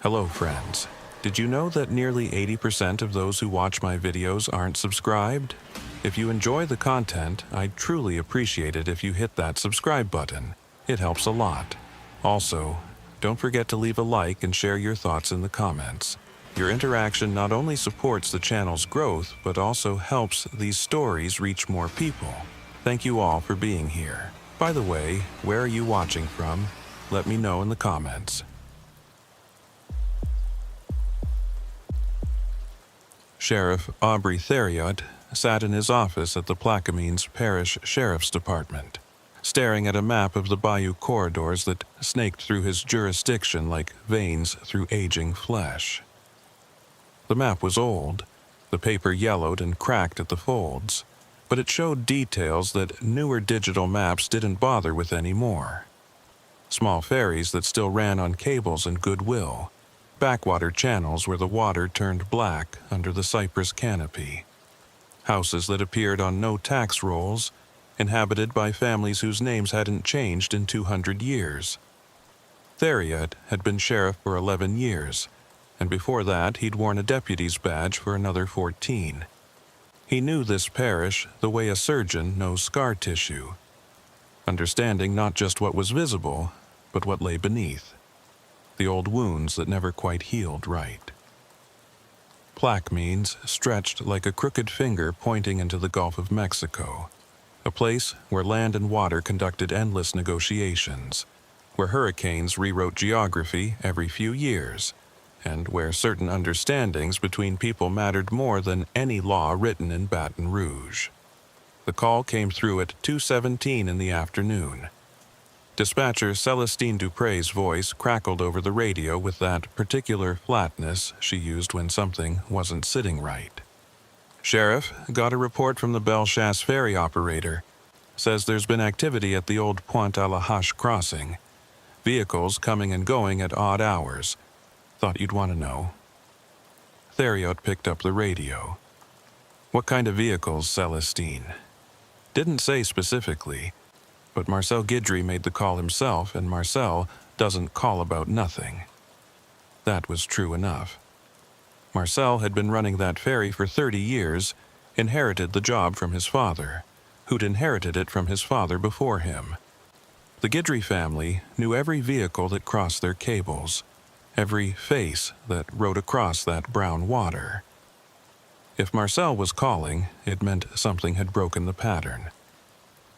Hello, friends. Did you know that nearly 80% of those who watch my videos aren't subscribed? If you enjoy the content, I'd truly appreciate it if you hit that subscribe button. It helps a lot. Also, don't forget to leave a like and share your thoughts in the comments. Your interaction not only supports the channel's growth, but also helps these stories reach more people. Thank you all for being here. By the way, where are you watching from? Let me know in the comments. Sheriff Aubrey Theriot sat in his office at the Plaquemines Parish Sheriff's Department, staring at a map of the bayou corridors that snaked through his jurisdiction like veins through aging flesh. The map was old, the paper yellowed and cracked at the folds, but it showed details that newer digital maps didn't bother with anymore. Small ferries that still ran on cables and goodwill, backwater channels where the water turned black under the cypress canopy, houses that appeared on no tax rolls, inhabited by families whose names hadn't changed in 200 years. Theriot had been sheriff for 11 years, and before that he'd worn a deputy's badge for another 14. He knew this parish the way a surgeon knows scar tissue, understanding not just what was visible, but what lay beneath. The old wounds that never quite healed right. Plaquemines stretched like a crooked finger pointing into the Gulf of Mexico, a place where land and water conducted endless negotiations, where hurricanes rewrote geography every few years, and where certain understandings between people mattered more than any law written in Baton Rouge. The call came through at 2:17 in the afternoon. Dispatcher Celestine Dupre's voice crackled over the radio with that particular flatness she used when something wasn't sitting right. Sheriff, got a report from the Bellechasse ferry operator. Says there's been activity at the old Pointe à la Hache crossing. Vehicles coming and going at odd hours. Thought you'd want to know. Theriot picked up the radio. What kind of vehicles, Celestine? Didn't say specifically. But Marcel Guidry made the call himself, and Marcel doesn't call about nothing. That was true enough. Marcel had been running that ferry for 30 years, inherited the job from his father, who'd inherited it from his father before him. The Guidry family knew every vehicle that crossed their cables, every face that rode across that brown water. If Marcel was calling, it meant something had broken the pattern.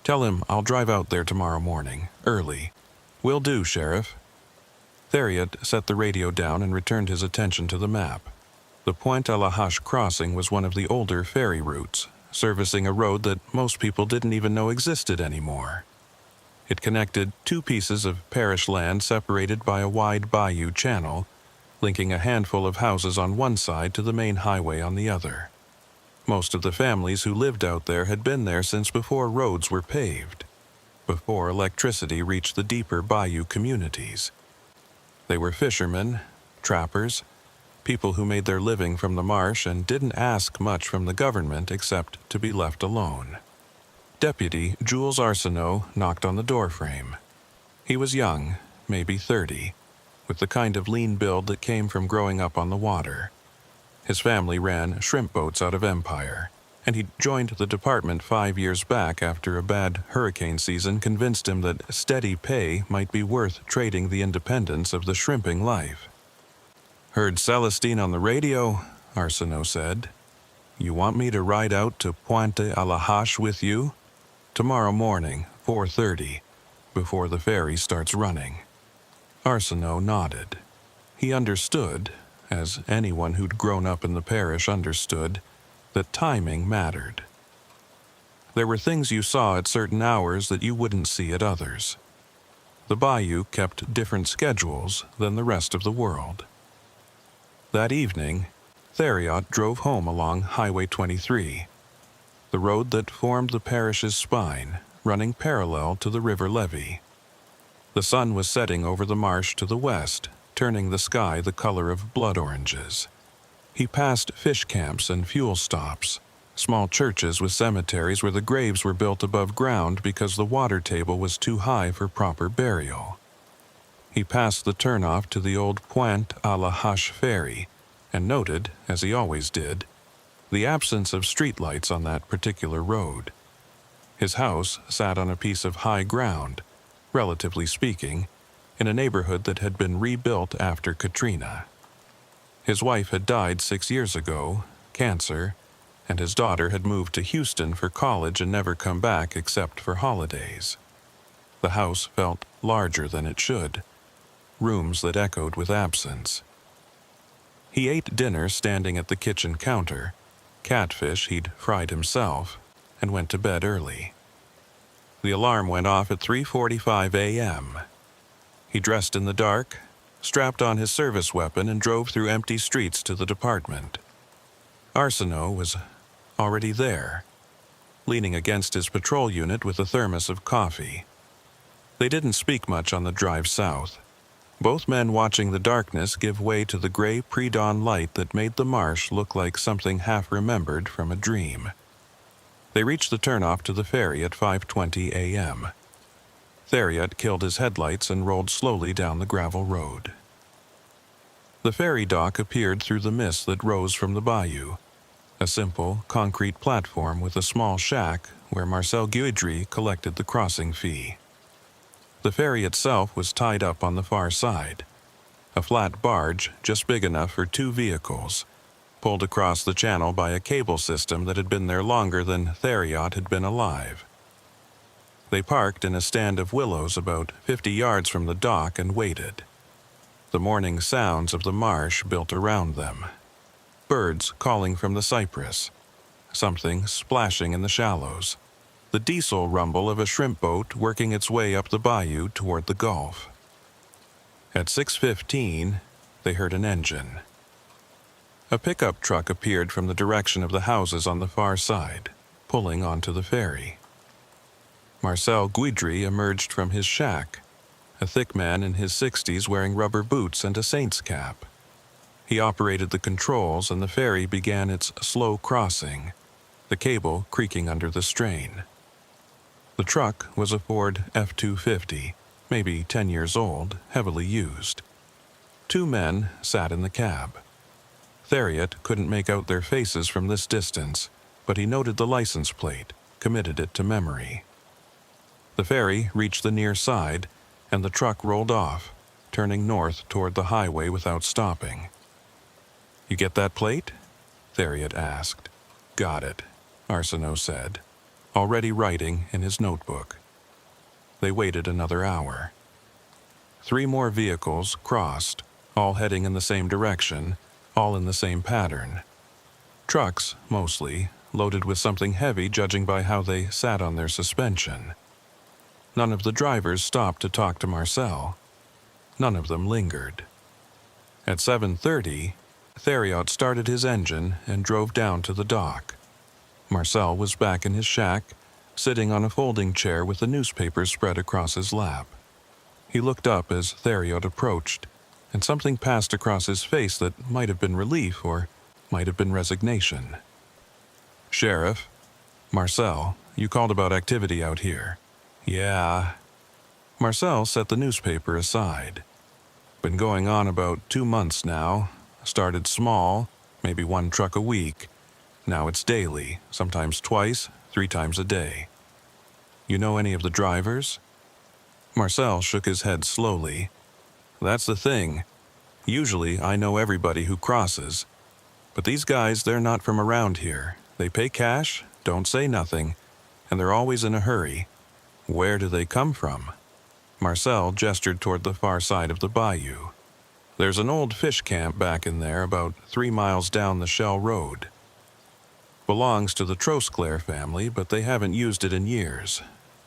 Tell him I'll drive out there tomorrow morning, early. Will do, Sheriff. Theriot set the radio down and returned his attention to the map. The Pointe à la Hache crossing was one of the older ferry routes, servicing a road that most people didn't even know existed anymore. It connected two pieces of parish land separated by a wide bayou channel, linking a handful of houses on one side to the main highway on the other. Most of the families who lived out there had been there since before roads were paved, before electricity reached the deeper bayou communities. They were fishermen, trappers, people who made their living from the marsh and didn't ask much from the government except to be left alone. Deputy Jules Arsenault knocked on the doorframe. He was young, maybe 30, with the kind of lean build that came from growing up on the water. His family ran shrimp boats out of Empire, and he joined the department 5 years back after a bad hurricane season convinced him that steady pay might be worth trading the independence of the shrimping life. Heard Celestine on the radio, Arsenault said. You want me to ride out to Pointe à la Hache with you? Tomorrow morning, 4:30, before the ferry starts running. Arsenault nodded. He understood, as anyone who'd grown up in the parish understood, that timing mattered. There were things you saw at certain hours that you wouldn't see at others. The bayou kept different schedules than the rest of the world. That evening, Theriot drove home along Highway 23, the road that formed the parish's spine, running parallel to the river levee. The sun was setting over the marsh to the west, turning the sky the color of blood oranges. He passed fish camps and fuel stops, small churches with cemeteries where the graves were built above ground because the water table was too high for proper burial. He passed the turnoff to the old Pointe à la Hache ferry and noted, as he always did, the absence of streetlights on that particular road. His house sat on a piece of high ground, relatively speaking, in a neighborhood that had been rebuilt after Katrina. His wife had died 6 years ago, cancer, and his daughter had moved to Houston for college and never come back except for holidays. The house felt larger than it should, rooms that echoed with absence. He ate dinner standing at the kitchen counter, catfish he'd fried himself, and went to bed early. The alarm went off at 3:45 a.m. He dressed in the dark, strapped on his service weapon, and drove through empty streets to the department. Arsenault was already there, leaning against his patrol unit with a thermos of coffee. They didn't speak much on the drive south, both men watching the darkness give way to the gray pre-dawn light that made the marsh look like something half-remembered from a dream. They reached the turnoff to the ferry at 5:20 a.m. Theriot killed his headlights and rolled slowly down the gravel road. The ferry dock appeared through the mist that rose from the bayou, a simple, concrete platform with a small shack where Marcel Guidry collected the crossing fee. The ferry itself was tied up on the far side, a flat barge just big enough for 2 vehicles, pulled across the channel by a cable system that had been there longer than Theriot had been alive. They parked in a stand of willows about 50 yards from the dock and waited. The morning sounds of the marsh built around them. Birds calling from the cypress, something splashing in the shallows, the diesel rumble of a shrimp boat working its way up the bayou toward the Gulf. At 6:15, they heard an engine. A pickup truck appeared from the direction of the houses on the far side, pulling onto the ferry. Marcel Guidry emerged from his shack, a thick man in his 60s wearing rubber boots and a saint's cap. He operated the controls and the ferry began its slow crossing, the cable creaking under the strain. The truck was a Ford F-250, maybe 10 years old, heavily used. 2 men sat in the cab. Theriot couldn't make out their faces from this distance, but he noted the license plate, committed it to memory. The ferry reached the near side, and the truck rolled off, turning north toward the highway without stopping. "You get that plate?" Theriot asked. "Got it," Arsenault said, already writing in his notebook. They waited another hour. 3 more vehicles crossed, all heading in the same direction, all in the same pattern. Trucks, mostly, loaded with something heavy judging by how they sat on their suspension. None of the drivers stopped to talk to Marcel. None of them lingered. At 7:30, Theriot started his engine and drove down to the dock. Marcel was back in his shack, sitting on a folding chair with a newspaper spread across his lap. He looked up as Theriot approached, and something passed across his face that might have been relief or might have been resignation. "Sheriff, Marcel, you called about activity out here." "Yeah." Marcel set the newspaper aside. "Been going on about 2 months now. Started small, maybe 1 truck a week. Now it's daily, sometimes twice, 3 times a day. You know any of the drivers?" Marcel shook his head slowly. "That's the thing. Usually I know everybody who crosses. But these guys, they're not from around here. They pay cash, don't say nothing, and they're always in a hurry. Where do they come from?" Marcel gestured toward the far side of the bayou. "There's an old fish camp back in there about 3 miles down the Shell Road. Belongs to the Trosclair family, but they haven't used it in years.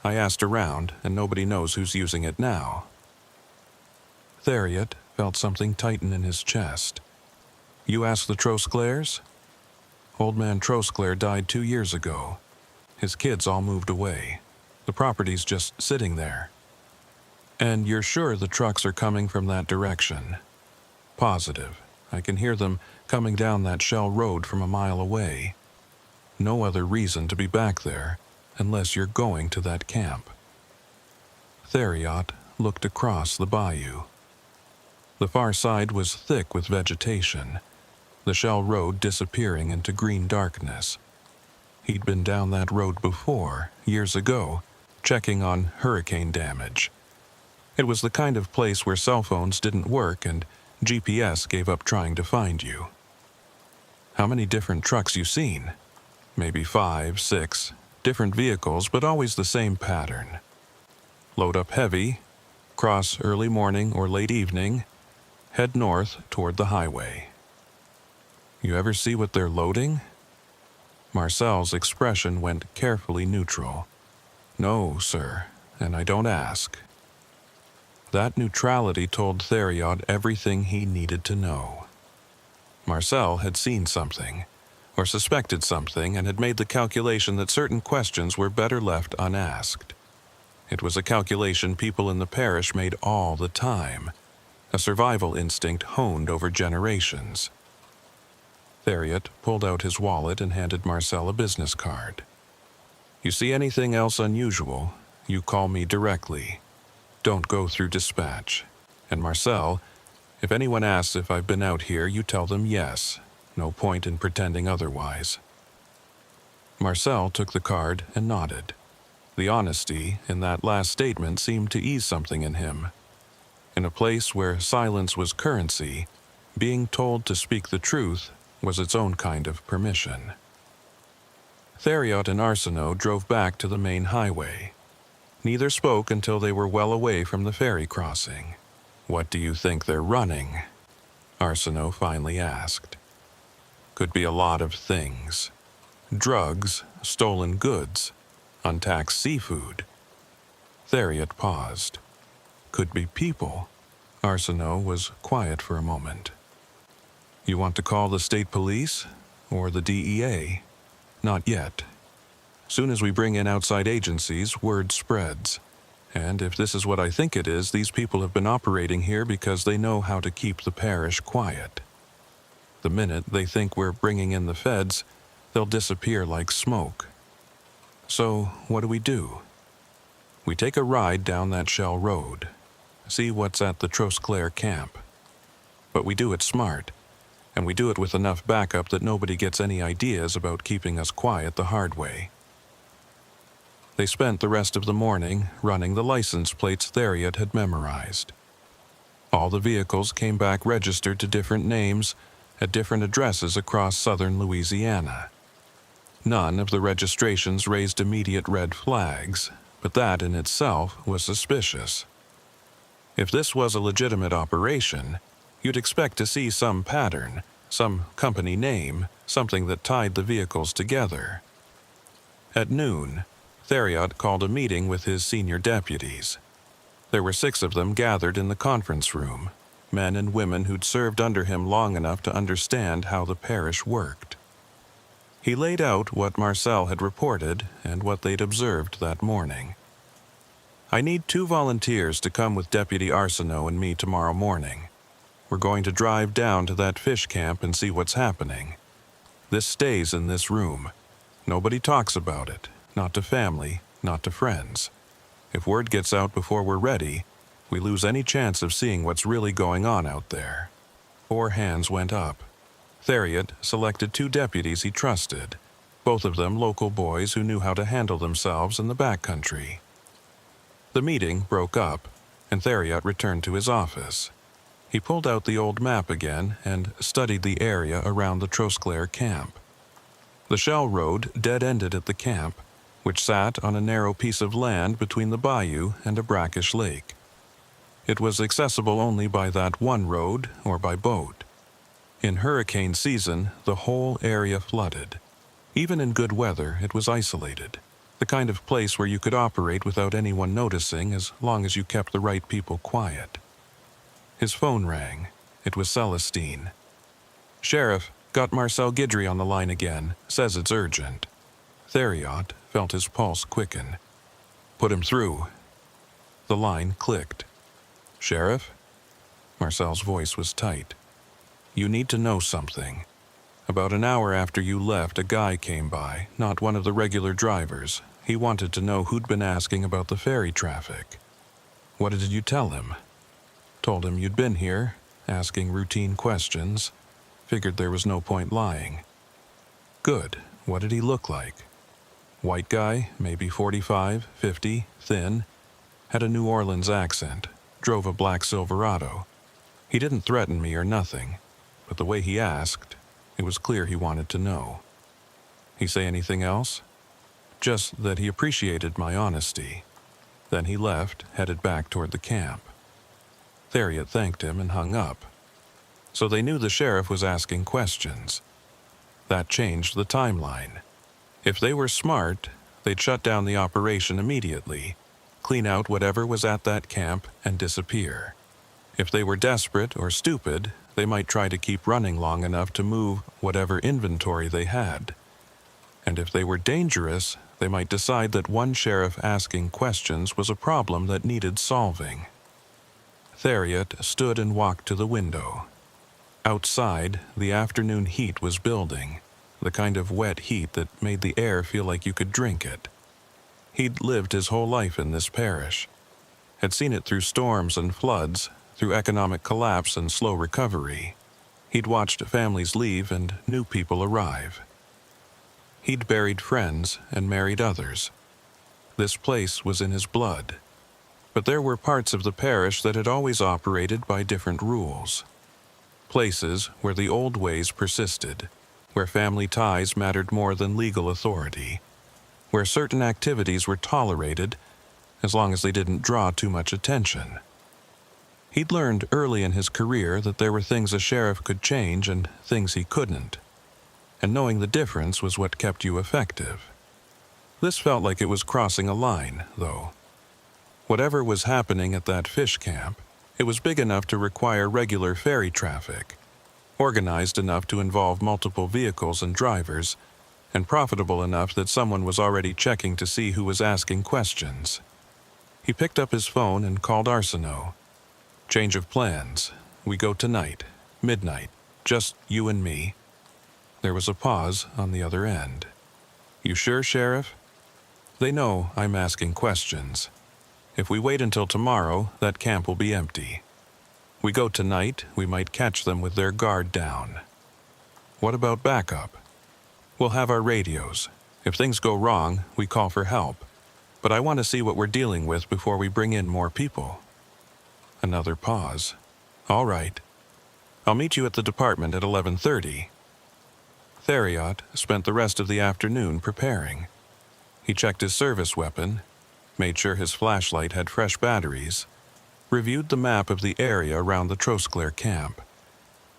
I asked around, and nobody knows who's using it now." Theriot felt something tighten in his chest. "You asked the Trosclairs?" "Old man Trosclair died 2 years ago. His kids all moved away. The property's just sitting there." "And you're sure the trucks are coming from that direction?" "Positive. I can hear them coming down that Shell Road from a mile away. No other reason to be back there, unless you're going to that camp." Theriot looked across the bayou. The far side was thick with vegetation, the shell road disappearing into green darkness. He'd been down that road before, years ago, checking on hurricane damage. It was the kind of place where cell phones didn't work and GPS gave up trying to find you. How many different trucks you seen? Maybe 5, 6, different vehicles, but always the same pattern. Load up heavy, cross early morning or late evening, head north toward the highway. You ever see what they're loading? Marcel's expression went carefully neutral. No, sir, and I don't ask. That neutrality told Theriot everything he needed to know. Marcel had seen something, or suspected something, and had made the calculation that certain questions were better left unasked. It was a calculation people in the parish made all the time, a survival instinct honed over generations. Theriot pulled out his wallet and handed Marcel a business card. You see anything else unusual, you call me directly. Don't go through dispatch. And Marcel, if anyone asks if I've been out here, you tell them yes. No point in pretending otherwise. Marcel took the card and nodded. The honesty in that last statement seemed to ease something in him. In a place where silence was currency, being told to speak the truth was its own kind of permission. Theriot and Arsenault drove back to the main highway. Neither spoke until they were well away from the ferry crossing. What do you think they're running? Arsenault finally asked. Could be a lot of things. Drugs, stolen goods, untaxed seafood. Theriot paused. Could be people. Arsenault was quiet for a moment. You want to call the state police? Or the DEA? Not yet. Soon as we bring in outside agencies, word spreads. And if this is what I think it is, these people have been operating here because they know how to keep the parish quiet. The minute they think we're bringing in the feds, they'll disappear like smoke. So, what do? We take a ride down that shell road, see what's at the Trosclair camp. But we do it smart, and we do it with enough backup that nobody gets any ideas about keeping us quiet the hard way. They spent the rest of the morning running the license plates Theriot had memorized. All the vehicles came back registered to different names at different addresses across southern Louisiana. None of the registrations raised immediate red flags, but that in itself was suspicious. If this was a legitimate operation, you'd expect to see some pattern, some company name, something that tied the vehicles together. At noon, Theriot called a meeting with his senior deputies. There were 6 of them gathered in the conference room, men and women who'd served under him long enough to understand how the parish worked. He laid out what Marcel had reported and what they'd observed that morning. I need 2 volunteers to come with Deputy Arsenault and me tomorrow morning. We're going to drive down to that fish camp and see what's happening. This stays in this room. Nobody talks about it. Not to family, not to friends. If word gets out before we're ready, we lose any chance of seeing what's really going on out there. 4 hands went up. Theriot selected 2 deputies he trusted, both of them local boys who knew how to handle themselves in the backcountry. The meeting broke up, and Theriot returned to his office. He pulled out the old map again and studied the area around the Trosclair camp. The shell road dead-ended at the camp, which sat on a narrow piece of land between the bayou and a brackish lake. It was accessible only by that one road or by boat. In hurricane season, the whole area flooded. Even in good weather, it was isolated, the kind of place where you could operate without anyone noticing as long as you kept the right people quiet. His phone rang. It was Celestine. "Sheriff, got Marcel Guidry on the line again. Says it's urgent." Theriot felt his pulse quicken. "Put him through." The line clicked. "Sheriff?" Marcel's voice was tight. "You need to know something. About an hour after you left, a guy came by, not one of the regular drivers. He wanted to know who'd been asking about the ferry traffic." "What did you tell him?" "Told him you'd been here. asking routine questions. Figured there was no point lying. Good. What did he look like? White guy, maybe 45, 50, thin. Had a New Orleans accent. Drove a black Silverado. He didn't threaten me or nothing, but the way he asked, it was clear he wanted to know. He say anything else? Just that he appreciated my honesty. Then he left, headed back toward the camp. Theriot thanked him and hung up. So they knew the sheriff was asking questions. That changed the timeline. If they were smart, they'd shut down the operation immediately, clean out whatever was at that camp, and disappear. If they were desperate or stupid, they might try to keep running long enough to move whatever inventory they had. And if they were dangerous, they might decide that one sheriff asking questions was a problem that needed solving. Theriot stood and walked to the window. Outside, the afternoon heat was building, the kind of wet heat that made the air feel like you could drink it. He'd lived his whole life in this parish, had seen it through storms and floods, through economic collapse and slow recovery. He'd watched families leave and new people arrive. He'd buried friends and married others. This place was in his blood. But there were parts of the parish that had always operated by different rules. Places where the old ways persisted, where family ties mattered more than legal authority, where certain activities were tolerated as long as they didn't draw too much attention. He'd learned early in his career that there were things a sheriff could change and things he couldn't, and knowing the difference was what kept you effective. This felt like it was crossing a line, though. Whatever was happening at that fish camp, it was big enough to require regular ferry traffic, organized enough to involve multiple vehicles and drivers, and profitable enough that someone was already checking to see who was asking questions. He picked up his phone and called Arsenault. Change of plans. We go tonight, midnight, just you and me. There was a pause on the other end. You sure, Sheriff? They know I'm asking questions. If we wait until tomorrow, that camp will be empty. We go tonight, we might catch them with their guard down. What about backup? We'll have our radios. If things go wrong, we call for help. But I want to see what we're dealing with before we bring in more people. Another pause. All right. I'll meet you at the department at 11:30. Theriot spent the rest of the afternoon preparing. He checked his service weapon, made sure his flashlight had fresh batteries, reviewed the map of the area around the Trosclair camp.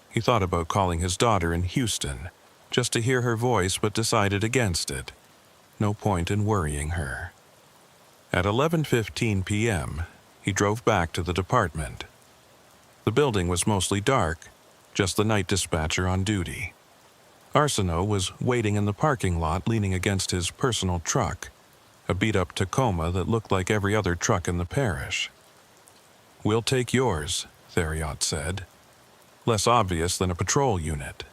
He thought about calling his daughter in Houston, just to hear her voice, but decided against it. No point in worrying her. At 11:15 p.m., he drove back to the department. The building was mostly dark, just the night dispatcher on duty. Arsenault was waiting in the parking lot leaning against his personal truck, a beat-up Tacoma that looked like every other truck in the parish. We'll take yours, Theriot said. Less obvious than a patrol unit.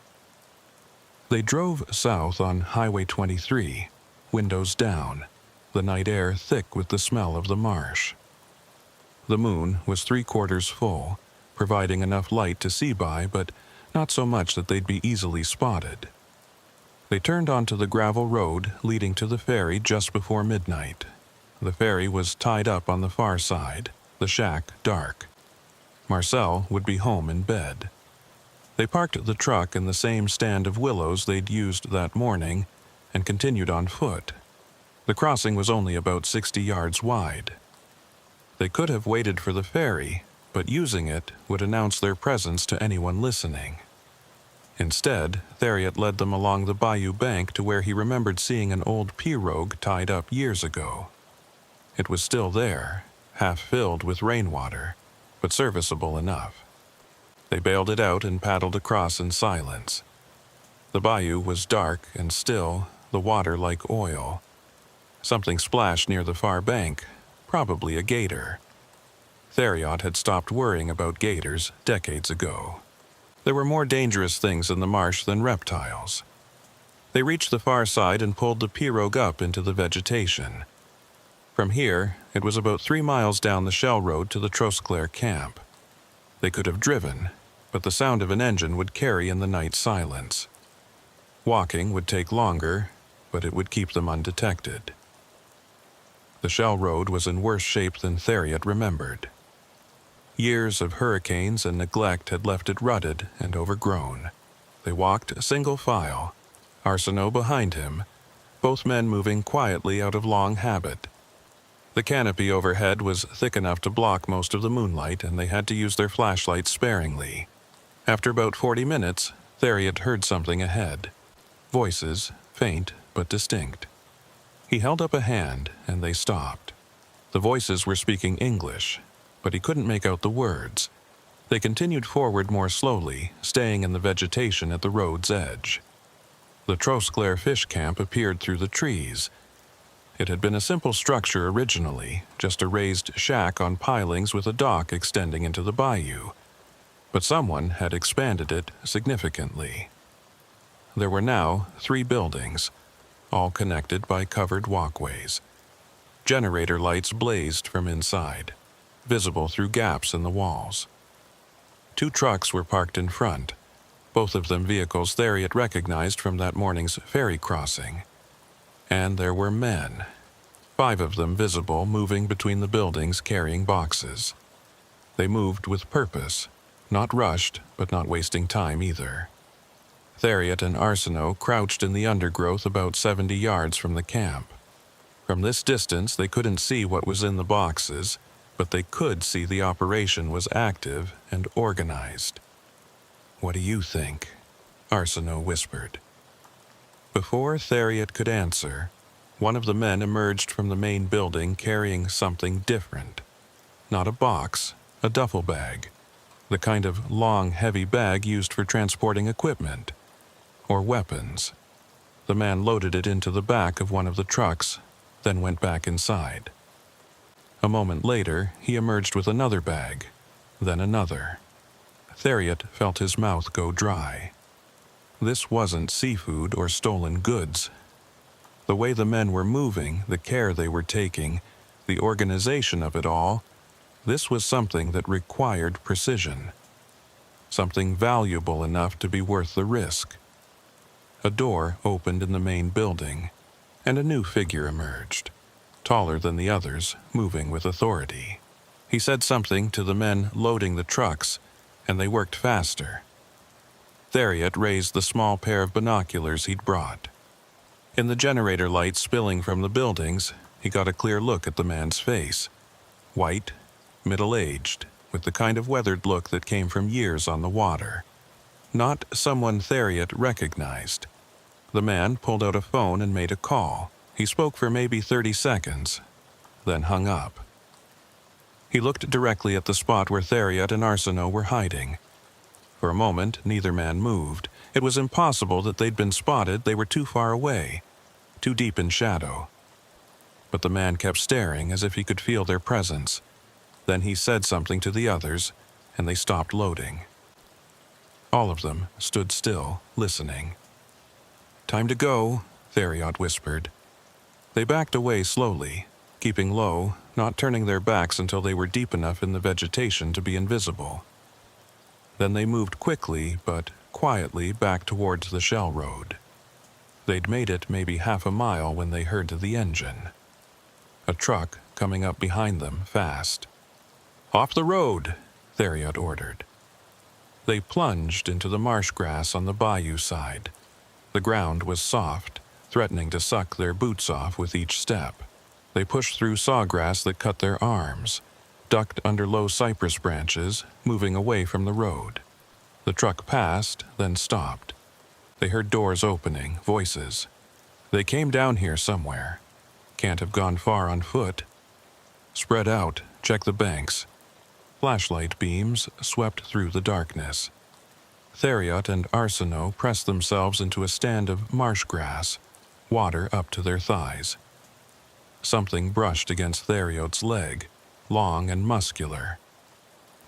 They drove south on Highway 23, windows down, the night air thick with the smell of the marsh. The moon was 3/4 full, providing enough light to see by, but not so much that they'd be easily spotted. They turned onto the gravel road leading to the ferry just before midnight. The ferry was tied up on the far side, the shack dark. Marcel would be home in bed. They parked the truck in the same stand of willows they'd used that morning and continued on foot. The crossing was only about 60 yards wide. They could have waited for the ferry, but using it would announce their presence to anyone listening. Instead, Theriot led them along the bayou bank to where he remembered seeing an old pirogue tied up years ago. It was still there, half filled with rainwater, but serviceable enough. They bailed it out and paddled across in silence. The bayou was dark and still, the water like oil. Something splashed near the far bank, probably a gator. Theriot had stopped worrying about gators decades ago. There were more dangerous things in the marsh than reptiles. They reached the far side and pulled the pirogue up into the vegetation. From here, it was about 3 miles down the shell road to the Trosclair camp. They could have driven, but the sound of an engine would carry in the night silence. Walking would take longer, but it would keep them undetected. The shell road was in worse shape than Theriot remembered. Years of hurricanes and neglect had left it rutted and overgrown. They walked single file, Arsenault behind him, both men moving quietly out of long habit. The canopy overhead was thick enough to block most of the moonlight, and they had to use their flashlights sparingly. After about 40 minutes, Theriot heard something ahead. Voices, faint but distinct. He held up a hand, and they stopped. The voices were speaking English, but he couldn't make out the words. They continued forward more slowly, staying in the vegetation at the road's edge. The Trosclair fish camp appeared through the trees. It had been a simple structure originally, just a raised shack on pilings with a dock extending into the bayou. But someone had expanded it significantly. There were now 3 buildings, all connected by covered walkways. Generator lights blazed from inside, visible through gaps in the walls. 2 trucks were parked in front, both of them vehicles Theriot recognized from that morning's ferry crossing. And there were men, 5 of them visible, moving between the buildings carrying boxes. They moved with purpose, not rushed, but not wasting time either. Theriot and Arsenault crouched in the undergrowth about 70 yards from the camp. From this distance, they couldn't see what was in the boxes, but they could see the operation was active and organized. "What do you think?" Arsenault whispered. Before Theriot could answer, one of the men emerged from the main building carrying something different. Not a box, a duffel bag. The kind of long, heavy bag used for transporting equipment or weapons. The man loaded it into the back of one of the trucks, then went back inside. A moment later, he emerged with another bag, then another. Theriot felt his mouth go dry. This wasn't seafood or stolen goods. The way the men were moving, the care they were taking, the organization of it all, this was something that required precision. Something valuable enough to be worth the risk. A door opened in the main building, and a new figure emerged, taller than the others, moving with authority. He said something to the men loading the trucks, and they worked faster. Theriot raised the small pair of binoculars he'd brought. In the generator light spilling from the buildings, he got a clear look at the man's face. White, middle-aged, with the kind of weathered look that came from years on the water. Not someone Theriot recognized. The man pulled out a phone and made a call. He spoke for maybe 30 seconds, then hung up. He looked directly at the spot where Theriot and Arsenault were hiding. For a moment, neither man moved. It was impossible that they'd been spotted. They were too far away, too deep in shadow. But the man kept staring as if he could feel their presence. Then he said something to the others, and they stopped loading. All of them stood still, listening. "Time to go," Theriot whispered. They backed away slowly, keeping low, not turning their backs until they were deep enough in the vegetation to be invisible. Then they moved quickly but quietly back towards the shell road. They'd made it maybe half a mile when they heard the engine. A truck coming up behind them fast. "Off the road," Theriot ordered. They plunged into the marsh grass on the bayou side. The ground was soft, threatening to suck their boots off with each step. They pushed through sawgrass that cut their arms, ducked under low cypress branches, moving away from the road. The truck passed, then stopped. They heard doors opening, voices. They came down here somewhere. Can't have gone far on foot. Spread out, check the banks. Flashlight beams swept through the darkness. Theriot and Arsenault pressed themselves into a stand of marsh grass, water up to their thighs. Something brushed against Theriot's leg, long and muscular.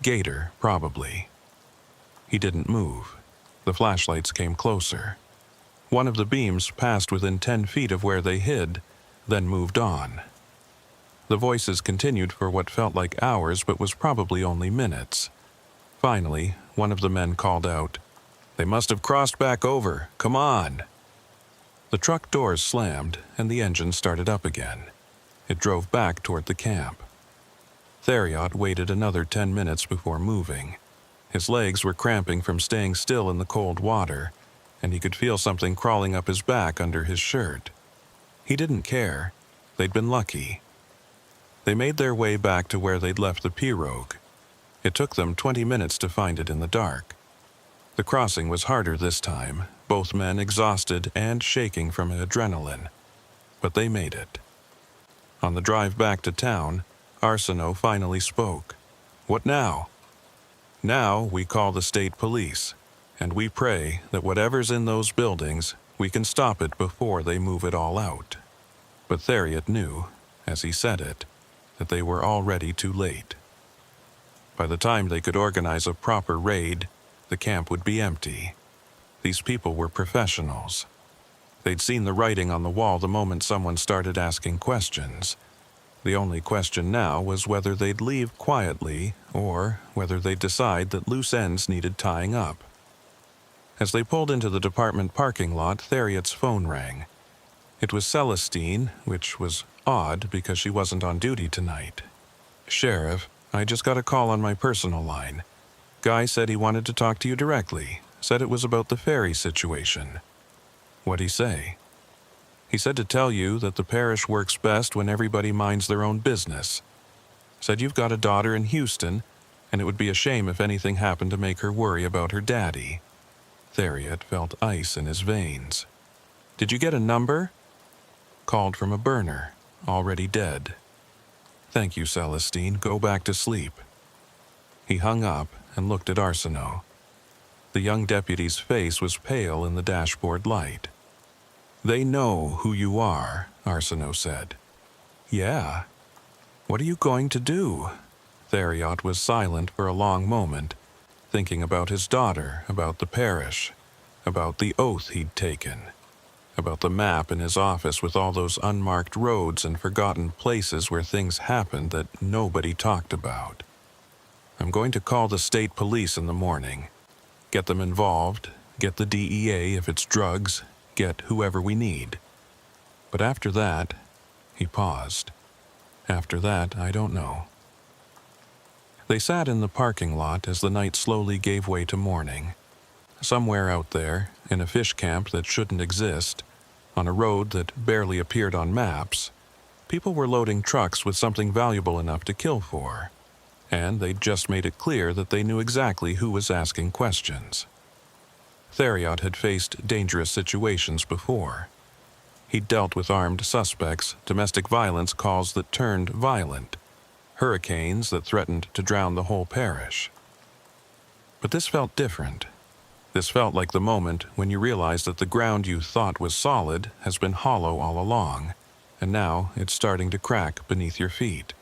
Gator, probably. He didn't move. The flashlights came closer. One of the beams passed within 10 feet of where they hid, then moved on. The voices continued for what felt like hours but was probably only minutes. Finally, one of the men called out, "They must have crossed back over. Come on." The truck doors slammed, and the engine started up again. It drove back toward the camp. Theriot waited another 10 minutes before moving. His legs were cramping from staying still in the cold water, and he could feel something crawling up his back under his shirt. He didn't care. They'd been lucky. They made their way back to where they'd left the pirogue. It took them 20 minutes to find it in the dark. The crossing was harder this time, both men exhausted and shaking from adrenaline. But they made it. On the drive back to town, Arsenault finally spoke. "What now?" "Now we call the state police, and we pray that whatever's in those buildings, we can stop it before they move it all out." But Theriot knew, as he said it, that they were already too late. By the time they could organize a proper raid, the camp would be empty. These people were professionals. They'd seen the writing on the wall the moment someone started asking questions. The only question now was whether they'd leave quietly or whether they'd decide that loose ends needed tying up. As they pulled into the department parking lot, Theriot's phone rang. It was Celestine, which was odd because she wasn't on duty tonight. "Sheriff, I just got a call on my personal line. Guy said he wanted to talk to you directly, said it was about the ferry situation." "What'd he say?" "He said to tell you that the parish works best when everybody minds their own business. Said you've got a daughter in Houston, and it would be a shame if anything happened to make her worry about her daddy." Theriot felt ice in his veins. "Did you get a number?" "Called from a burner, already dead." "Thank you, Celestine. Go back to sleep." He hung up and looked at Arsenault. The young deputy's face was pale in the dashboard light. "They know who you are," Arsenault said. "Yeah. What are you going to do?" Theriot was silent for a long moment, thinking about his daughter, about the parish, about the oath he'd taken, about the map in his office with all those unmarked roads and forgotten places where things happened that nobody talked about. "I'm going to call the state police in the morning. Get them involved, get the DEA if it's drugs, get whoever we need. But after that," he paused. "After that, I don't know." They sat in the parking lot as the night slowly gave way to morning. Somewhere out there, in a fish camp that shouldn't exist, on a road that barely appeared on maps, people were loading trucks with something valuable enough to kill for. And they'd just made it clear that they knew exactly who was asking questions. Theriot had faced dangerous situations before. He'd dealt with armed suspects, domestic violence calls that turned violent, hurricanes that threatened to drown the whole parish. But this felt different. This felt like the moment when you realize that the ground you thought was solid has been hollow all along, and now it's starting to crack beneath your feet.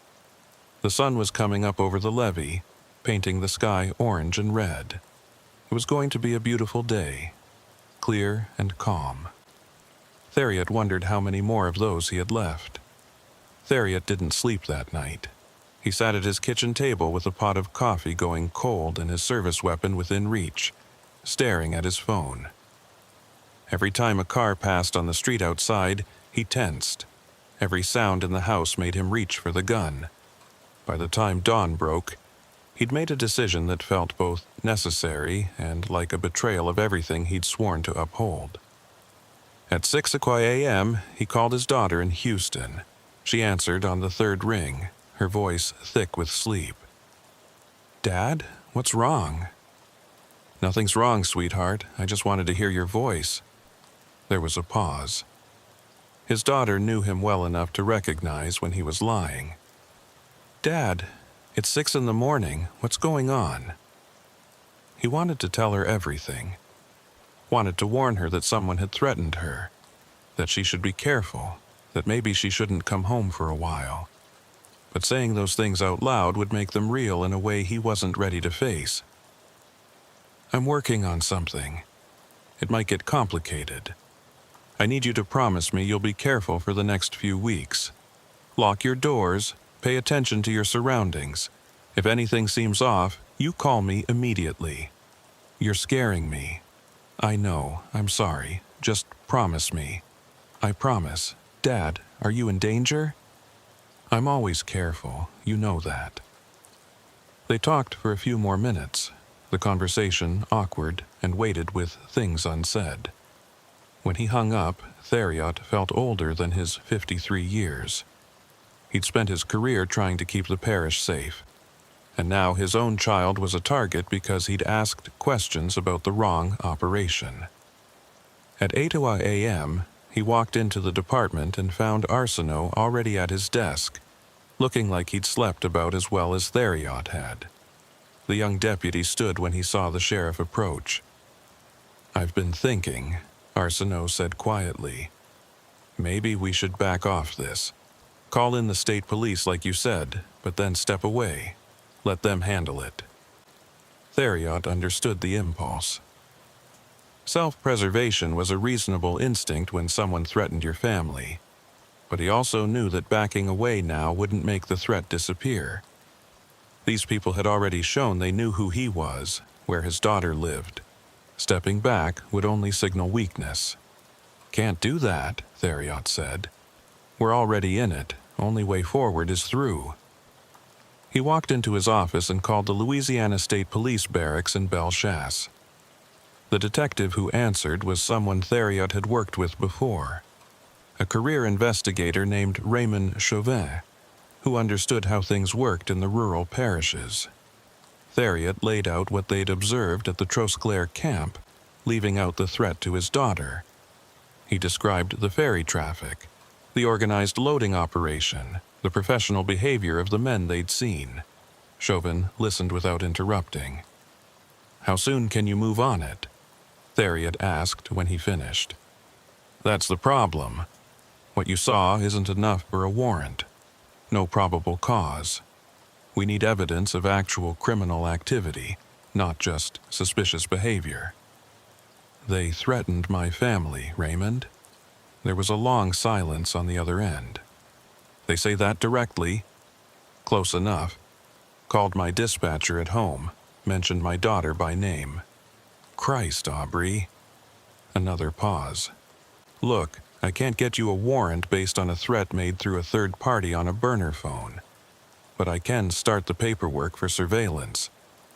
The sun was coming up over the levee, painting the sky orange and red. It was going to be a beautiful day, clear and calm. Theriot wondered how many more of those he had left. Theriot didn't sleep that night. He sat at his kitchen table with a pot of coffee going cold and his service weapon within reach, staring at his phone. Every time a car passed on the street outside, he tensed. Every sound in the house made him reach for the gun. By the time dawn broke, he'd made a decision that felt both necessary and like a betrayal of everything he'd sworn to uphold. At 6 a.m., he called his daughter in Houston. She answered on the third ring, her voice thick with sleep. "Dad, what's wrong?" "Nothing's wrong, sweetheart. I just wanted to hear your voice." There was a pause. His daughter knew him well enough to recognize when he was lying. "Dad, it's 6 a.m. What's going on?" He wanted to tell her everything. Wanted to warn her that someone had threatened her, that she should be careful, that maybe she shouldn't come home for a while. But saying those things out loud would make them real in a way he wasn't ready to face. "I'm working on something. It might get complicated. I need you to promise me you'll be careful for the next few weeks. Lock your doors, pay attention to your surroundings. If anything seems off, you call me immediately. You're scaring me. I know, I'm sorry. Just promise me. I promise. Dad, are you in danger? I'm always careful, you know that. They talked for a few more minutes, the conversation awkward and weighted with things unsaid. When he hung up, Theriot felt older than his 53 years. He'd spent his career trying to keep the parish safe, and now his own child was a target because he'd asked questions about the wrong operation. At 8 a.m., he walked into the department and found Arsenault already at his desk, looking like he'd slept about as well as Theriot had. The young deputy stood when he saw the sheriff approach. "I've been thinking," Arsenault said quietly. "Maybe we should back off this. Call in the state police like you said, but then step away. Let them handle it." Theriot understood the impulse. Self-preservation was a reasonable instinct when someone threatened your family, but he also knew that backing away now wouldn't make the threat disappear. These people had already shown they knew who he was, where his daughter lived. Stepping back would only signal weakness. "Can't do that," Theriot said. "We're already in it. Only way forward is through." He walked into his office and called the Louisiana State Police Barracks in Bellechasse. The detective who answered was someone Theriot had worked with before, a career investigator named Raymond Chauvin, who understood how things worked in the rural parishes. Theriot laid out what they'd observed at the Trosclair camp, leaving out the threat to his daughter. He described the ferry traffic, the organized loading operation, the professional behavior of the men they'd seen. Chauvin listened without interrupting. "How soon can you move on it?" Theriot asked when he finished. "That's the problem. What you saw isn't enough for a warrant. No probable cause. We need evidence of actual criminal activity, not just suspicious behavior." "They threatened my family, Raymond." There was a long silence on the other end. "They say that directly?" "Close enough. Called my dispatcher at home, mentioned my daughter by name." "Christ, Aubrey." Another pause. "Look, I can't get you a warrant based on a threat made through a third party on a burner phone. But I can start the paperwork for surveillance.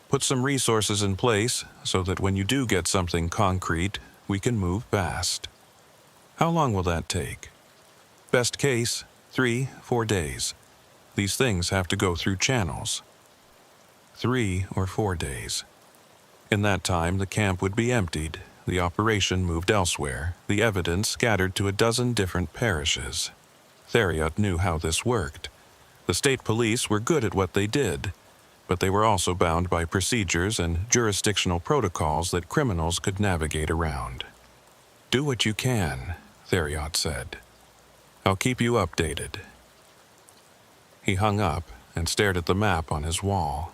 Put some resources in place so that when you do get something concrete, we can move fast." "How long will that take?" "Best case, 3-4 days. These things have to go through channels." 3 or 4 days. In that time, the camp would be emptied, the operation moved elsewhere, the evidence scattered to a dozen different parishes. Theriot knew how this worked. The state police were good at what they did, but they were also bound by procedures and jurisdictional protocols that criminals could navigate around. "Do what you can," Theriot said. "I'll keep you updated." He hung up and stared at the map on his wall.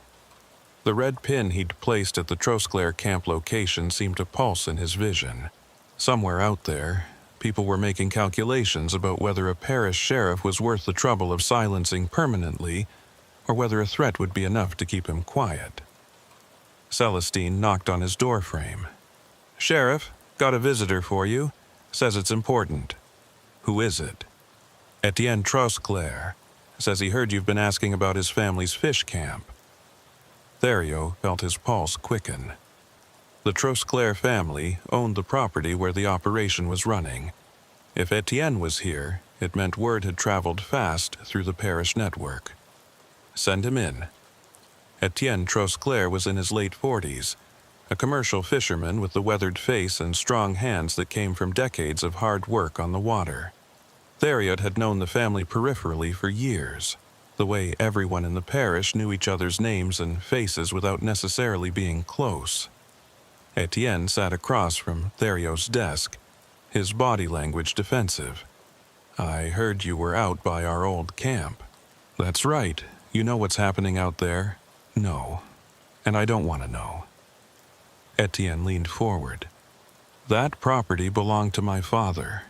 The red pin he'd placed at the Trosclair camp location seemed to pulse in his vision. Somewhere out there, people were making calculations about whether a parish sheriff was worth the trouble of silencing permanently, or whether a threat would be enough to keep him quiet. Celestine knocked on his doorframe. "Sheriff, got a visitor for you. Says it's important." "Who is it?" "Etienne Trosclair. Says he heard you've been asking about his family's fish camp." Theriot felt his pulse quicken. The Trosclair family owned the property where the operation was running. If Etienne was here, it meant word had traveled fast through the parish network. "Send him in." Etienne Trosclair was in his late 40s, a commercial fisherman with the weathered face and strong hands that came from decades of hard work on the water. Theriot had known the family peripherally for years, the way everyone in the parish knew each other's names and faces without necessarily being close. Etienne sat across from Theriot's desk, his body language defensive. "I heard you were out by our old camp." "That's right. You know what's happening out there?" "No. And I don't want to know." Etienne leaned forward. "That property belonged to my father.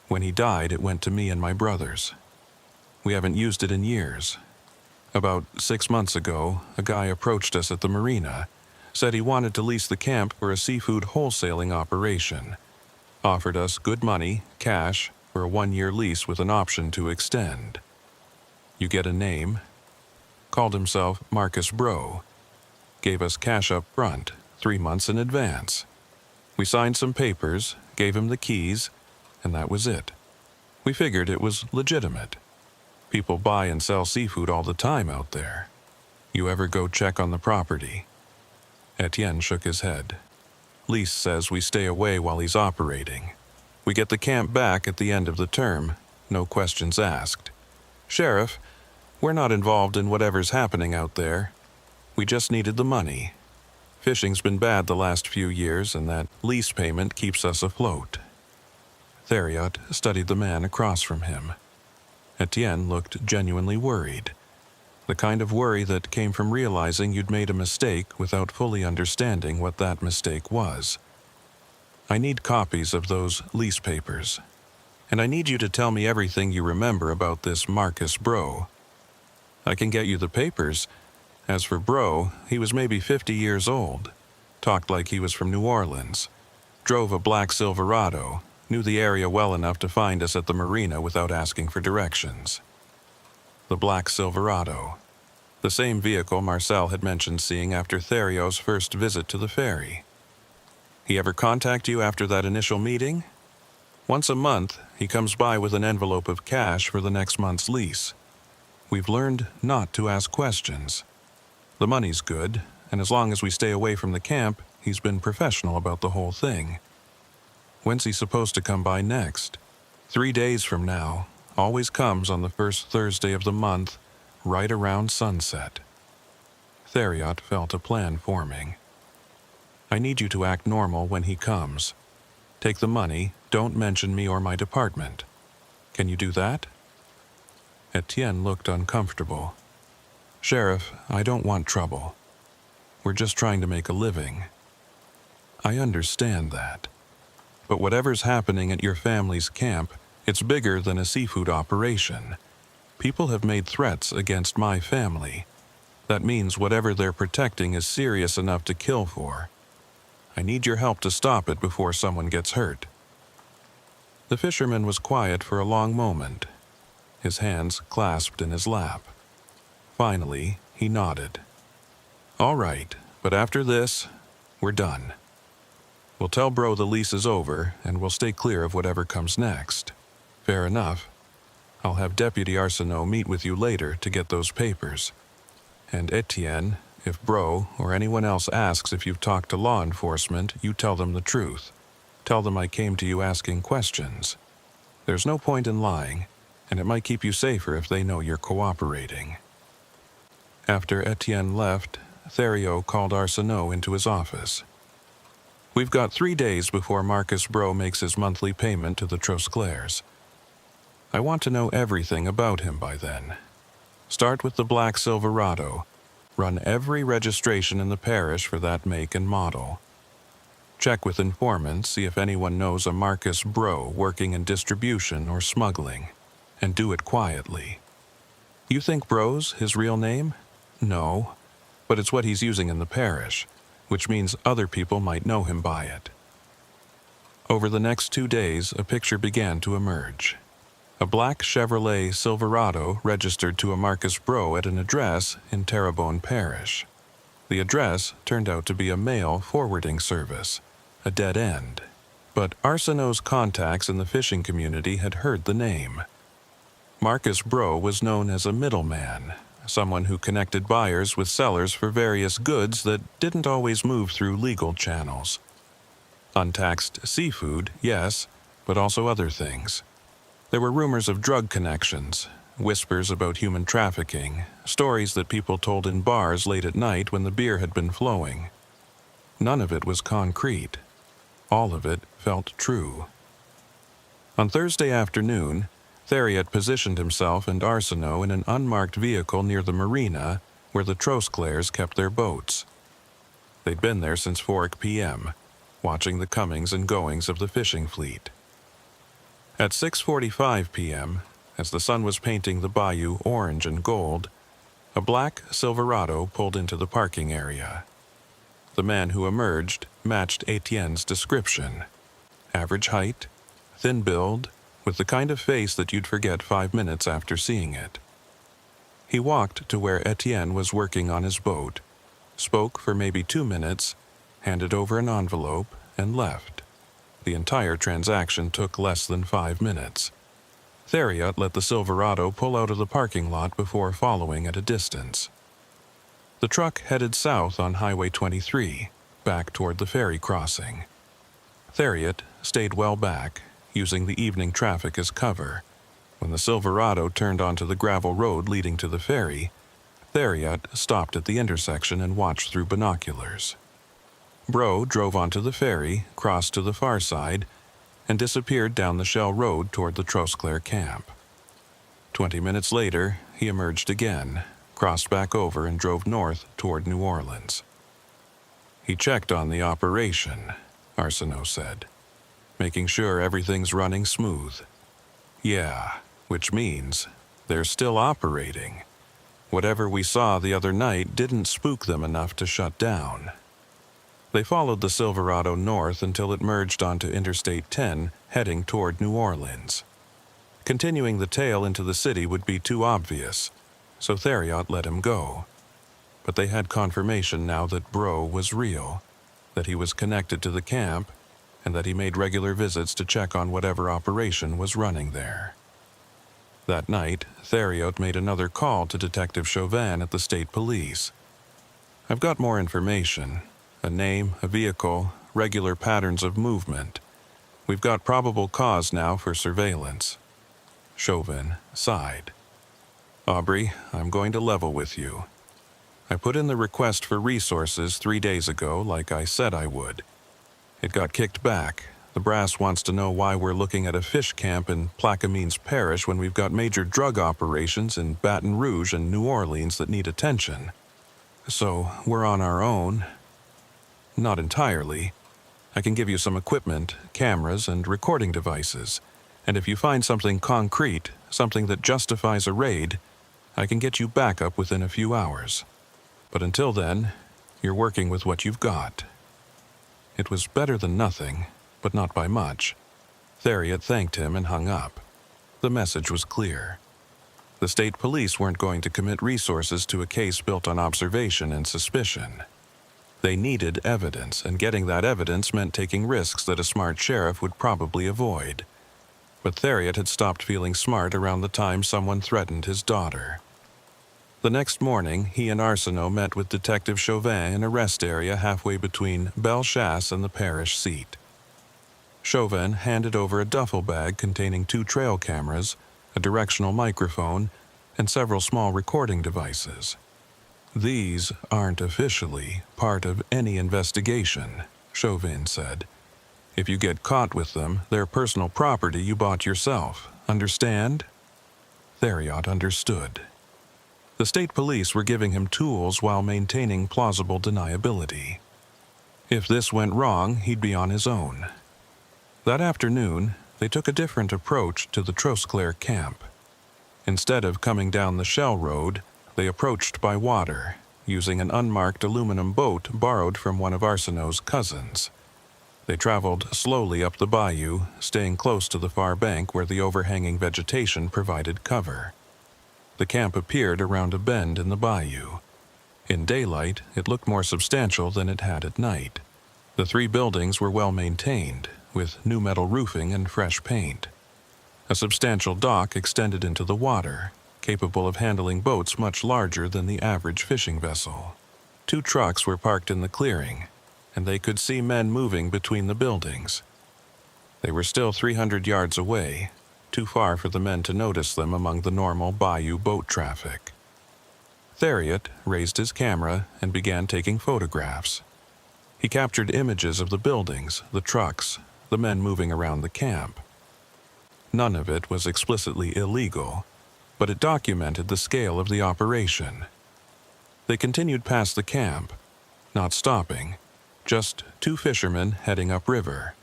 When he died, it went to me and my brothers. We haven't used it in years. About 6 months ago, a guy approached us at the marina, Said he wanted to lease the camp for a seafood wholesaling operation. Offered us good money, cash, for a 1-year lease with an option to extend. You get a name? Called himself Marcus Bro. Gave us cash up front, 3 months in advance. We signed some papers, gave him the keys, and that was it. We figured it was legitimate. People buy and sell seafood all the time out there. You ever go check on the property? Etienne shook his head. Lease says we stay away while he's operating. We get the camp back at the end of the term, no questions asked. Sheriff, we're not involved in whatever's happening out there. We just needed the money. Fishing's been bad the last few years, and that lease payment keeps us afloat. Theriot studied the man across from him. Etienne looked genuinely worried. The kind of worry that came from realizing you'd made a mistake without fully understanding what that mistake was. I need copies of those lease papers. And I need you to tell me everything you remember about this Marcus Bro. I can get you the papers. As for Bro, he was maybe 50 years old. Talked like he was from New Orleans. Drove a black Silverado. Knew the area well enough to find us at the marina without asking for directions. The black Silverado. The same vehicle Marcel had mentioned seeing after Theriot's first visit to the ferry. He ever contact you after that initial meeting? Once a month, he comes by with an envelope of cash for the next month's lease. We've learned not to ask questions. The money's good, and as long as we stay away from the camp, he's been professional about the whole thing. When's he supposed to come by next? 3 days from now. Always comes on the first Thursday of the month, right around sunset. Theriot felt a plan forming. I need you to act normal when he comes. Take the money, don't mention me or my department. Can you do that? Etienne looked uncomfortable. Sheriff, I don't want trouble. We're just trying to make a living. I understand that. But whatever's happening at your family's camp, it's bigger than a seafood operation. People have made threats against my family. That means whatever they're protecting is serious enough to kill for. I need your help to stop it before someone gets hurt. The fisherman was quiet for a long moment, his hands clasped in his lap. Finally, he nodded. All right, but after this, we're done. We'll tell Bro the lease is over, and we'll stay clear of whatever comes next. Fair enough. I'll have Deputy Arsenault meet with you later to get those papers. And Etienne, if Bro or anyone else asks if you've talked to law enforcement, you tell them the truth. Tell them I came to you asking questions. There's no point in lying, and it might keep you safer if they know you're cooperating. After Etienne left, Theriot called Arsenault into his office. We've got 3 days before Marcus Bro makes his monthly payment to the Trosclairs. I want to know everything about him by then. Start with the black Silverado. Run every registration in the parish for that make and model. Check with informants, see if anyone knows a Marcus Bro working in distribution or smuggling, and do it quietly. You think Bro's his real name? No, but it's what he's using in the parish, which means other people might know him by it. Over the next 2 days, a picture began to emerge. A black Chevrolet Silverado registered to a Marcus Bro at an address in Terrebonne Parish. The address turned out to be a mail forwarding service, a dead end. But Arsenault's contacts in the fishing community had heard the name. Marcus Bro was known as a middleman, someone who connected buyers with sellers for various goods that didn't always move through legal channels. Untaxed seafood, yes, but also other things. There were rumors of drug connections, whispers about human trafficking, stories that people told in bars late at night when the beer had been flowing. None of it was concrete. All of it felt true. On Thursday afternoon, Theriot positioned himself and Arsenault in an unmarked vehicle near the marina where the Trosclairs kept their boats. They'd been there since 4 p.m., watching the comings and goings of the fishing fleet. At 6:45 p.m., as the sun was painting the bayou orange and gold, a black Silverado pulled into the parking area. The man who emerged matched Etienne's description. Average height, thin build, with the kind of face that you'd forget 5 minutes after seeing it. He walked to where Etienne was working on his boat, spoke for maybe 2 minutes, handed over an envelope, and left. The entire transaction took less than 5 minutes. Theriot let the Silverado pull out of the parking lot before following at a distance. The truck headed south on Highway 23, back toward the ferry crossing. Theriot stayed well back, using the evening traffic as cover. When the Silverado turned onto the gravel road leading to the ferry, Theriot stopped at the intersection and watched through binoculars. Bro drove onto the ferry, crossed to the far side, and disappeared down the shell road toward the Trosclair camp. 20 minutes later, he emerged again, crossed back over and drove north toward New Orleans. He checked on the operation, Arsenault said, making sure everything's running smooth. Yeah, which means they're still operating. Whatever we saw the other night didn't spook them enough to shut down. They followed the Silverado north until it merged onto Interstate 10, heading toward New Orleans. Continuing the tail into the city would be too obvious, so Theriot let him go. But they had confirmation now that Bro was real, that he was connected to the camp, and that he made regular visits to check on whatever operation was running there. That night, Theriot made another call to Detective Chauvin at the state police. I've got more information. A name, a vehicle, regular patterns of movement. We've got probable cause now for surveillance. Chauvin sighed. Aubrey, I'm going to level with you. I put in the request for resources 3 days ago like I said I would. It got kicked back. The brass wants to know why we're looking at a fish camp in Plaquemines Parish when we've got major drug operations in Baton Rouge and New Orleans that need attention. So we're on our own. Not entirely. I can give you some equipment, cameras, and recording devices. And if you find something concrete, something that justifies a raid, I can get you backup within a few hours. But until then, you're working with what you've got. It was better than nothing, but not by much. Theriot thanked him and hung up. The message was clear. The state police weren't going to commit resources to a case built on observation and suspicion. They needed evidence, and getting that evidence meant taking risks that a smart sheriff would probably avoid. But Theriot had stopped feeling smart around the time someone threatened his daughter. The next morning, he and Arsenault met with Detective Chauvin in a rest area halfway between Bellechasse and the parish seat. Chauvin handed over a duffel bag containing 2 trail cameras, a directional microphone, and several small recording devices. These aren't officially part of any investigation, Chauvin said. If you get caught with them, they're personal property you bought yourself. Understand? Theriot understood. The state police were giving him tools while maintaining plausible deniability. If this went wrong, he'd be on his own. That afternoon, they took a different approach to the Trosclair camp. Instead of coming down the Shell Road, they approached by water, using an unmarked aluminum boat borrowed from one of Arsenault's cousins. They traveled slowly up the bayou, staying close to the far bank where the overhanging vegetation provided cover. The camp appeared around a bend in the bayou. In daylight, it looked more substantial than it had at night. The 3 buildings were well maintained, with new metal roofing and fresh paint. A substantial dock extended into the water, capable of handling boats much larger than the average fishing vessel. 2 trucks were parked in the clearing, and they could see men moving between the buildings. They were still 300 yards away, too far for the men to notice them among the normal bayou boat traffic. Theriot raised his camera and began taking photographs. He captured images of the buildings, the trucks, the men moving around the camp. None of it was explicitly illegal, but it documented the scale of the operation. They continued past the camp, not stopping, just 2 fishermen heading upriver.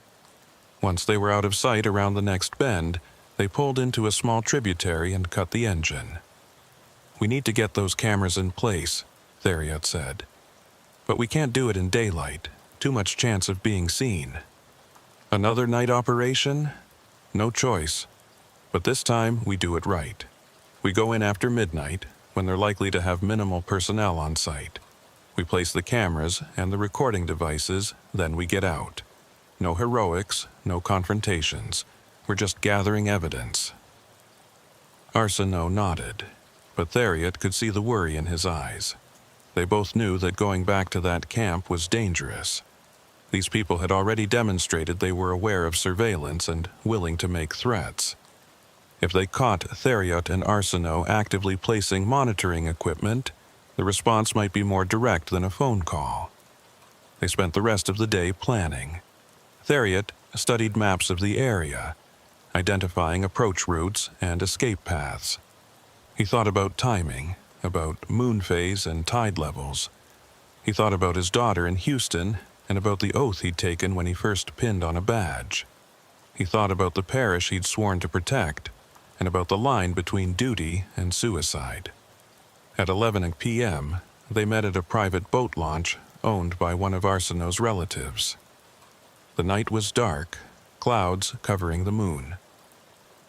Once they were out of sight around the next bend, they pulled into a small tributary and cut the engine. "We need to get those cameras in place," Theriot said. But we can't do it in daylight. Too much chance of being seen. Another night operation? No choice. But this time, we do it right. We go in after midnight, when they're likely to have minimal personnel on site. We place the cameras and the recording devices, then we get out. No heroics, no confrontations. We're just gathering evidence. Arsenault nodded, but Theriot could see the worry in his eyes. They both knew that going back to that camp was dangerous. These people had already demonstrated they were aware of surveillance and willing to make threats. If they caught Theriot and Arsenault actively placing monitoring equipment, the response might be more direct than a phone call. They spent the rest of the day planning. Theriot studied maps of the area, identifying approach routes and escape paths. He thought about timing, about moon phase and tide levels. He thought about his daughter in Houston and about the oath he'd taken when he first pinned on a badge. He thought about the parish he'd sworn to protect and about the line between duty and suicide. At 11 p.m., they met at a private boat launch owned by one of Arsenault's relatives. The night was dark, clouds covering the moon.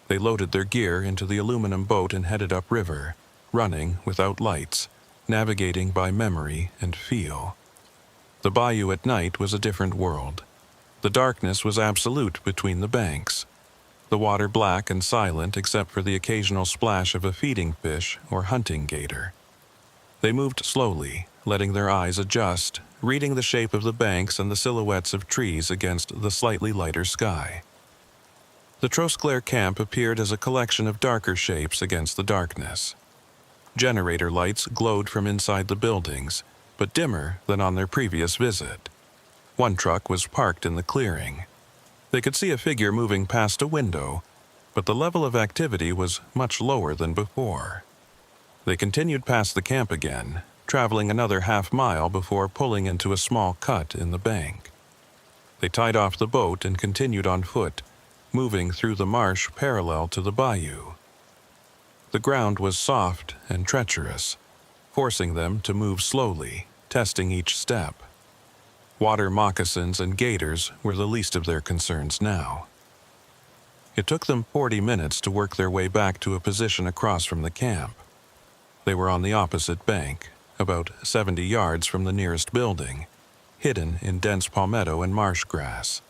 They loaded their gear into the aluminum boat and headed upriver, running without lights, navigating by memory and feel. The bayou at night was a different world. The darkness was absolute between the banks, the water black and silent except for the occasional splash of a feeding fish or hunting gator. They moved slowly, letting their eyes adjust, reading the shape of the banks and the silhouettes of trees against the slightly lighter sky. The Trosclair camp appeared as a collection of darker shapes against the darkness. Generator lights glowed from inside the buildings, but dimmer than on their previous visit. One truck was parked in the clearing. They could see a figure moving past a window, but the level of activity was much lower than before. They continued past the camp again, traveling another half-mile before pulling into a small cut in the bank. They tied off the boat and continued on foot, moving through the marsh parallel to the bayou. The ground was soft and treacherous, forcing them to move slowly, testing each step. Water moccasins and gators were the least of their concerns now. It took them 40 minutes to work their way back to a position across from the camp. They were on the opposite bank, about 70 yards from the nearest building, hidden in dense palmetto and marsh grass.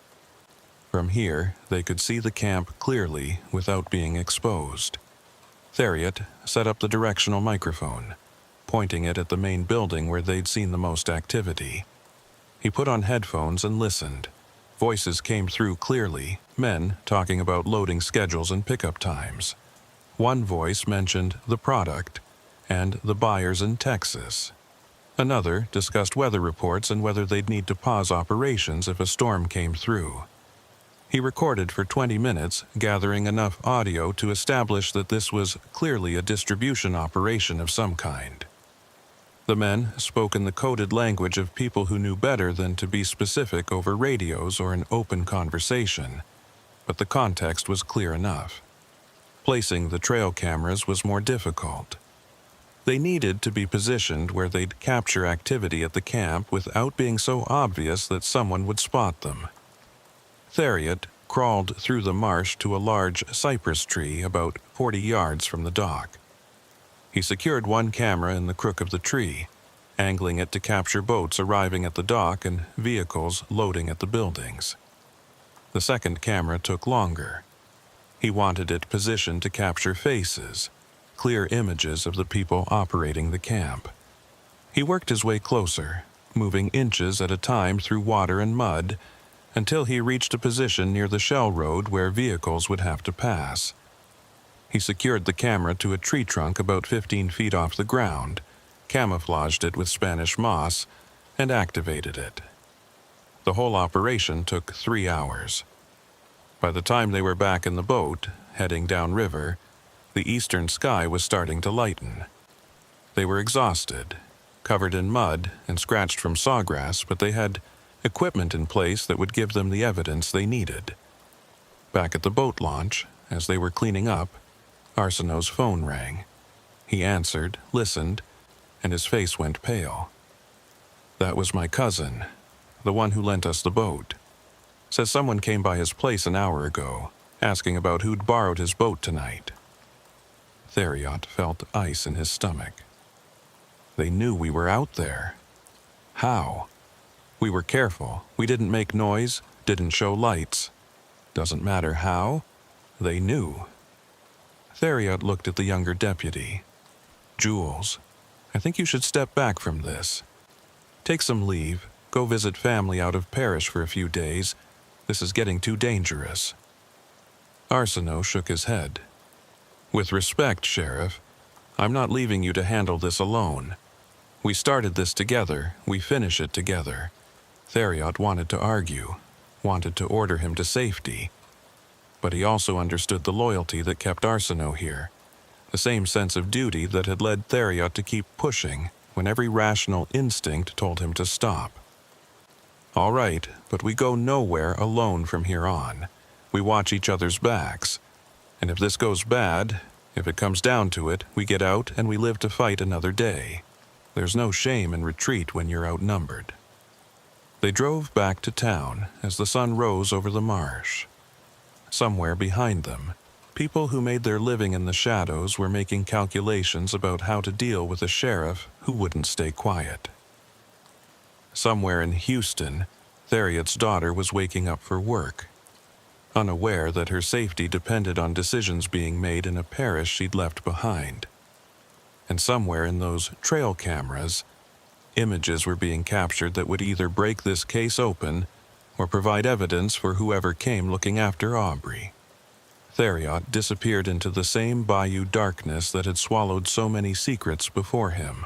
From here, they could see the camp clearly without being exposed. Theriot set up the directional microphone, pointing it at the main building where they'd seen the most activity. He put on headphones and listened. Voices came through clearly, men talking about loading schedules and pickup times. One voice mentioned the product and the buyers in Texas. Another discussed weather reports and whether they'd need to pause operations if a storm came through. He recorded for 20 minutes, gathering enough audio to establish that this was clearly a distribution operation of some kind. The men spoke in the coded language of people who knew better than to be specific over radios or an open conversation, but the context was clear enough. Placing the trail cameras was more difficult. They needed to be positioned where they'd capture activity at the camp without being so obvious that someone would spot them. Theriot crawled through the marsh to a large cypress tree about 40 yards from the dock. He secured one camera in the crook of the tree, angling it to capture boats arriving at the dock and vehicles loading at the buildings. The second camera took longer. He wanted it positioned to capture faces, clear images of the people operating the camp. He worked his way closer, moving inches at a time through water and mud, until he reached a position near the shell road where vehicles would have to pass. He secured the camera to a tree trunk about 15 feet off the ground, camouflaged it with Spanish moss, and activated it. The whole operation took 3 hours. By the time they were back in the boat, heading downriver, the eastern sky was starting to lighten. They were exhausted, covered in mud and scratched from sawgrass, but they had equipment in place that would give them the evidence they needed. Back at the boat launch, as they were cleaning up, Arsenault's phone rang. He answered, listened, and his face went pale. That was my cousin, the one who lent us the boat. Says someone came by his place an hour ago, asking about who'd borrowed his boat tonight. Theriot felt ice in his stomach. They knew we were out there. How? We were careful. We didn't make noise, didn't show lights. Doesn't matter how. They knew. Theriot looked at the younger deputy. Jules, I think you should step back from this. Take some leave, go visit family out of parish for a few days. This is getting too dangerous. Arsenault shook his head. With respect, Sheriff, I'm not leaving you to handle this alone. We started this together, we finish it together. Theriot wanted to argue, wanted to order him to safety. But he also understood the loyalty that kept Arsenault here, the same sense of duty that had led Theriot to keep pushing when every rational instinct told him to stop. All right, but we go nowhere alone from here on. We watch each other's backs. And if this goes bad, if it comes down to it, we get out and we live to fight another day. There's no shame in retreat when you're outnumbered. They drove back to town as the sun rose over the marsh. Somewhere behind them, people who made their living in the shadows were making calculations about how to deal with a sheriff who wouldn't stay quiet. Somewhere in Houston, Theriot's daughter was waking up for work, unaware that her safety depended on decisions being made in a parish she'd left behind. And somewhere in those trail cameras, images were being captured that would either break this case open or provide evidence for whoever came looking after Aubrey. Theriot disappeared into the same bayou darkness that had swallowed so many secrets before him.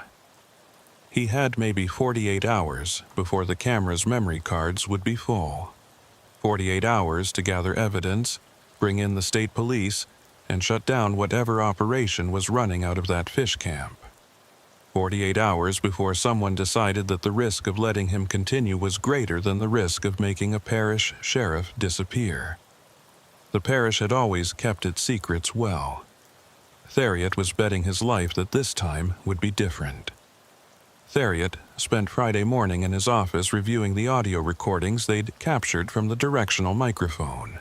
He had maybe 48 hours before the camera's memory cards would be full. 48 hours to gather evidence, bring in the state police, and shut down whatever operation was running out of that fish camp. 48 hours before someone decided that the risk of letting him continue was greater than the risk of making a parish sheriff disappear. The parish had always kept its secrets well. Theriot was betting his life that this time would be different. Theriot spent Friday morning in his office reviewing the audio recordings they'd captured from the directional microphone.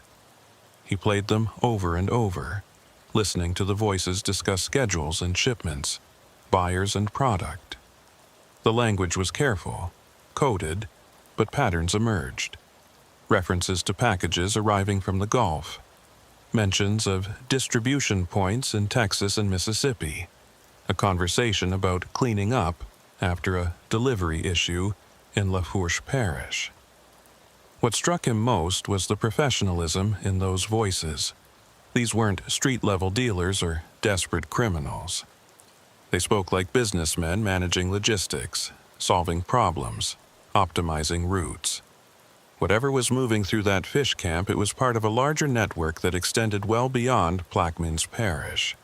He played them over and over, listening to the voices discuss schedules and shipments, buyers and product. The language was careful, coded, but patterns emerged. References to packages arriving from the Gulf, mentions of distribution points in Texas and Mississippi, a conversation about cleaning up after a delivery issue in Lafourche Parish. What struck him most was the professionalism in those voices. These weren't street-level dealers or desperate criminals. They spoke like businessmen managing logistics, solving problems, optimizing routes. Whatever was moving through that fish camp, it was part of a larger network that extended well beyond Plaquemines Parish.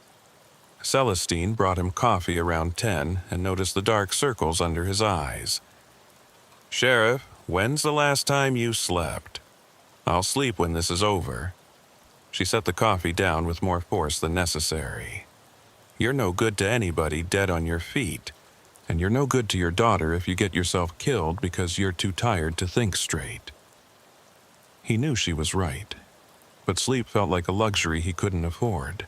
Celestine brought him coffee around 10 and noticed the dark circles under his eyes. "Sheriff, when's the last time you slept? I'll sleep when this is over." She set the coffee down with more force than necessary. "You're no good to anybody dead on your feet, and you're no good to your daughter if you get yourself killed because you're too tired to think straight." He knew she was right, but sleep felt like a luxury he couldn't afford.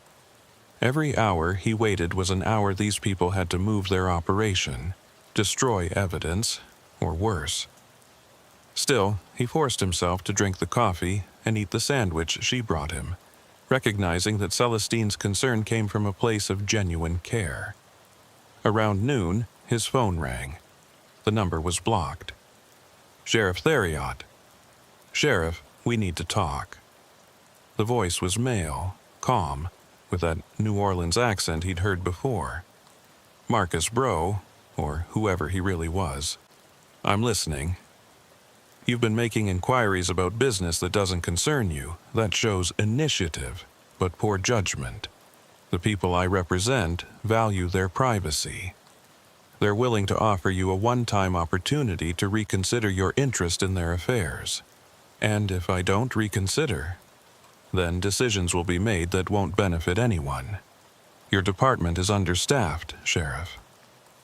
Every hour he waited was an hour these people had to move their operation, destroy evidence, or worse. Still, he forced himself to drink the coffee and eat the sandwich she brought him, recognizing that Celestine's concern came from a place of genuine care. Around noon, his phone rang. The number was blocked. "Sheriff Theriot." "Sheriff, we need to talk." The voice was male, calm, with that New Orleans accent he'd heard before. "Marcus Bro, or whoever he really was. I'm listening." "You've been making inquiries about business that doesn't concern you. That shows initiative, but poor judgment. The people I represent value their privacy. They're willing to offer you a one-time opportunity to reconsider your interest in their affairs. And if I don't reconsider, then decisions will be made that won't benefit anyone. Your department is understaffed, Sheriff.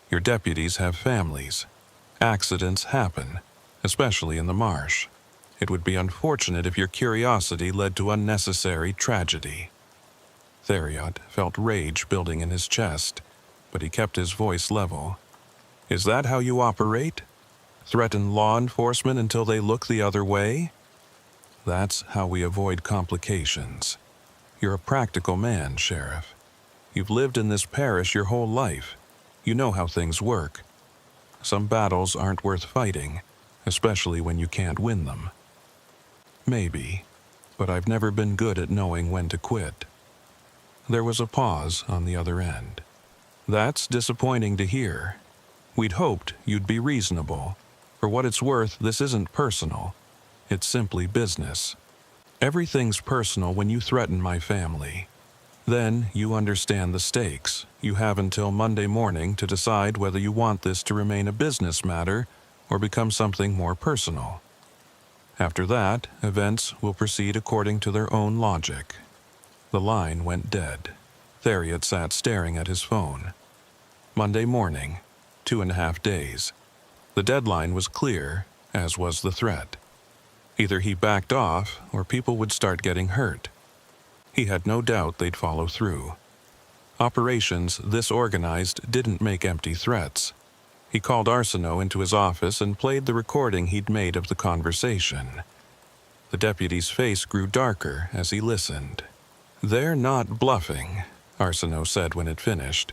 Your deputies have families. Accidents happen, especially in the marsh. It would be unfortunate if your curiosity led to unnecessary tragedy. Theriot felt rage building in his chest, but he kept his voice level. Is that how you operate? Threaten law enforcement until they look the other way? That's how we avoid complications. You're a practical man, Sheriff. You've lived in this parish your whole life. You know how things work. Some battles aren't worth fighting, especially when you can't win them. Maybe, but I've never been good at knowing when to quit. There was a pause on the other end. That's disappointing to hear. We'd hoped you'd be reasonable. For what it's worth, this isn't personal. It's simply business. Everything's personal when you threaten my family. Then you understand the stakes. You have until Monday morning to decide whether you want this to remain a business matter or become something more personal. After that, events will proceed according to their own logic. The line went dead. Theriot sat staring at his phone. Monday morning, 2.5 days. The deadline was clear, as was the threat. Either he backed off, or people would start getting hurt. He had no doubt they'd follow through. Operations this organized didn't make empty threats. He called Arsenault into his office and played the recording he'd made of the conversation. The deputy's face grew darker as he listened. They're not bluffing, Arsenault said when it finished.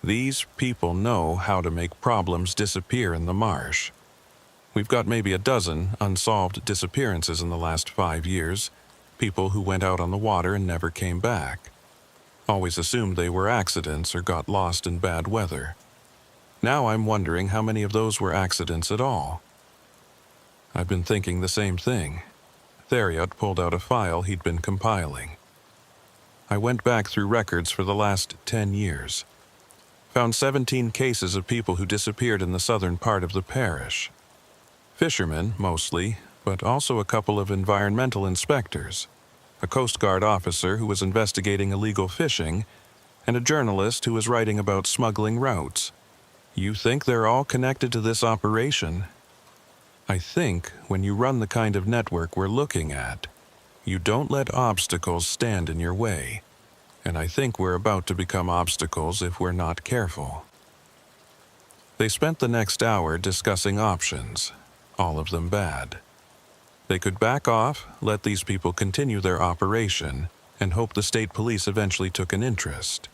These people know how to make problems disappear in the marsh. We've got maybe a dozen unsolved disappearances in the last 5 years, people who went out on the water and never came back. Always assumed they were accidents or got lost in bad weather. Now I'm wondering how many of those were accidents at all. I've been thinking the same thing. Theriot pulled out a file he'd been compiling. I went back through records for the last 10 years. Found 17 cases of people who disappeared in the southern part of the parish. Fishermen, mostly, but also a couple of environmental inspectors, a Coast Guard officer who was investigating illegal fishing, and a journalist who was writing about smuggling routes. You think they're all connected to this operation? I think when you run the kind of network we're looking at, you don't let obstacles stand in your way, and I think we're about to become obstacles if we're not careful. They spent the next hour discussing options, all of them bad. They could back off, let these people continue their operation, and hope the state police eventually took an interest.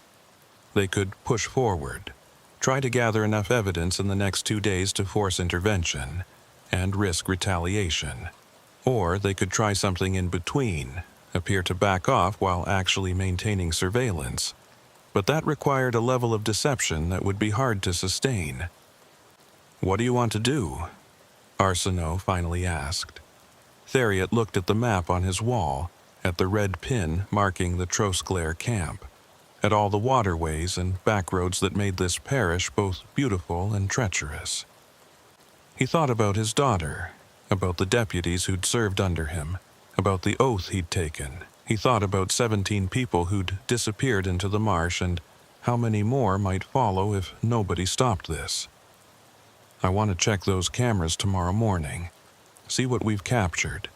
They could push forward, try to gather enough evidence in the next 2 days to force intervention, and risk retaliation. Or they could try something in between, appear to back off while actually maintaining surveillance. But that required a level of deception that would be hard to sustain. What do you want to do? Arsenault finally asked. Theriot looked at the map on his wall, at the red pin marking the Trosclair camp, at all the waterways and backroads that made this parish both beautiful and treacherous. He thought about his daughter, about the deputies who'd served under him, about the oath he'd taken. He thought about 17 people who'd disappeared into the marsh and how many more might follow if nobody stopped this. I want to check those cameras tomorrow morning, see what we've captured.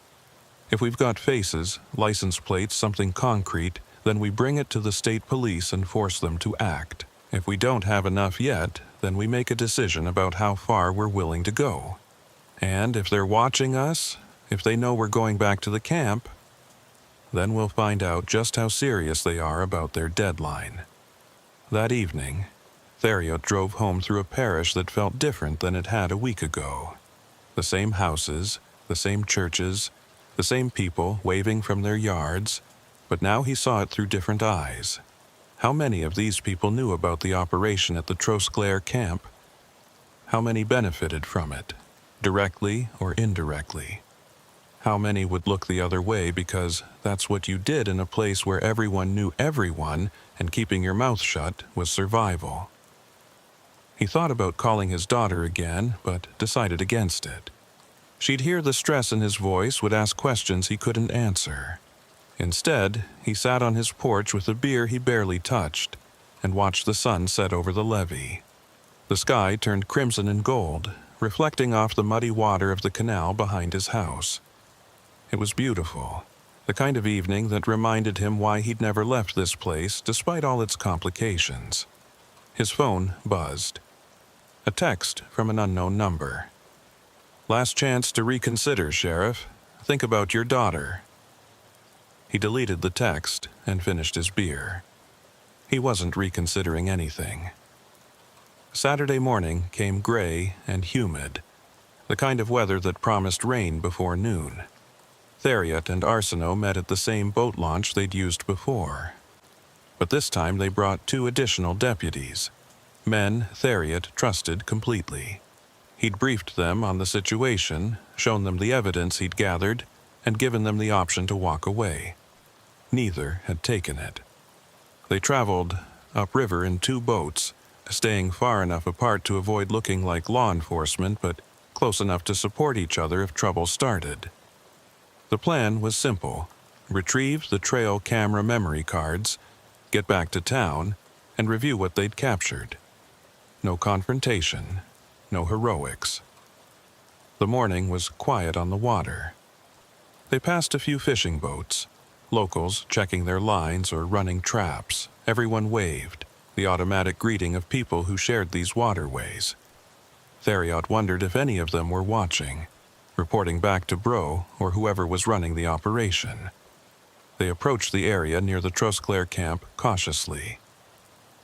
If we've got faces, license plates, something concrete, then we bring it to the state police and force them to act. If we don't have enough yet, then we make a decision about how far we're willing to go. And if they're watching us, if they know we're going back to the camp, then we'll find out just how serious they are about their deadline. That evening, Theriot drove home through a parish that felt different than it had a week ago. The same houses, the same churches, the same people waving from their yards, but now he saw it through different eyes. How many of these people knew about the operation at the Trosclair camp? How many benefited from it, directly or indirectly? How many would look the other way because that's what you did in a place where everyone knew everyone and keeping your mouth shut was survival? He thought about calling his daughter again, but decided against it. She'd hear the stress in his voice, would ask questions he couldn't answer. Instead, he sat on his porch with a beer he barely touched and watched the sun set over the levee. The sky turned crimson and gold, reflecting off the muddy water of the canal behind his house. It was beautiful, the kind of evening that reminded him why he'd never left this place despite all its complications. His phone buzzed. A text from an unknown number. "Last chance to reconsider, Sheriff. Think about your daughter." He deleted the text and finished his beer. He wasn't reconsidering anything. Saturday morning came gray and humid, the kind of weather that promised rain before noon. Theriot and Arsenault met at the same boat launch they'd used before. But this time they brought 2 additional deputies, men Theriot trusted completely. He'd briefed them on the situation, shown them the evidence he'd gathered, and given them the option to walk away. Neither had taken it. They traveled upriver in 2 boats, staying far enough apart to avoid looking like law enforcement, but close enough to support each other if trouble started. The plan was simple: retrieve the trail camera memory cards, get back to town, and review what they'd captured. No confrontation, no heroics. The morning was quiet on the water. They passed a few fishing boats, locals checking their lines or running traps. Everyone waved, the automatic greeting of people who shared these waterways. Theriot wondered if any of them were watching, reporting back to Bro or whoever was running the operation. They approached the area near the Trosclair camp cautiously.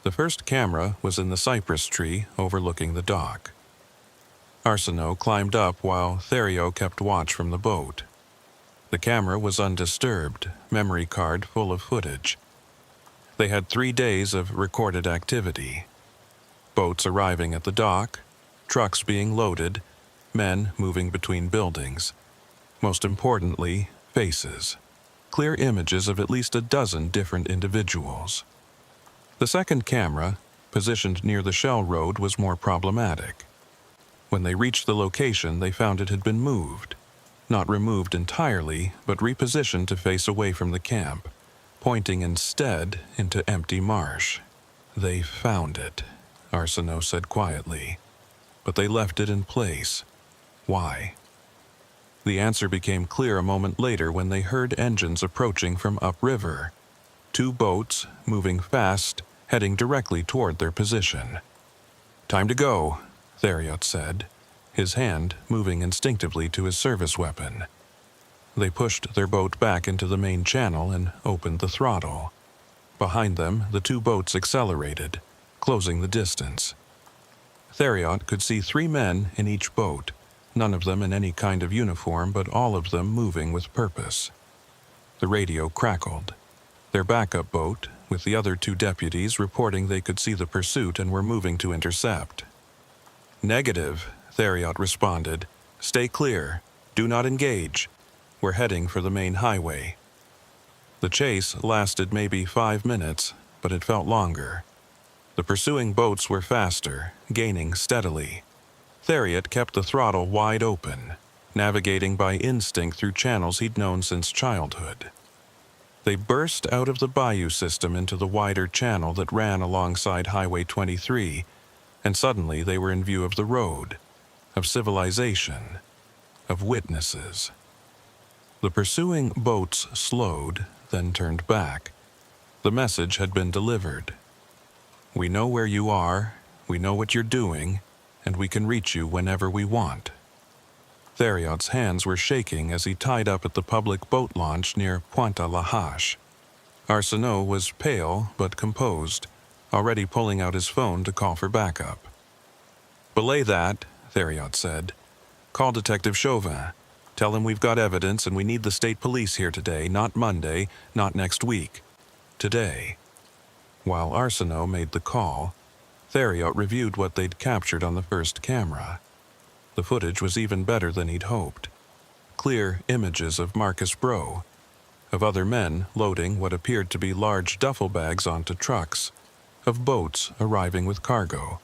The first camera was in the cypress tree overlooking the dock. Arsenault climbed up while Theriot kept watch from the boat. The camera was undisturbed, memory card full of footage. They had 3 days of recorded activity. Boats arriving at the dock, trucks being loaded, men moving between buildings. Most importantly, faces. Clear images of at least a dozen different individuals. The second camera, positioned near the Shell Road, was more problematic. When they reached the location, they found it had been moved. Not removed entirely, but repositioned to face away from the camp, pointing instead into empty marsh. "They found it," Arsenault said quietly. "But they left it in place. Why?" The answer became clear a moment later when they heard engines approaching from upriver. 2 boats, moving fast, heading directly toward their position. "Time to go," Theriot said, his hand moving instinctively to his service weapon. They pushed their boat back into the main channel and opened the throttle. Behind them, the 2 boats accelerated, closing the distance. Theriot could see 3 men in each boat, none of them in any kind of uniform, but all of them moving with purpose. The radio crackled. Their backup boat, with the other 2 deputies, reporting they could see the pursuit and were moving to intercept. "Negative," Theriot responded. "Stay clear. Do not engage. We're heading for the main highway." The chase lasted maybe 5 minutes, but it felt longer. The pursuing boats were faster, gaining steadily. Theriot kept the throttle wide open, navigating by instinct through channels he'd known since childhood. They burst out of the bayou system into the wider channel that ran alongside Highway 23, and suddenly they were in view of the road, of civilization, of witnesses. The pursuing boats slowed, then turned back. The message had been delivered. "We know where you are, we know what you're doing, and we can reach you whenever we want." Theriot's hands were shaking as he tied up at the public boat launch near Pointe la Hache. Arsenault was pale but composed, already pulling out his phone to call for backup. "Belay that," Theriot said. "Call Detective Chauvin. Tell him we've got evidence and we need the state police here today, not Monday, not next week. Today." While Arsenault made the call, Theriot reviewed what they'd captured on the first camera. The footage was even better than he'd hoped. Clear images of Marcus Bro, of other men loading what appeared to be large duffel bags onto trucks, of boats arriving with cargo.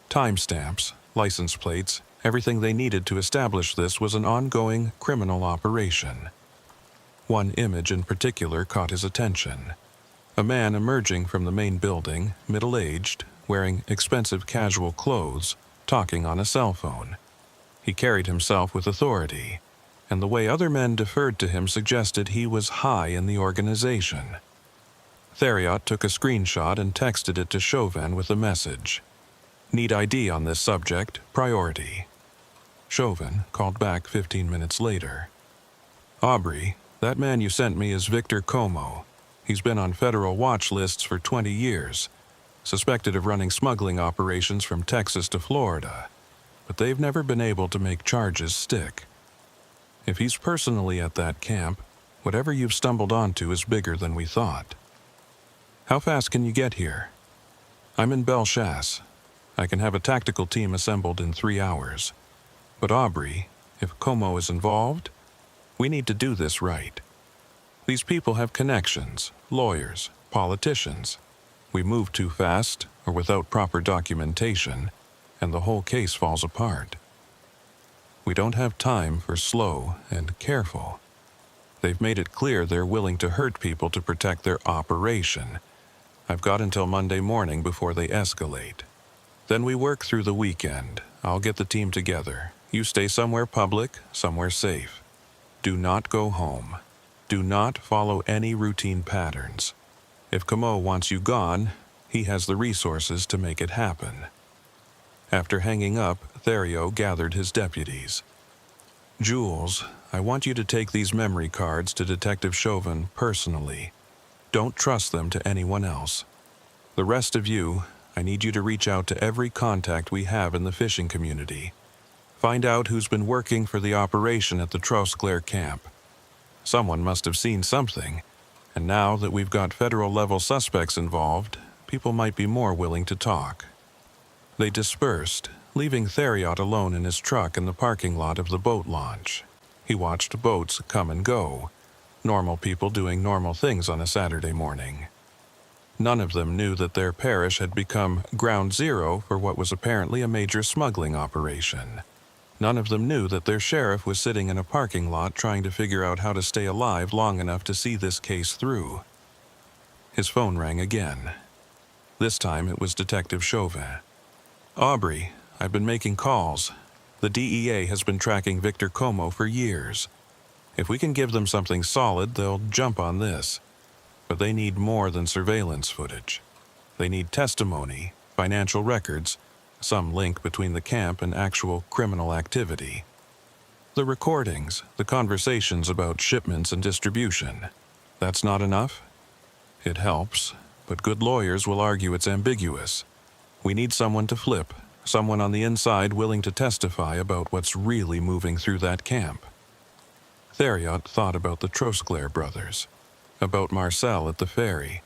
Timestamps, license plates, everything they needed to establish this was an ongoing criminal operation. One image in particular caught his attention. A man emerging from the main building, middle-aged, wearing expensive casual clothes, talking on a cell phone. He carried himself with authority, and the way other men deferred to him suggested he was high in the organization. Theriot took a screenshot and texted it to Chauvin with a message. Need ID on this subject, priority. Chauvin called back 15 minutes later. Aubrey, that man you sent me is Victor Como. He's been on federal watch lists for 20 years, suspected of running smuggling operations from Texas to Florida, but they've never been able to make charges stick. If he's personally at that camp, whatever you've stumbled onto is bigger than we thought. How fast can you get here? I'm in Belchasse. I can have a tactical team assembled in 3 hours. But Aubrey, if Como is involved, we need to do this right. These people have connections, lawyers, politicians. We move too fast or without proper documentation, and the whole case falls apart. We don't have time for slow and careful. They've made it clear they're willing to hurt people to protect their operation. I've got until Monday morning before they escalate. Then we work through the weekend. I'll get the team together. You stay somewhere public, somewhere safe. Do not go home. Do not follow any routine patterns. If Como wants you gone, he has the resources to make it happen. After hanging up, Theriot gathered his deputies. Jules, I want you to take these memory cards to Detective Chauvin personally. Don't trust them to anyone else. The rest of you, I need you to reach out to every contact we have in the fishing community. Find out who's been working for the operation at the Trosclair camp. Someone must have seen something, and now that we've got federal-level suspects involved, people might be more willing to talk. They dispersed, leaving Theriot alone in his truck in the parking lot of the boat launch. He watched boats come and go, normal people doing normal things on a Saturday morning. None of them knew that their parish had become ground zero for what was apparently a major smuggling operation. None of them knew that their sheriff was sitting in a parking lot trying to figure out how to stay alive long enough to see this case through. His phone rang again. This time it was Detective Chauvin. Aubrey, I've been making calls. The DEA has been tracking Victor Como for years. If we can give them something solid, they'll jump on this. But they need more than surveillance footage. They need testimony, financial records, some link between the camp and actual criminal activity. The recordings, the conversations about shipments and distribution. That's not enough? It helps, but good lawyers will argue it's ambiguous. We need someone to flip, someone on the inside willing to testify about what's really moving through that camp. Theriot thought about the Trosclair brothers, about Marcel at the ferry,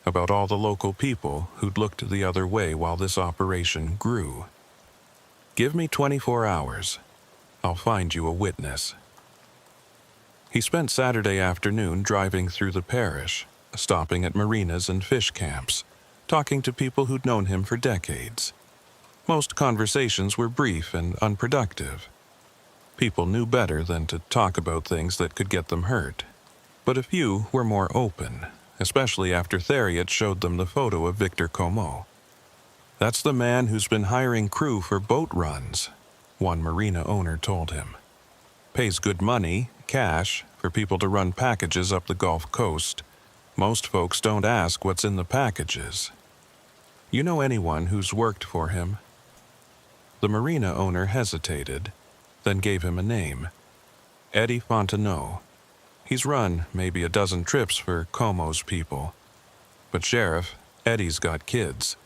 about all the local people who'd looked the other way while this operation grew. Give me 24 hours. I'll find you a witness. He spent Saturday afternoon driving through the parish, stopping at marinas and fish camps, talking to people who'd known him for decades. Most conversations were brief and unproductive. People knew better than to talk about things that could get them hurt. But a few were more open, especially after Theriot showed them the photo of Victor Como. That's the man who's been hiring crew for boat runs, one marina owner told him. Pays good money, cash, for people to run packages up the Gulf Coast. Most folks don't ask what's in the packages. You know anyone who's worked for him? The marina owner hesitated, then gave him a name. Eddie Fontenot. He's run maybe a dozen trips for Como's people. But Sheriff, Eddie's got kids.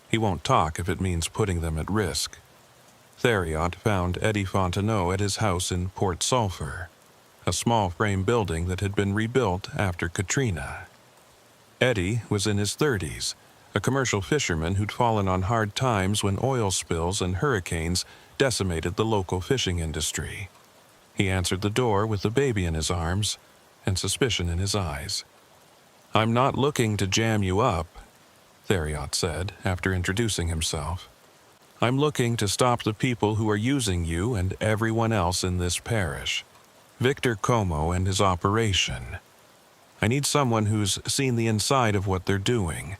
He won't talk if it means putting them at risk. Theriot found Eddie Fontenot at his house in Port Sulphur, a small frame building that had been rebuilt after Katrina. Eddie was in his 30s, a commercial fisherman who'd fallen on hard times when oil spills and hurricanes decimated the local fishing industry. He answered the door with a baby in his arms and suspicion in his eyes. I'm not looking to jam you up, Theriot said after introducing himself. I'm looking to stop the people who are using you and everyone else in this parish. Victor Como and his operation. I need someone who's seen the inside of what they're doing.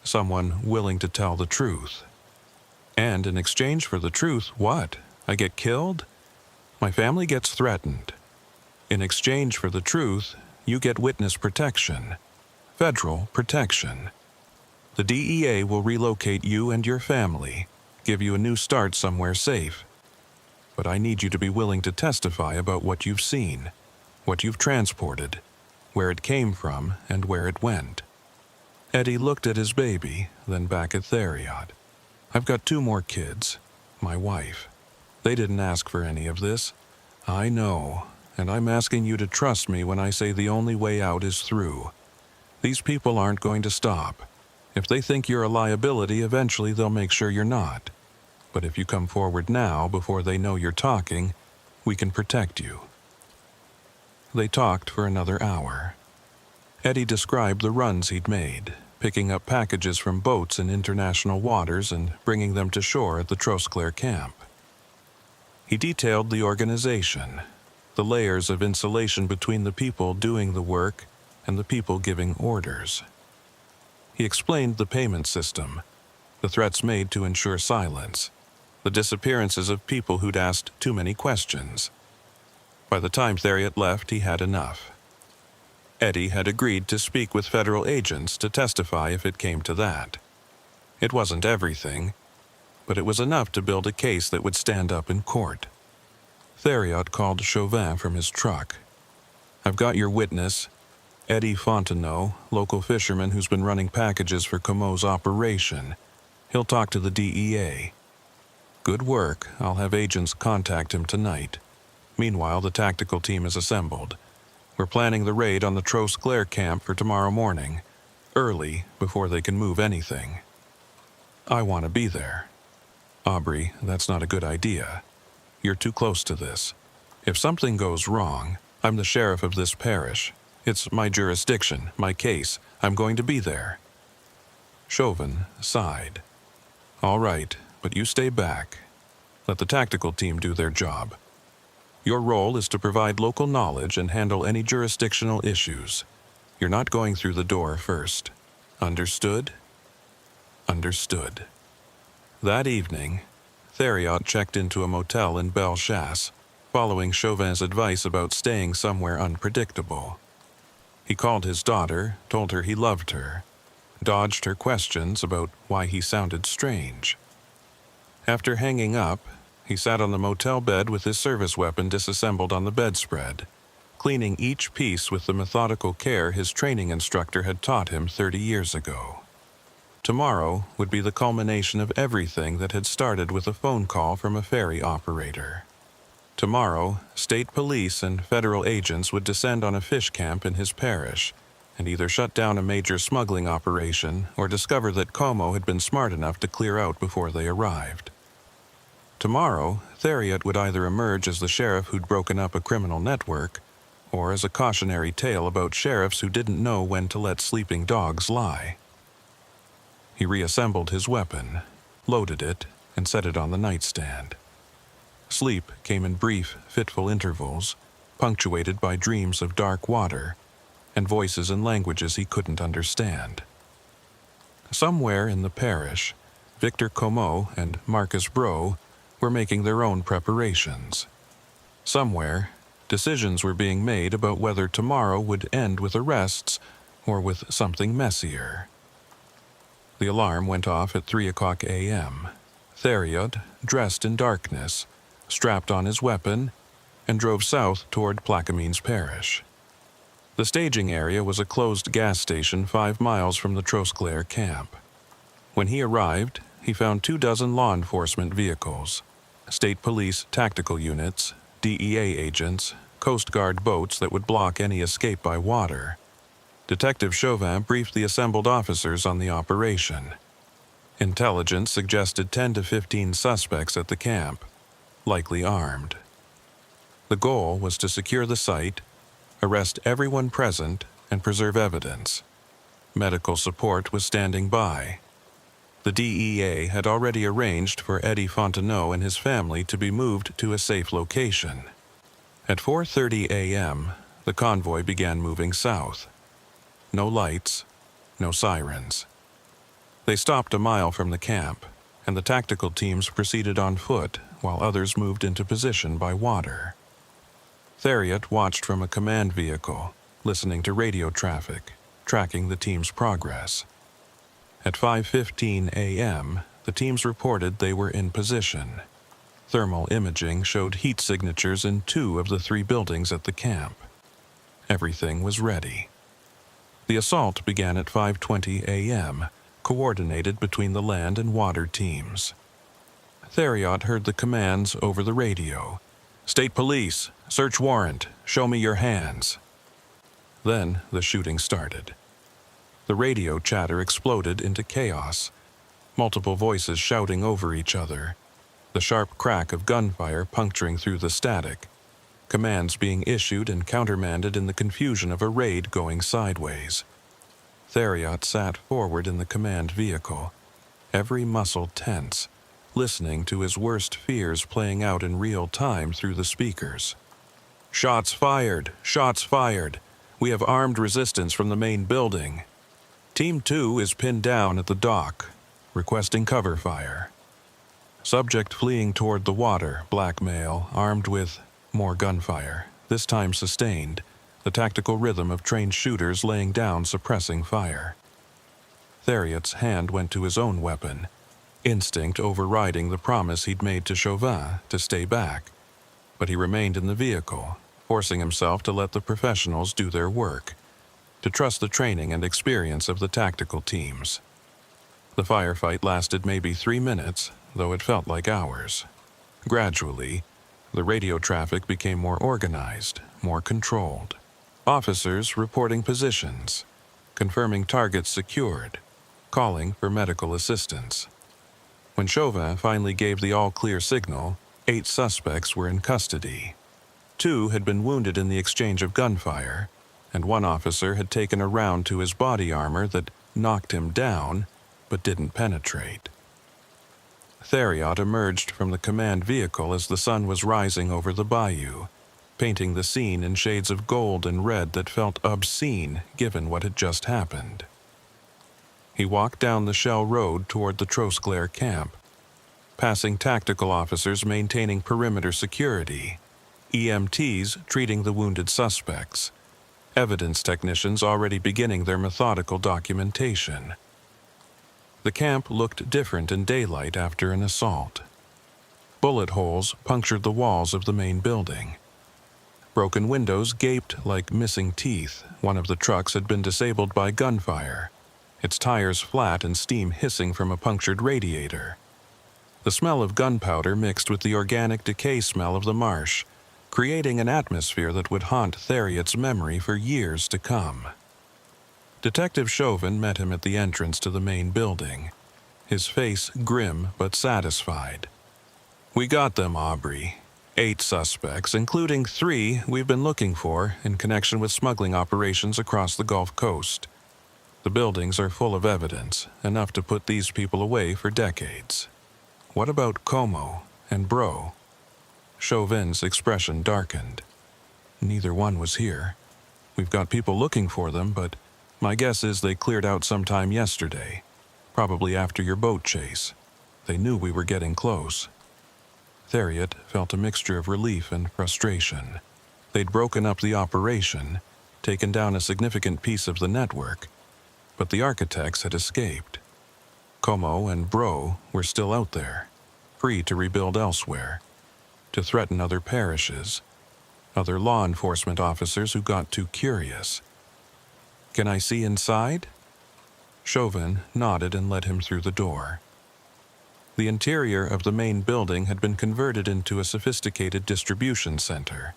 Someone willing to tell the truth. And in exchange for the truth, what? I get killed? My family gets threatened. In exchange for the truth, you get witness protection. Federal protection. The DEA will relocate you and your family, give you a new start somewhere safe. But I need you to be willing to testify about what you've seen, what you've transported, where it came from, and where it went. Eddie looked at his baby, then back at Theriot. I've got 2 more kids, my wife. They didn't ask for any of this. I know, and I'm asking you to trust me when I say the only way out is through. These people aren't going to stop. If they think you're a liability, eventually they'll make sure you're not. But if you come forward now, before they know you're talking, we can protect you. They talked for another hour. Eddie described the runs he'd made, picking up packages from boats in international waters and bringing them to shore at the Trosclair camp. He detailed the organization, the layers of insulation between the people doing the work and the people giving orders. He explained the payment system, the threats made to ensure silence, the disappearances of people who'd asked too many questions. By the time Theriot left, he had enough. Eddie had agreed to speak with federal agents to testify if it came to that. It wasn't everything, but it was enough to build a case that would stand up in court. Theriot called Chauvin from his truck. I've got your witness, Eddie Fontenot, local fisherman who's been running packages for Comeau's operation. He'll talk to the DEA. Good work. I'll have agents contact him tonight. Meanwhile, the tactical team is assembled. We're planning the raid on the Trosclair camp for tomorrow morning, early, before they can move anything. I want to be there. Aubrey, that's not a good idea. You're too close to this. If something goes wrong, I'm the sheriff of this parish. It's my jurisdiction, my case. I'm going to be there. Chauvin sighed. All right, but you stay back. Let the tactical team do their job. Your role is to provide local knowledge and handle any jurisdictional issues. You're not going through the door first. Understood? Understood. That evening, Theriot checked into a motel in Bellechasse, following Chauvin's advice about staying somewhere unpredictable. He called his daughter, told her he loved her, dodged her questions about why he sounded strange. After hanging up, he sat on the motel bed with his service weapon disassembled on the bedspread, cleaning each piece with the methodical care his training instructor had taught him 30 years ago. Tomorrow would be the culmination of everything that had started with a phone call from a ferry operator. Tomorrow, state police and federal agents would descend on a fish camp in his parish and either shut down a major smuggling operation or discover that Comeau had been smart enough to clear out before they arrived. Tomorrow, Theriot would either emerge as the sheriff who'd broken up a criminal network, or as a cautionary tale about sheriffs who didn't know when to let sleeping dogs lie. He reassembled his weapon, loaded it, and set it on the nightstand. Sleep came in brief, fitful intervals, punctuated by dreams of dark water and voices in languages he couldn't understand. Somewhere in the parish, Victor Comeau and Marcus Bro were making their own preparations. Somewhere, decisions were being made about whether tomorrow would end with arrests or with something messier. The alarm went off at 3:00 a.m. Theriot, dressed in darkness, strapped on his weapon, and drove south toward Plaquemines Parish. The staging area was a closed gas station 5 miles from the Trosclair camp. When he arrived, he found 24 law enforcement vehicles, state police tactical units, DEA agents, Coast Guard boats that would block any escape by water. Detective Chauvin briefed the assembled officers on the operation. Intelligence suggested 10 to 15 suspects at the camp, likely armed. The goal was to secure the site, arrest everyone present, and preserve evidence. Medical support was standing by. The DEA had already arranged for Eddie Fontenot and his family to be moved to a safe location. At 4:30 a.m., the convoy began moving south. No lights, no sirens. They stopped a mile from the camp, and the tactical teams proceeded on foot while others moved into position by water. Theriot watched from a command vehicle, listening to radio traffic, tracking the team's progress. At 5:15 a.m., the teams reported they were in position. Thermal imaging showed heat signatures in 2 of the 3 buildings at the camp. Everything was ready. The assault began at 5:20 a.m., coordinated between the land and water teams. Theriot heard the commands over the radio. "State Police, search warrant, show me your hands." Then the shooting started. The radio chatter exploded into chaos, multiple voices shouting over each other, the sharp crack of gunfire puncturing through the static, commands being issued and countermanded in the confusion of a raid going sideways. Theriot sat forward in the command vehicle, every muscle tense, listening to his worst fears playing out in real time through the speakers. "Shots fired! Shots fired! We have armed resistance from the main building. Team 2 is pinned down at the dock, requesting cover fire. Subject fleeing toward the water, black male, armed with more gunfire, this time sustained, the tactical rhythm of trained shooters laying down suppressing fire." Theriot's hand went to his own weapon, instinct overriding the promise he'd made to Chauvin to stay back, but he remained in the vehicle, forcing himself to let the professionals do their work, to trust the training and experience of the tactical teams. The firefight lasted maybe 3 minutes, though it felt like hours. Gradually, the radio traffic became more organized, more controlled. Officers reporting positions, confirming targets secured, calling for medical assistance. When Chauvin finally gave the all-clear signal, 8 suspects were in custody. 2 had been wounded in the exchange of gunfire, and 1 officer had taken a round to his body armor that knocked him down, but didn't penetrate. Theriot emerged from the command vehicle as the sun was rising over the bayou, painting the scene in shades of gold and red that felt obscene given what had just happened. He walked down the shell road toward the Trosclair camp, passing tactical officers maintaining perimeter security, EMTs treating the wounded suspects, evidence technicians already beginning their methodical documentation. The camp looked different in daylight after an assault. Bullet holes punctured the walls of the main building. Broken windows gaped like missing teeth. One of the trucks had been disabled by gunfire, its tires flat and steam hissing from a punctured radiator. The smell of gunpowder mixed with the organic decay smell of the marsh, creating an atmosphere that would haunt Theriot's memory for years to come. Detective Chauvin met him at the entrance to the main building, his face grim but satisfied. "We got them, Aubrey. 8 suspects, including 3 we've been looking for in connection with smuggling operations across the Gulf Coast. The buildings are full of evidence, enough to put these people away for decades. What about Como and Bro?" Chauvin's expression darkened. "Neither one was here. We've got people looking for them, but my guess is they cleared out sometime yesterday, probably after your boat chase. They knew we were getting close." Theriot felt a mixture of relief and frustration. They'd broken up the operation, taken down a significant piece of the network, but the architects had escaped. Como and Bro were still out there, free to rebuild elsewhere, to threaten other parishes, other law enforcement officers who got too curious. "Can I see inside?" Chauvin nodded and led him through the door. The interior of the main building had been converted into a sophisticated distribution center.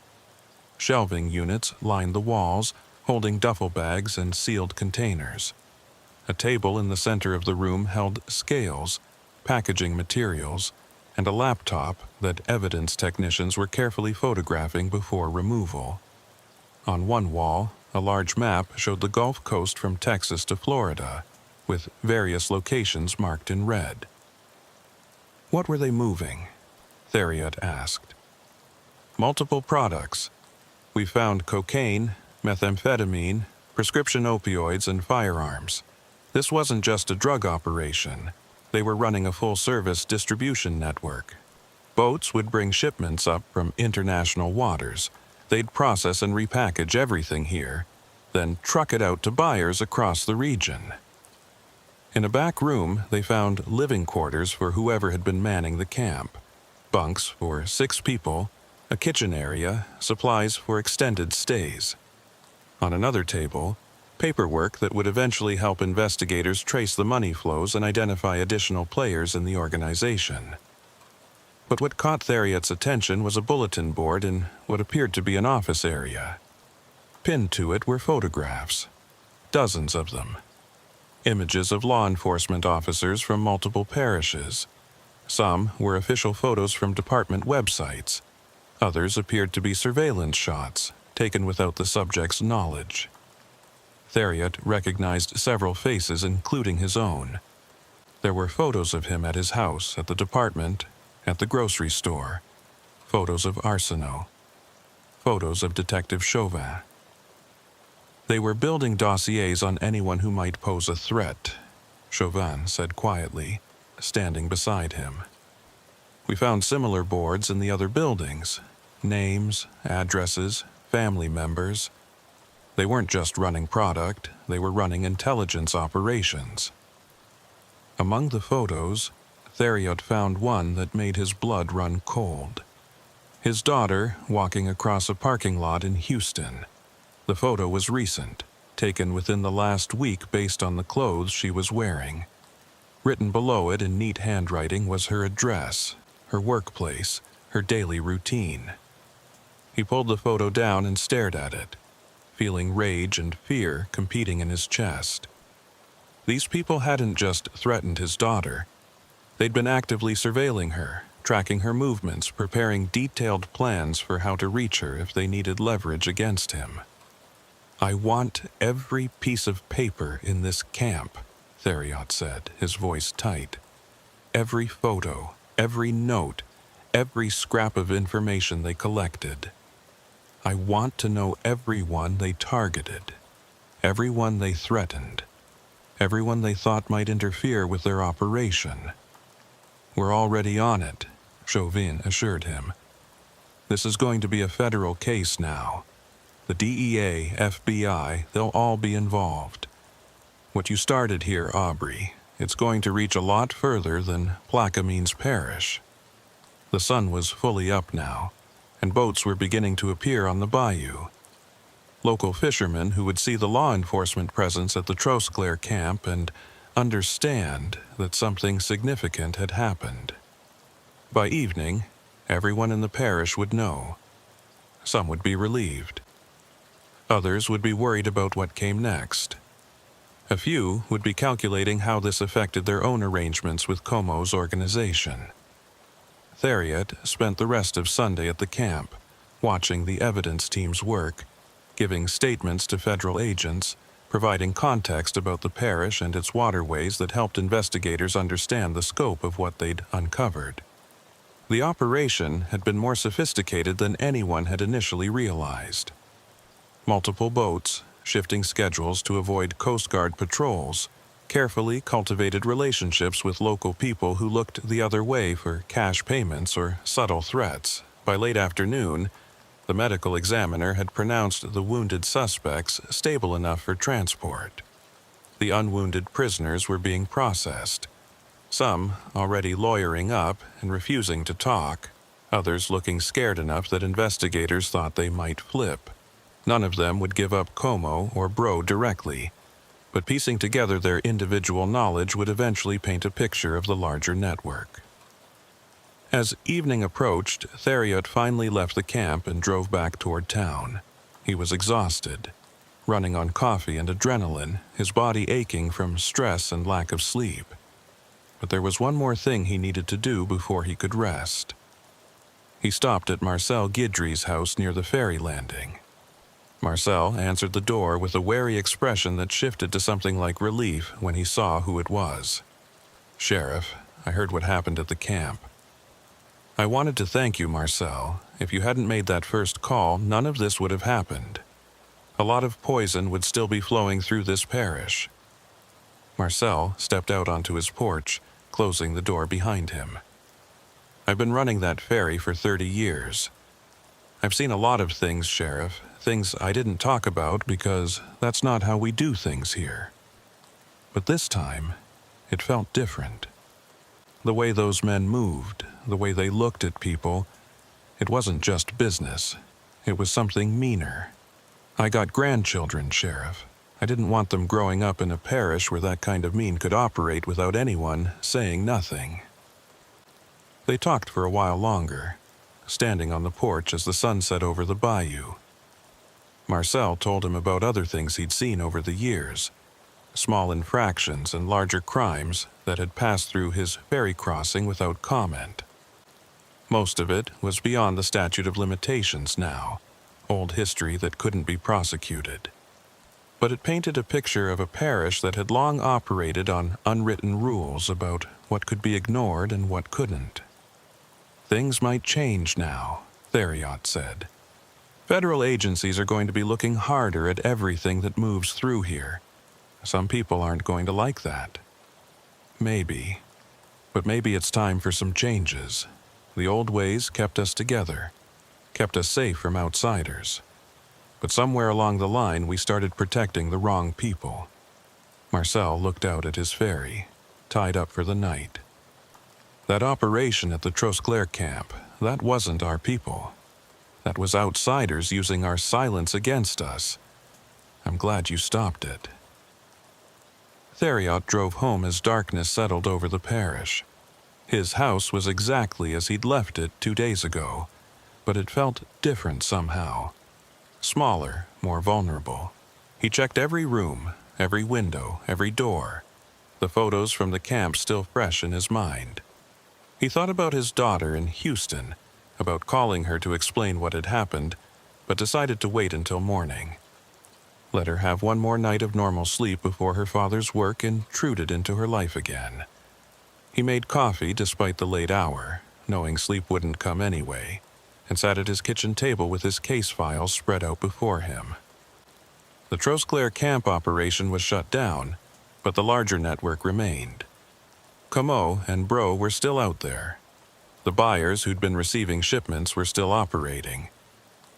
Shelving units lined the walls, holding duffel bags and sealed containers. A table in the center of the room held scales, packaging materials, and a laptop that evidence technicians were carefully photographing before removal. On one wall, a large map showed the Gulf Coast from Texas to Florida, with various locations marked in red. "What were they moving?" Theriot asked. "Multiple products. We found cocaine, methamphetamine, prescription opioids, and firearms. This wasn't just a drug operation. They were running a full-service distribution network." Boats would bring shipments up from international waters. They'd process and repackage everything here, then truck it out to buyers across the region. In a back room, they found living quarters for whoever had been manning the camp. Bunks for 6 people, a kitchen area, supplies for extended stays. On another table, paperwork that would eventually help investigators trace the money flows and identify additional players in the organization. But what caught Theriot's attention was a bulletin board in what appeared to be an office area. Pinned to it were photographs, dozens of them. Images of law enforcement officers from multiple parishes. Some were official photos from department websites. Others appeared to be surveillance shots, taken without the subject's knowledge. Theriot recognized several faces, including his own. There were photos of him at his house, at the department, at the grocery store. Photos of Arsenault. Photos of Detective Chauvin. They were building dossiers on anyone who might pose a threat, Chauvin said quietly, standing beside him. We found similar boards in the other buildings. Names, addresses, family members. They weren't just running product, they were running intelligence operations. Among the photos, Theriot found one that made his blood run cold. His daughter walking across a parking lot in Houston. The photo was recent, taken within the last week based on the clothes she was wearing. Written below it in neat handwriting was her address, her workplace, her daily routine. He pulled the photo down and stared at it, feeling rage and fear competing in his chest. These people hadn't just threatened his daughter. They'd been actively surveilling her, tracking her movements, preparing detailed plans for how to reach her if they needed leverage against him. "I want every piece of paper in this camp," Theriot said, his voice tight. "Every photo, every note, every scrap of information they collected. I want to know everyone they targeted, everyone they threatened, everyone they thought might interfere with their operation." "We're already on it," Chauvin assured him. "This is going to be a federal case now. The DEA, FBI, they'll all be involved. What you started here, Aubrey, it's going to reach a lot further than Plaquemine's parish." The sun was fully up now, and boats were beginning to appear on the bayou. Local fishermen who would see the law enforcement presence at the Trosclair camp and understand that something significant had happened. By evening, everyone in the parish would know. Some would be relieved. Others would be worried about what came next. A few would be calculating how this affected their own arrangements with Como's organization. Theriot spent the rest of Sunday at the camp, watching the evidence team's work, giving statements to federal agents, providing context about the parish and its waterways that helped investigators understand the scope of what they'd uncovered. The operation had been more sophisticated than anyone had initially realized. Multiple boats, shifting schedules to avoid Coast Guard patrols, carefully cultivated relationships with local people who looked the other way for cash payments or subtle threats. By late afternoon, the medical examiner had pronounced the wounded suspects stable enough for transport. The unwounded prisoners were being processed, some already lawyering up and refusing to talk, others looking scared enough that investigators thought they might flip. None of them would give up Como or Bro directly, but piecing together their individual knowledge would eventually paint a picture of the larger network. As evening approached, Theriot finally left the camp and drove back toward town. He was exhausted, running on coffee and adrenaline, his body aching from stress and lack of sleep. But there was one more thing he needed to do before he could rest. He stopped at Marcel Guidry's house near the ferry landing. Marcel answered the door with a wary expression that shifted to something like relief when he saw who it was. "Sheriff, I heard what happened at the camp. I wanted to thank you, Marcel. If you hadn't made that first call, none of this would have happened. A lot of poison would still be flowing through this parish." Marcel stepped out onto his porch, closing the door behind him. I've been running that ferry for 30 years. I've seen a lot of things, Sheriff, things I didn't talk about because that's not how we do things here. But this time, it felt different. The way those men moved, the way they looked at people, it wasn't just business. It was something meaner. I got grandchildren, Sheriff. I didn't want them growing up in a parish where that kind of mean could operate without anyone saying nothing. They talked for a while longer, standing on the porch as the sun set over the bayou. Marcel told him about other things he'd seen over the years, small infractions and larger crimes that had passed through his ferry crossing without comment. Most of it was beyond the statute of limitations now, old history that couldn't be prosecuted. But it painted a picture of a parish that had long operated on unwritten rules about what could be ignored and what couldn't. Things might change now, Theriot said. Federal agencies are going to be looking harder at everything that moves through here. Some people aren't going to like that. Maybe. But maybe it's time for some changes. The old ways kept us together, kept us safe from outsiders. But somewhere along the line, we started protecting the wrong people. Marcel looked out at his ferry, tied up for the night. That operation at the Trosclair camp, that wasn't our people. That was outsiders using our silence against us. I'm glad you stopped it. Theriot drove home as darkness settled over the parish. His house was exactly as he'd left it 2 days ago, but it felt different somehow. Smaller, more vulnerable. He checked every room, every window, every door. The photos from the camp still fresh in his mind. He thought about his daughter in Houston, about calling her to explain what had happened, but decided to wait until morning. Let her have one more night of normal sleep before her father's work intruded into her life again. He made coffee despite the late hour, knowing sleep wouldn't come anyway, and sat at his kitchen table with his case files spread out before him. The Trosclair camp operation was shut down, but the larger network remained. Comeau and Bro were still out there. The buyers who'd been receiving shipments were still operating.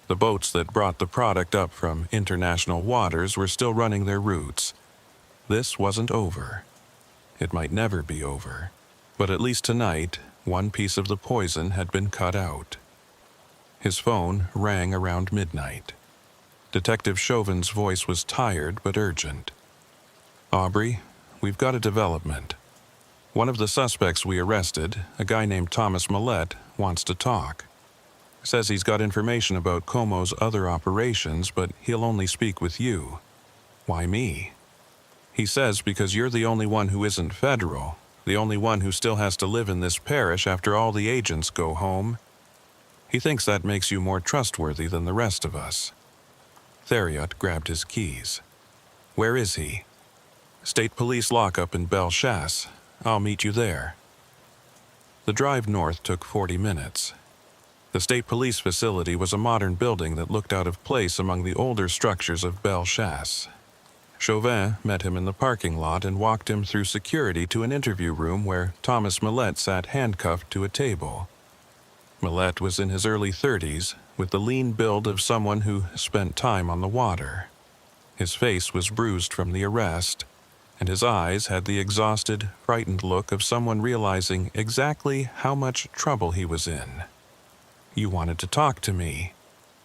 The boats that brought the product up from international waters were still running their routes. This wasn't over. It might never be over. But at least tonight, one piece of the poison had been cut out. His phone rang around midnight. Detective Chauvin's voice was tired but urgent. "Aubrey, we've got a development. One of the suspects we arrested, a guy named Thomas Millette, wants to talk. Says he's got information about Comeau's other operations, but he'll only speak with you." "Why me?" "He says because you're the only one who isn't federal, the only one who still has to live in this parish after all the agents go home. He thinks that makes you more trustworthy than the rest of us." Theriot grabbed his keys. "Where is he?" "State Police lockup in Bellechasse. I'll meet you there." The drive north took 40 minutes. The State Police facility was a modern building that looked out of place among the older structures of Bellechasse. Chauvin met him in the parking lot and walked him through security to an interview room where Thomas Millette sat handcuffed to a table. Millette was in his early 30s, with the lean build of someone who spent time on the water. His face was bruised from the arrest, and his eyes had the exhausted, frightened look of someone realizing exactly how much trouble he was in. "You wanted to talk to me,"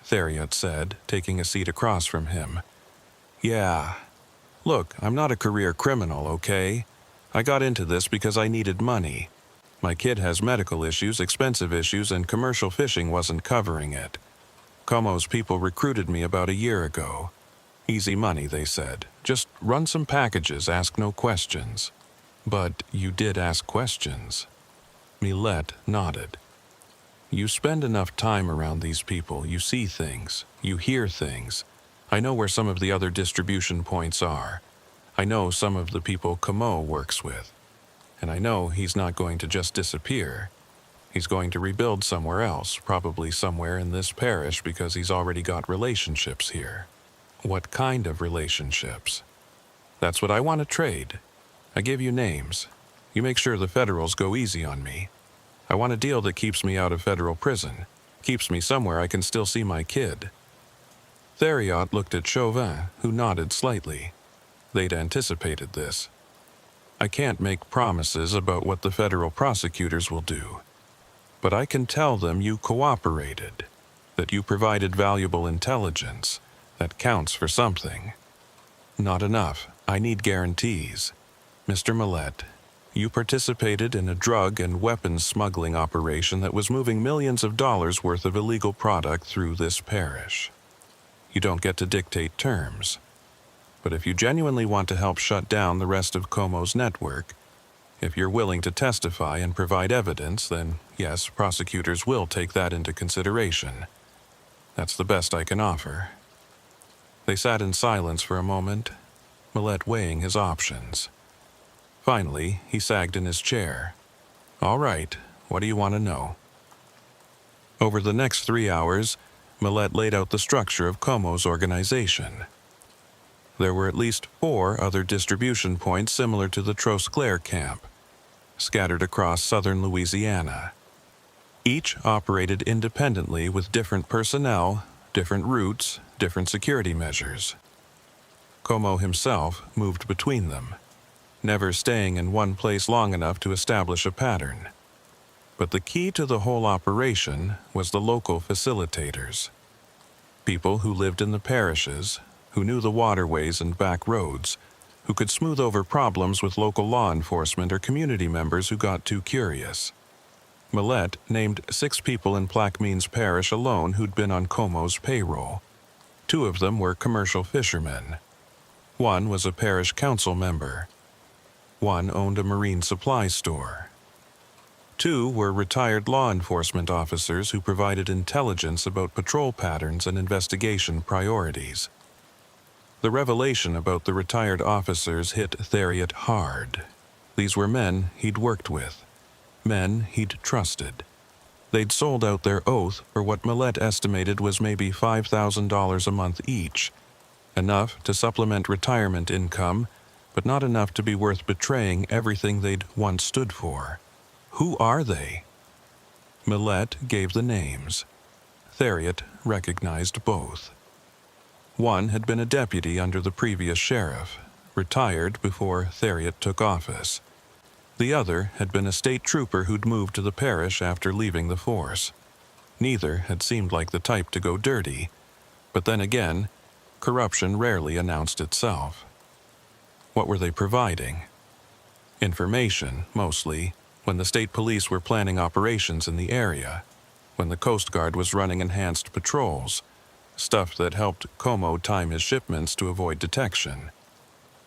Theriot said, taking a seat across from him. "Yeah. Look, I'm not a career criminal, okay? I got into this because I needed money. My kid has medical issues, expensive issues, and commercial fishing wasn't covering it. Comeau's people recruited me about a year ago. Easy money, they said. Just run some packages, ask no questions." "But you did ask questions." Millette nodded. "You spend enough time around these people, you see things, you hear things. I know where some of the other distribution points are. I know some of the people Comeau works with. And I know he's not going to just disappear. He's going to rebuild somewhere else, probably somewhere in this parish because he's already got relationships here." "What kind of relationships?" "That's what I want to trade. I give you names. You make sure the Federals go easy on me. I want a deal that keeps me out of federal prison, keeps me somewhere I can still see my kid." Theriot looked at Chauvin, who nodded slightly. They'd anticipated this. "I can't make promises about what the federal prosecutors will do, but I can tell them you cooperated, that you provided valuable intelligence. That counts for something." "Not enough. I need guarantees. Mr. Millette, you participated in a drug and weapons smuggling operation that was moving millions of dollars worth of illegal product through this parish. You don't get to dictate terms. But if you genuinely want to help shut down the rest of Como's network, if you're willing to testify and provide evidence, then yes, prosecutors will take that into consideration. That's the best I can offer." They sat in silence for a moment, Millette weighing his options. Finally, he sagged in his chair. "All right, what do you want to know?" Over the next 3 hours, Millette laid out the structure of Como's organization. There were at least 4 other distribution points similar to the Trosclair camp, scattered across southern Louisiana. Each operated independently with different personnel, different routes, different security measures. Como himself moved between them, never staying in one place long enough to establish a pattern. But the key to the whole operation was the local facilitators. People who lived in the parishes, who knew the waterways and back roads, who could smooth over problems with local law enforcement or community members who got too curious. Millette named 6 people in Plaquemines Parish alone who'd been on Como's payroll. 2 of them were commercial fishermen. 1 was a parish council member. 1 owned a marine supply store. 2 were retired law enforcement officers who provided intelligence about patrol patterns and investigation priorities. The revelation about the retired officers hit Theriot hard. These were men he'd worked with, men he'd trusted. They'd sold out their oath for what Millette estimated was maybe $5,000 a month each, enough to supplement retirement income, but not enough to be worth betraying everything they'd once stood for. Who are they? Millette gave the names. Theriot recognized both. 1 had been a deputy under the previous sheriff, retired before Theriot took office. The other had been a state trooper who'd moved to the parish after leaving the force. Neither had seemed like the type to go dirty, but then again, corruption rarely announced itself. What were they providing? Information, mostly, when the state police were planning operations in the area, when the Coast Guard was running enhanced patrols, stuff that helped Como time his shipments to avoid detection.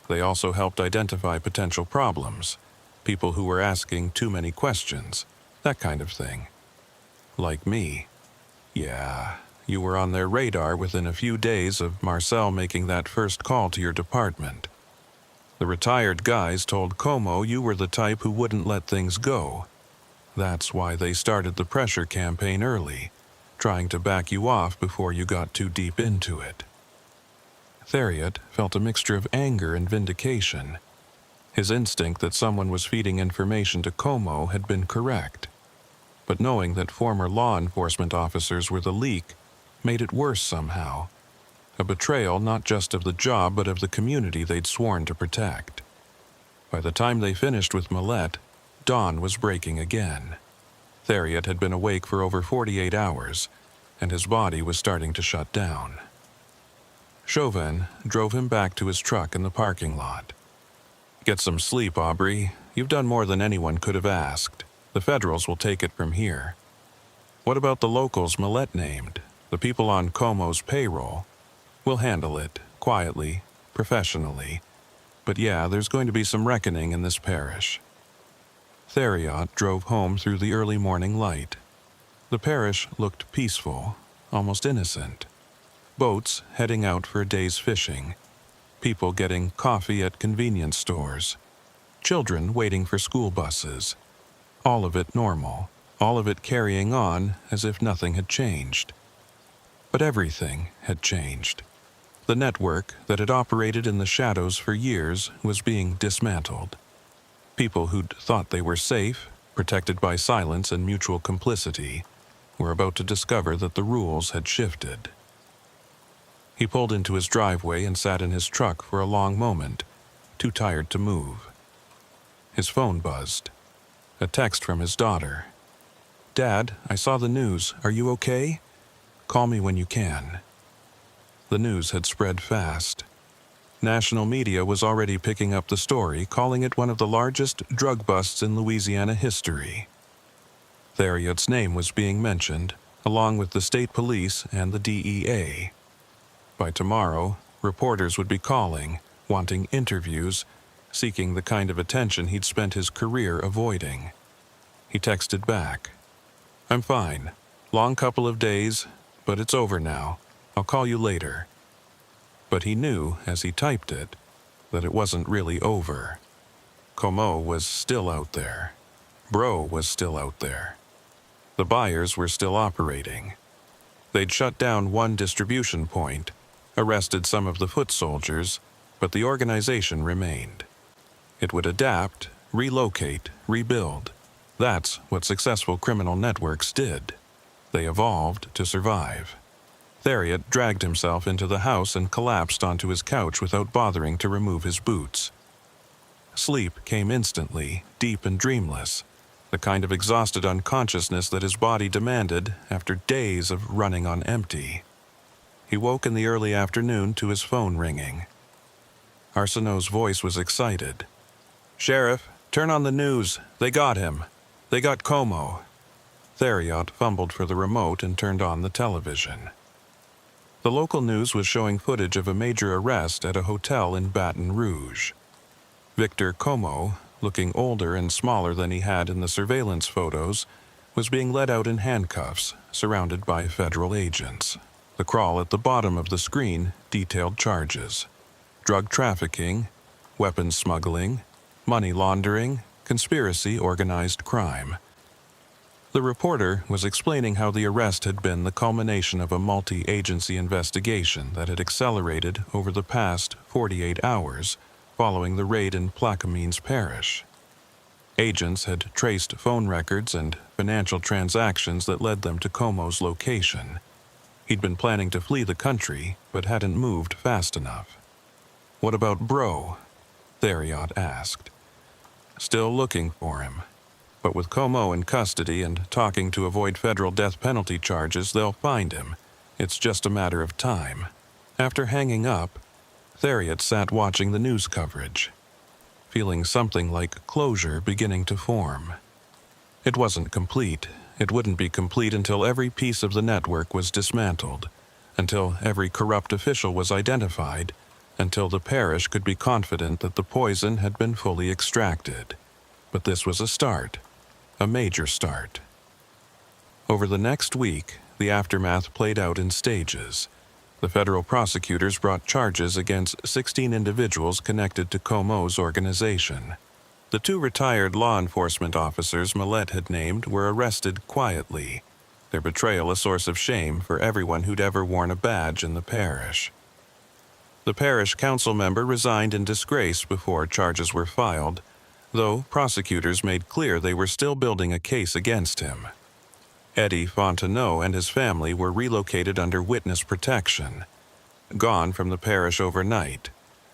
They also helped identify potential problems, people who were asking too many questions, that kind of thing. Like me. Yeah, you were on their radar within a few days of Marcel making that first call to your department. The retired guys told Como you were the type who wouldn't let things go. That's why they started the pressure campaign early, trying to back you off before you got too deep into it. Theriot felt a mixture of anger and vindication. His instinct that someone was feeding information to Como had been correct. But knowing that former law enforcement officers were the leak made it worse somehow. A betrayal not just of the job but of the community they'd sworn to protect. By the time they finished with Millette, dawn was breaking again. Theriot had been awake for over 48 hours, and his body was starting to shut down. Chauvin drove him back to his truck in the parking lot. "Get some sleep, Aubrey. You've done more than anyone could have asked. The Federals will take it from here. What about the locals Millette named, the people on Como's payroll? We'll handle it, quietly, professionally. But yeah, there's going to be some reckoning in this parish." Theriot drove home through the early morning light. The parish looked peaceful, almost innocent. Boats heading out for a day's fishing. People getting coffee at convenience stores. Children waiting for school buses. All of it normal, all of it carrying on as if nothing had changed. But everything had changed. The network that had operated in the shadows for years was being dismantled. People who'd thought they were safe protected by silence and mutual complicity, were about to discover that the rules had shifted. He pulled into his driveway and sat in his truck for a long moment, too tired to move. His phone buzzed. A text from his daughter. "Dad, I saw the news. Are you okay? Call me when you can." The news had spread fast. National media was already picking up the story, calling it one of the largest drug busts in Louisiana history. Theriot's name was being mentioned, along with the state police and the DEA. By tomorrow, reporters would be calling, wanting interviews, seeking the kind of attention he'd spent his career avoiding. He texted back, "I'm fine. Long couple of days, but it's over now. I'll call you later." But he knew, as he typed it, that it wasn't really over. Como was still out there. Bro was still out there. The buyers were still operating. They'd shut down one distribution point, arrested some of the foot soldiers, but the organization remained. It would adapt, relocate, rebuild. That's what successful criminal networks did. They evolved to survive. Theriot dragged himself into the house and collapsed onto his couch without bothering to remove his boots. Sleep came instantly, deep and dreamless, the kind of exhausted unconsciousness that his body demanded after days of running on empty. He woke in the early afternoon to his phone ringing. Arsenault's voice was excited. "Sheriff, turn on the news. They got him. They got Como." Theriot fumbled for the remote and turned on the television. The local news was showing footage of a major arrest at a hotel in Baton Rouge. Victor Como, looking older and smaller than he had in the surveillance photos, was being led out in handcuffs, surrounded by federal agents. The crawl at the bottom of the screen detailed charges: drug trafficking, weapons smuggling, money laundering, conspiracy, organized crime. The reporter was explaining how the arrest had been the culmination of a multi-agency investigation that had accelerated over the past 48 hours following the raid in Plaquemines Parish. Agents had traced phone records and financial transactions that led them to Como's location. He'd been planning to flee the country, but hadn't moved fast enough. "What about Bro?" Theriot asked. "Still looking for him. But with Como in custody and talking to avoid federal death penalty charges, they'll find him. It's just a matter of time." After hanging up, Theriot sat watching the news coverage, feeling something like closure beginning to form. It wasn't complete. It wouldn't be complete until every piece of the network was dismantled, until every corrupt official was identified, until the parish could be confident that the poison had been fully extracted. But this was a start. A major start. Over the next week, the aftermath played out in stages. The federal prosecutors brought charges against 16 individuals connected to Como's organization. The 2 retired law enforcement officers Millette had named were arrested quietly, their betrayal a source of shame for everyone who'd ever worn a badge in the parish. The parish council member resigned in disgrace before charges were filed, though prosecutors made clear they were still building a case against him. Eddie Fontenot and his family were relocated under witness protection, gone from the parish overnight,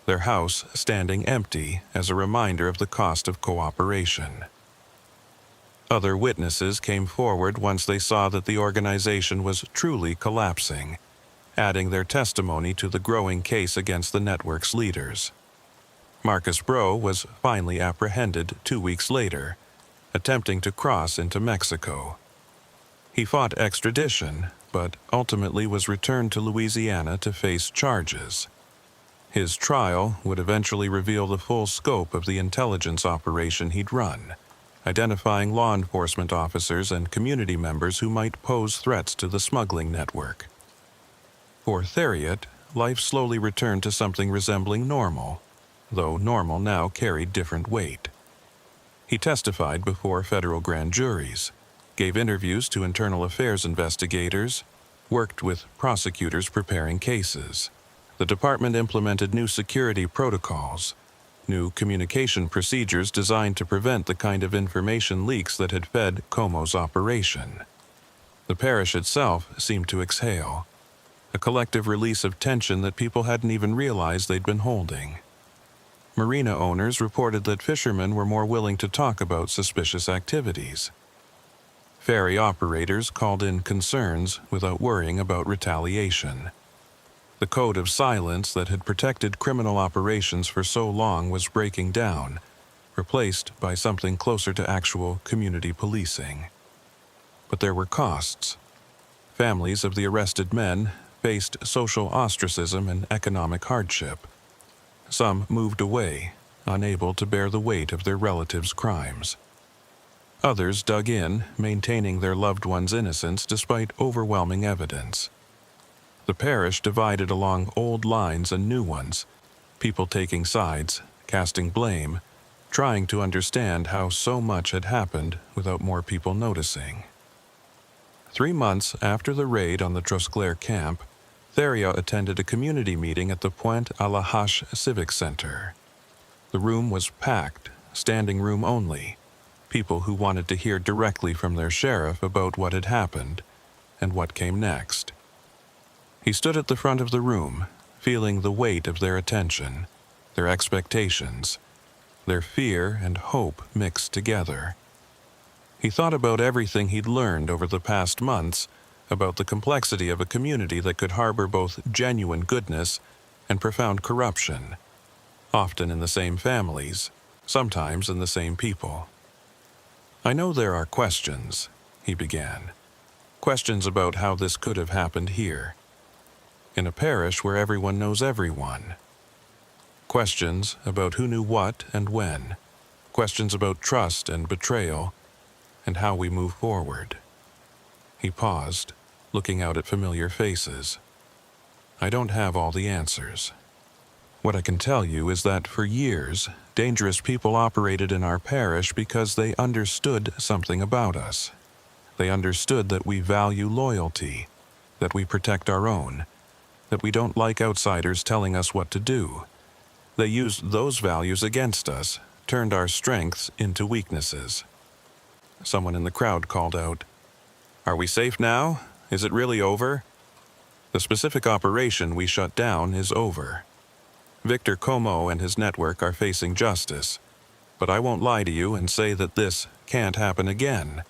their house standing empty as a reminder of the cost of cooperation. Other witnesses came forward once they saw that the organization was truly collapsing, adding their testimony to the growing case against the network's leaders. Marcus Bro was finally apprehended 2 weeks later, attempting to cross into Mexico. He fought extradition, but ultimately was returned to Louisiana to face charges. His trial would eventually reveal the full scope of the intelligence operation he'd run, identifying law enforcement officers and community members who might pose threats to the smuggling network. For Theriot, life slowly returned to something resembling normal, though normal now carried different weight. He testified before federal grand juries, gave interviews to internal affairs investigators, worked with prosecutors preparing cases. The department implemented new security protocols, new communication procedures designed to prevent the kind of information leaks that had fed Como's operation. The parish itself seemed to exhale, a collective release of tension that people hadn't even realized they'd been holding. Marina owners reported that fishermen were more willing to talk about suspicious activities. Ferry operators called in concerns without worrying about retaliation. The code of silence that had protected criminal operations for so long was breaking down, replaced by something closer to actual community policing. But there were costs. Families of the arrested men faced social ostracism and economic hardship. Some moved away, unable to bear the weight of their relatives' crimes. Others dug in, maintaining their loved ones' innocence despite overwhelming evidence. The parish divided along old lines and new ones, people taking sides, casting blame, trying to understand how so much had happened without more people noticing. 3 months after the raid on the Trosclair camp, Theria attended a community meeting at the Pointe à la Hache Civic Center. The room was packed, standing room only, people who wanted to hear directly from their sheriff about what had happened and what came next. He stood at the front of the room, feeling the weight of their attention, their expectations, their fear and hope mixed together. He thought about everything he'd learned over the past months about the complexity of a community that could harbor both genuine goodness and profound corruption, often in the same families, sometimes in the same people. "I know there are questions," he began. "Questions about how this could have happened here, in a parish where everyone knows everyone. Questions about who knew what and when. Questions about trust and betrayal, and how we move forward." He paused, looking out at familiar faces. "I don't have all the answers. What I can tell you is that for years, dangerous people operated in our parish because they understood something about us. They understood that we value loyalty, that we protect our own, that we don't like outsiders telling us what to do. They used those values against us, turned our strengths into weaknesses." Someone in the crowd called out, "Are we safe now? Is it really over?" "The specific operation we shut down is over. Victor Como and his network are facing justice, but I won't lie to you and say that this can't happen again.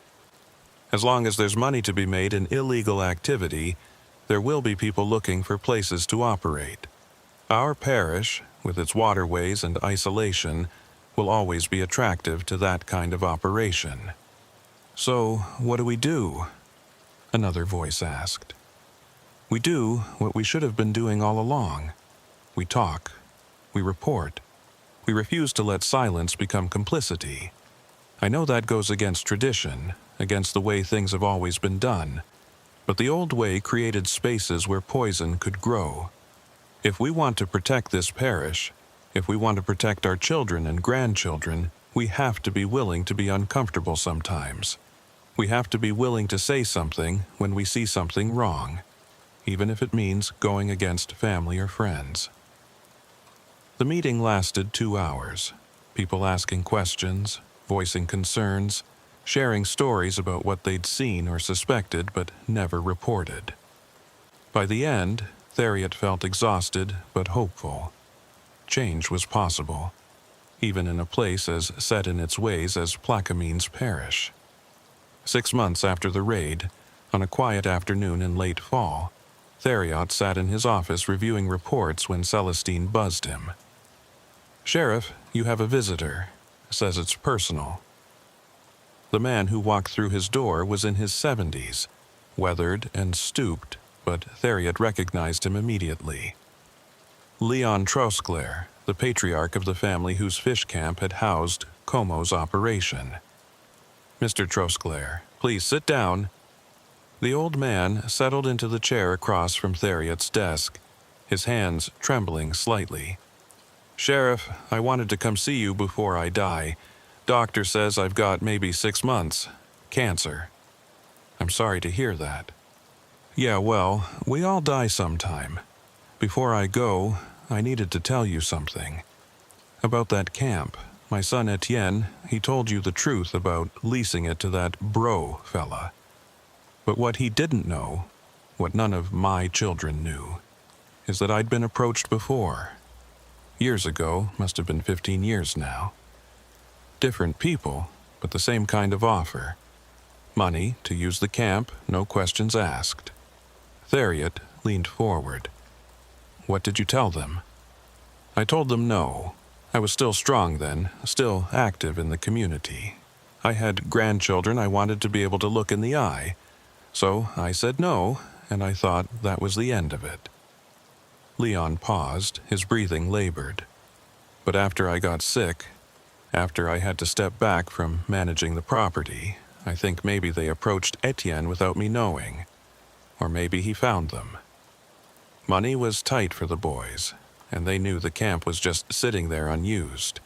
As long as there's money to be made in illegal activity, there will be people looking for places to operate. Our parish, with its waterways and isolation, will always be attractive to that kind of operation." "So, what do we do?" another voice asked. "We do what we should have been doing all along. We talk. We report. We refuse to let silence become complicity. I know that goes against tradition, against the way things have always been done, but the old way created spaces where poison could grow. If we want to protect this parish, if we want to protect our children and grandchildren, we have to be willing to be uncomfortable sometimes. We have to be willing to say something when we see something wrong, even if it means going against family or friends." The meeting lasted 2 hours, people asking questions, voicing concerns, sharing stories about what they'd seen or suspected but never reported. By the end, Theriot felt exhausted but hopeful. Change was possible, even in a place as set in its ways as Plaquemines Parish. 6 months after the raid, on a quiet afternoon in late fall, Theriot sat in his office reviewing reports when Celestine buzzed him. "Sheriff, you have a visitor. Says it's personal." The man who walked through his door was in his 70s, weathered and stooped, but Theriot recognized him immediately. Leon Trosclair, the patriarch of the family whose fish camp had housed Como's operation. "Mr. Trosclair, please sit down." The old man settled into the chair across from Theriot's desk, his hands trembling slightly. "Sheriff, I wanted to come see you before I die. Doctor says I've got maybe 6 months. Cancer." "I'm sorry to hear that." "Yeah, well, we all die sometime. Before I go, I needed to tell you something. About that camp, my son Etienne, he told you the truth about leasing it to that bro fella. But what he didn't know, what none of my children knew, is that I'd been approached before. Years ago, must have been 15 years now. Different people, but the same kind of offer. Money to use the camp, no questions asked. Theriot leaned forward. What did you tell them? I told them no. I was still strong then, still active in the community. I had grandchildren I wanted to be able to look in the eye. So I said no, and I thought that was the end of it. Leon paused, his breathing labored. But after I got sick, after I had to step back from managing the property, I think maybe they approached Etienne without me knowing. Or maybe he found them. Money was tight for the boys, and they knew the camp was just sitting there unused.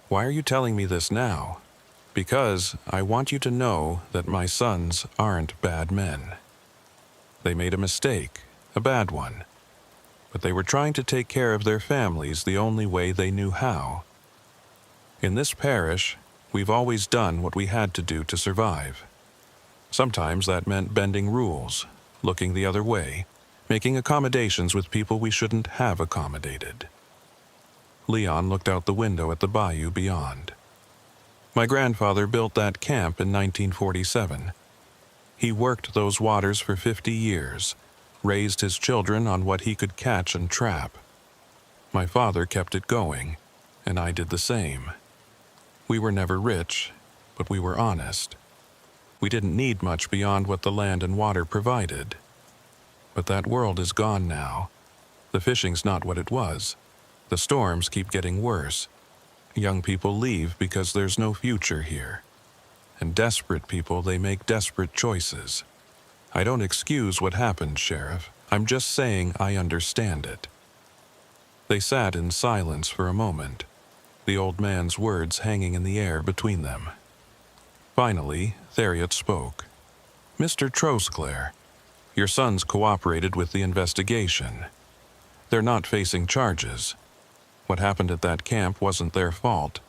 Why are you telling me this now? Because I want you to know that my sons aren't bad men. They made a mistake, a bad one. But they were trying to take care of their families the only way they knew how. In this parish, we've always done what we had to do to survive. Sometimes that meant bending rules, looking the other way, making accommodations with people we shouldn't have accommodated. Leon looked out the window at the bayou beyond. My grandfather built that camp in 1947. He worked those waters for 50 years, raised his children on what he could catch and trap. My father kept it going, and I did the same. We were never rich, but we were honest. We didn't need much beyond what the land and water provided. But that world is gone now. The fishing's not what it was. The storms keep getting worse. Young people leave because there's no future here. And desperate people, they make desperate choices. I don't excuse what happened, Sheriff. I'm just saying I understand it. They sat in silence for a moment, the old man's words hanging in the air between them. Finally, Theriot spoke. Mr. Trosclair, your sons cooperated with the investigation. They're not facing charges. What happened at that camp wasn't their fault.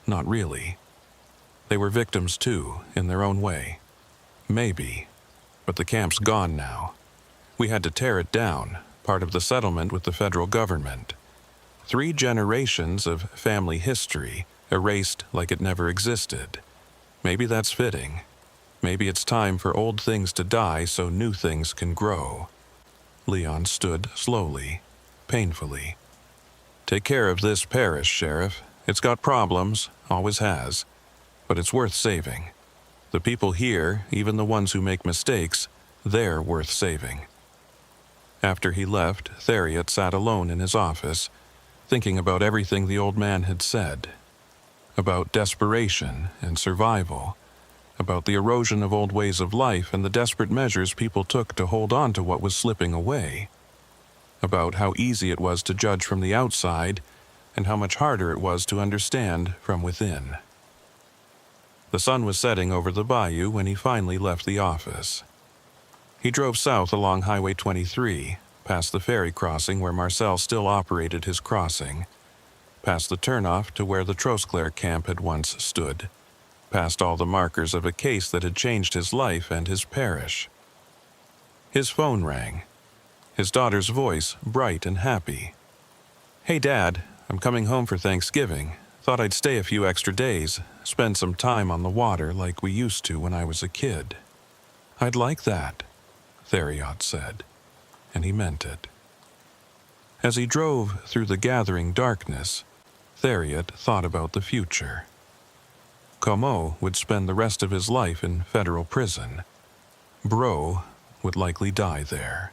Not really. They were victims too, in their own way. Maybe. But the camp's gone now. We had to tear it down, part of the settlement with the federal government. 3 generations of family history erased like it never existed. Maybe that's fitting. Maybe it's time for old things to die so new things can grow. Leon stood slowly, painfully. Take care of this parish, Sheriff. It's got problems, always has. But it's worth saving. The people here, even the ones who make mistakes, they're worth saving. After he left, Theriot sat alone in his office, thinking about everything the old man had said. About desperation and survival. About the erosion of old ways of life and the desperate measures people took to hold on to what was slipping away. About how easy it was to judge from the outside and how much harder it was to understand from within. The sun was setting over the bayou when he finally left the office. He drove south along Highway 23, past the ferry crossing where Marcel still operated his crossing, past the turnoff to where the Trosclair camp had once stood, past all the markers of a case that had changed his life and his parish. His phone rang. His daughter's voice, bright and happy. Hey, Dad, I'm coming home for Thanksgiving. Thought I'd stay a few extra days, spend some time on the water like we used to when I was a kid. I'd like that, Theriot said, and he meant it. As he drove through the gathering darkness, Theriot thought about the future. Como would spend the rest of his life in federal prison. Bro would likely die there.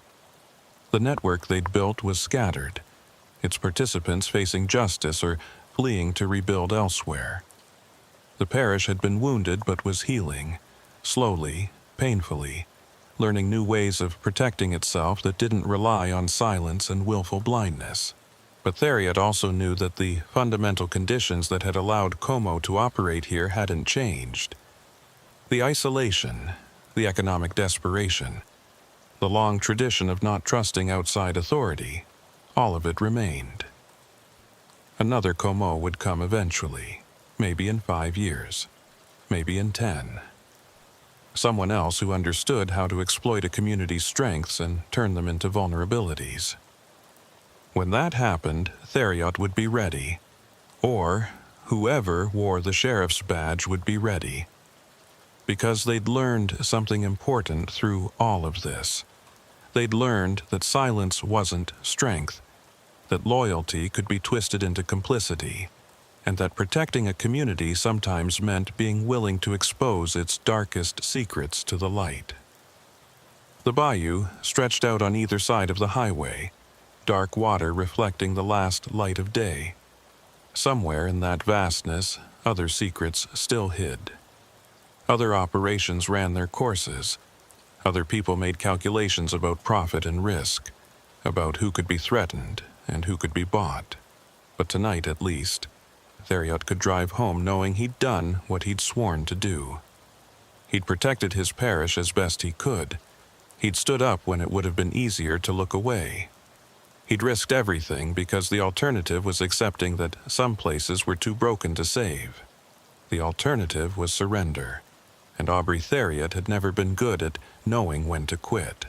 The network they'd built was scattered, its participants facing justice or fleeing to rebuild elsewhere. The parish had been wounded but was healing, slowly, painfully, learning new ways of protecting itself that didn't rely on silence and willful blindness. But Theriot also knew that the fundamental conditions that had allowed Como to operate here hadn't changed. The isolation, the economic desperation, the long tradition of not trusting outside authority, all of it remained. Another Como would come eventually, maybe in 5 years, maybe in 10. Someone else who understood how to exploit a community's strengths and turn them into vulnerabilities. When that happened, Theriot would be ready, or whoever wore the sheriff's badge would be ready. Because they'd learned something important through all of this. They'd learned that silence wasn't strength, that loyalty could be twisted into complicity, and that protecting a community sometimes meant being willing to expose its darkest secrets to the light. The bayou stretched out on either side of the highway, dark water reflecting the last light of day. Somewhere in that vastness, other secrets still hid. Other operations ran their courses. Other people made calculations about profit and risk, about who could be threatened and who could be bought. But tonight, at least, Theriot could drive home knowing he'd done what he'd sworn to do. He'd protected his parish as best he could. He'd stood up when it would have been easier to look away. He'd risked everything because the alternative was accepting that some places were too broken to save. The alternative was surrender, and Aubrey Theriot had never been good at knowing when to quit.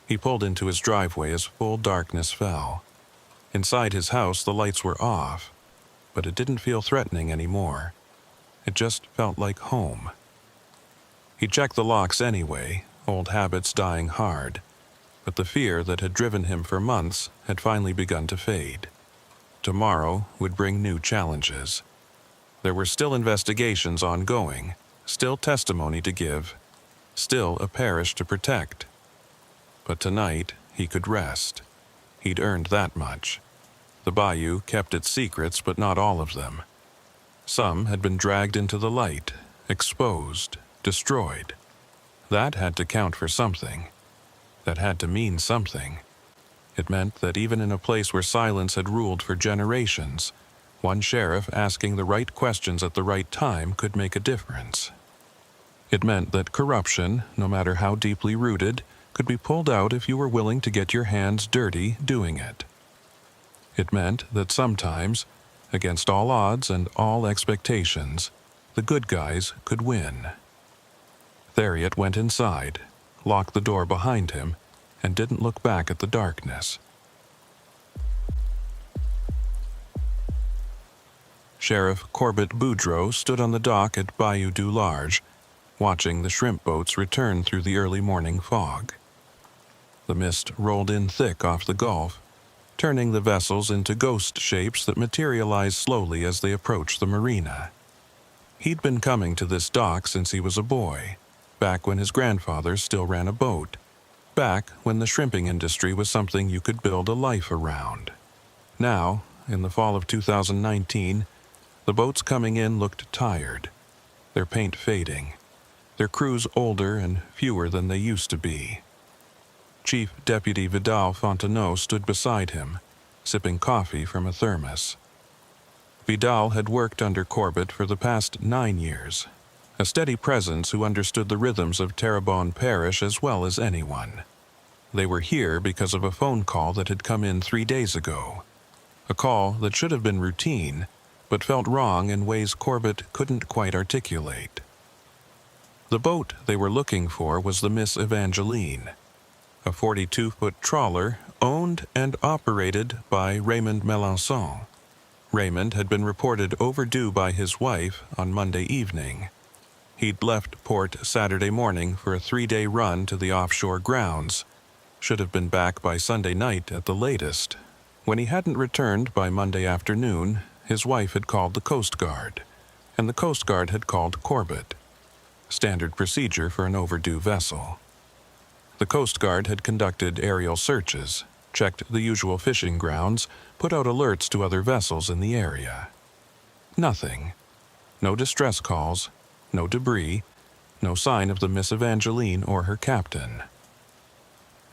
He pulled into his driveway as full darkness fell. Inside his house, the lights were off, but it didn't feel threatening anymore. It just felt like home. He checked the locks anyway, old habits dying hard, but the fear that had driven him for months had finally begun to fade. Tomorrow would bring new challenges. There were still investigations ongoing, still testimony to give, still a parish to protect. But tonight he could rest. He'd earned that much. The bayou kept its secrets, but not all of them. Some had been dragged into the light, exposed, destroyed. That had to count for something. That had to mean something. It meant that even in a place where silence had ruled for generations, one sheriff asking the right questions at the right time could make a difference. It meant that corruption, no matter how deeply rooted, could be pulled out if you were willing to get your hands dirty doing it. It meant that sometimes, against all odds and all expectations, the good guys could win. Theriot went inside, locked the door behind him, and didn't look back at the darkness. Sheriff Corbett Boudreaux stood on the dock at Bayou du Large, watching the shrimp boats return through the early morning fog. The mist rolled in thick off the Gulf, turning the vessels into ghost shapes that materialized slowly as they approached the marina. He'd been coming to this dock since he was a boy, back when his grandfather still ran a boat, back when the shrimping industry was something you could build a life around. Now, in the fall of 2019, the boats coming in looked tired, their paint fading, their crews older and fewer than they used to be. Chief Deputy Vidal Fontenot stood beside him, sipping coffee from a thermos. Vidal had worked under Corbett for the past 9 years, a steady presence who understood the rhythms of Terrebonne Parish as well as anyone. They were here because of a phone call that had come in 3 days ago, a call that should have been routine, but felt wrong in ways Corbett couldn't quite articulate. The boat they were looking for was the Miss Evangeline, a 42-foot trawler owned and operated by Raymond Melançon. Raymond had been reported overdue by his wife on Monday evening. He'd left port Saturday morning for a 3-day run to the offshore grounds, should have been back by Sunday night at the latest. When he hadn't returned by Monday afternoon, his wife had called the Coast Guard, and the Coast Guard had called Corbett. Standard procedure for an overdue vessel. The Coast Guard had conducted aerial searches, checked the usual fishing grounds, put out alerts to other vessels in the area. Nothing. No distress calls, no debris, no sign of the Miss Evangeline or her captain.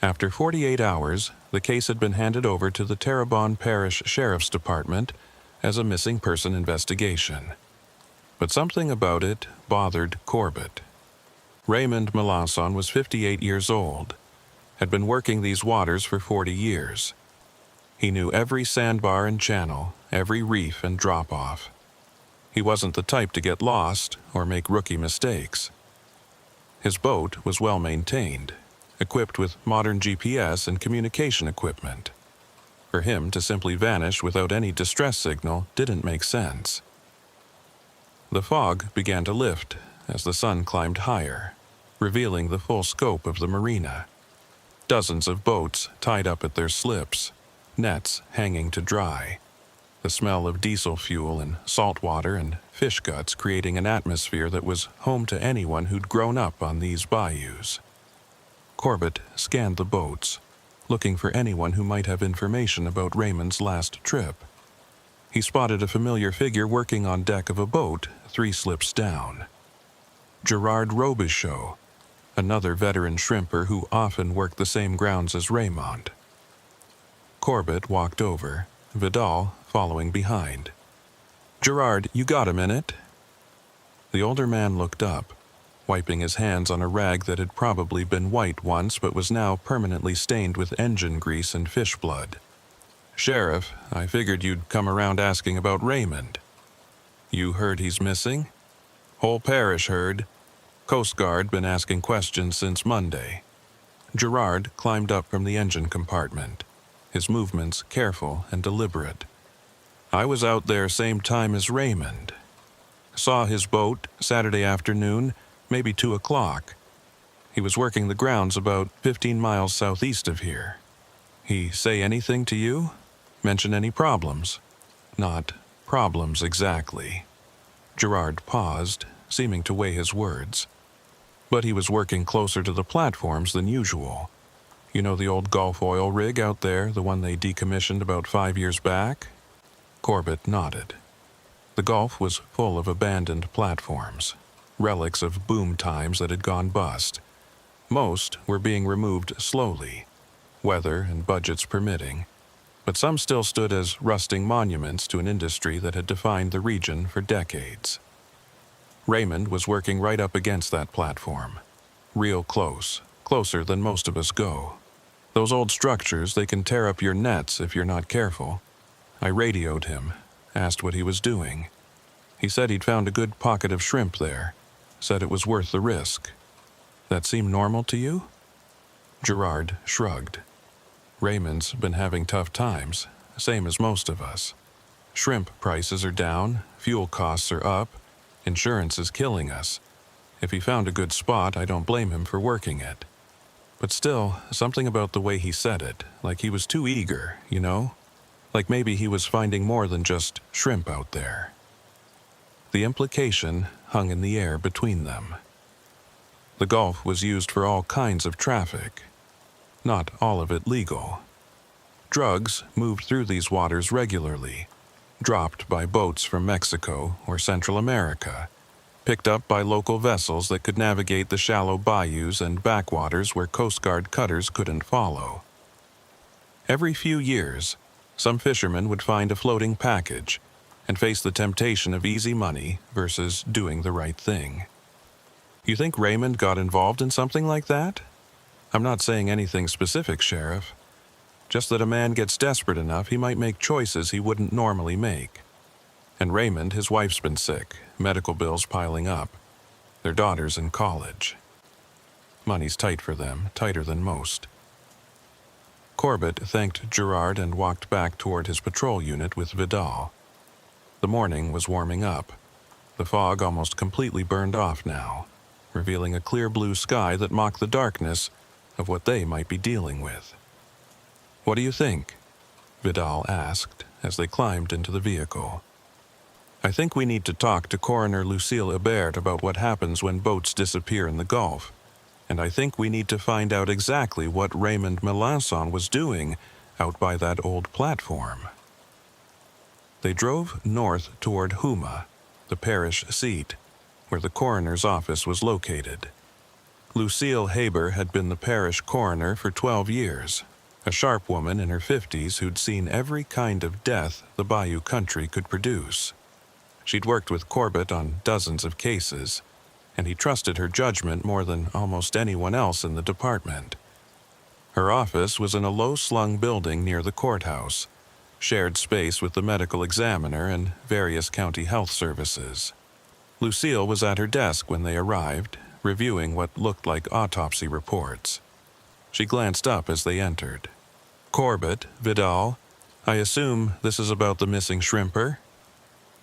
After 48 hours, the case had been handed over to the Terrebonne Parish Sheriff's Department as a missing person investigation. But something about it bothered Corbett. Raymond Melançon was 58 years old, had been working these waters for 40 years. He knew every sandbar and channel, every reef and drop-off. He wasn't the type to get lost or make rookie mistakes. His boat was well maintained, equipped with modern GPS and communication equipment. For him to simply vanish without any distress signal didn't make sense. The fog began to lift as the sun climbed higher, revealing the full scope of the marina. Dozens of boats tied up at their slips, nets hanging to dry. The smell of diesel fuel and salt water and fish guts creating an atmosphere that was home to anyone who'd grown up on these bayous. Corbett scanned the boats, looking for anyone who might have information about Raymond's last trip. He spotted a familiar figure working on deck of a boat 3 slips down. Gerard Robichaud, another veteran shrimper who often worked the same grounds as Raymond. Corbett walked over, Vidal following behind. "Gerard, you got a minute?" The older man looked up, wiping his hands on a rag that had probably been white once but was now permanently stained with engine grease and fish blood. "Sheriff, I figured you'd come around asking about Raymond." "You heard he's missing?" "Whole parish heard. Coast Guard been asking questions since Monday." Gerard climbed up from the engine compartment, his movements careful and deliberate. "I was out there same time as Raymond. Saw his boat Saturday afternoon, maybe 2 o'clock. He was working the grounds about 15 miles southeast of here. He say anything to you? Mention any problems?" "Not problems exactly." Gerard paused, seeming to weigh his words. "But he was working closer to the platforms than usual. You know the old Gulf oil rig out there, the one they decommissioned about 5 years back?" Corbett nodded. The Gulf was full of abandoned platforms, relics of boom times that had gone bust. Most were being removed slowly, weather and budgets permitting, but some still stood as rusting monuments to an industry that had defined the region for decades. Raymond was working right up against that platform, real close, closer than most of us go. Those old structures, they can tear up your nets if you're not careful. I radioed him, asked what he was doing. He said he'd found a good pocket of shrimp there, said it was worth the risk. That seem normal to you? Gerard shrugged. Raymond's been having tough times, same as most of us. Shrimp prices are down, fuel costs are up, insurance is killing us. If he found a good spot, I don't blame him for working it. But still, something about the way he said it, like he was too eager, you know? Like maybe he was finding more than just shrimp out there. The implication hung in the air between them. The Gulf was used for all kinds of traffic, not all of it legal. Drugs moved through these waters regularly, dropped by boats from Mexico or Central America, picked up by local vessels that could navigate the shallow bayous and backwaters where Coast Guard cutters couldn't follow. Every few years, some fishermen would find a floating package and face the temptation of easy money versus doing the right thing. You think Raymond got involved in something like that? I'm not saying anything specific, Sheriff. Just that a man gets desperate enough, he might make choices he wouldn't normally make. And Raymond, his wife's been sick, medical bills piling up. Their daughter's in college. Money's tight for them, tighter than most. Corbett thanked Gerard and walked back toward his patrol unit with Vidal. The morning was warming up. The fog almost completely burned off now, revealing a clear blue sky that mocked the darkness of what they might be dealing with. "What do you think?" Vidal asked as they climbed into the vehicle. "I think we need to talk to Coroner Lucille Hebert about what happens when boats disappear in the Gulf, and I think we need to find out exactly what Raymond Melanson was doing out by that old platform." They drove north toward Houma, the parish seat, where the coroner's office was located. Lucille Hebert had been the parish coroner for 12 years, a sharp woman in her 50s who'd seen every kind of death the bayou country could produce. She'd worked with Corbett on dozens of cases, and he trusted her judgment more than almost anyone else in the department. Her office was in a low-slung building near the courthouse, shared space with the medical examiner and various county health services. Lucille was at her desk when they arrived, reviewing what looked like autopsy reports. She glanced up as they entered. "Corbett, Vidal, I assume this is about the missing shrimper?"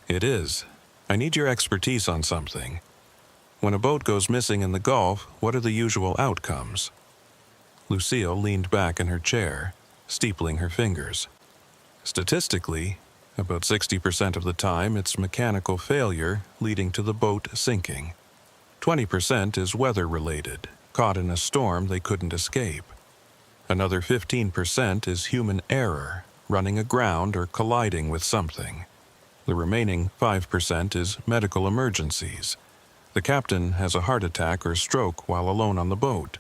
"It is. I need your expertise on something. When a boat goes missing in the Gulf, what are the usual outcomes?" Lucille leaned back in her chair, steepling her fingers. "Statistically, about 60% of the time it's mechanical failure leading to the boat sinking. 20% is weather-related, caught in a storm they couldn't escape. Another 15% is human error, running aground or colliding with something. The remaining 5% is medical emergencies. The captain has a heart attack or stroke while alone on the boat.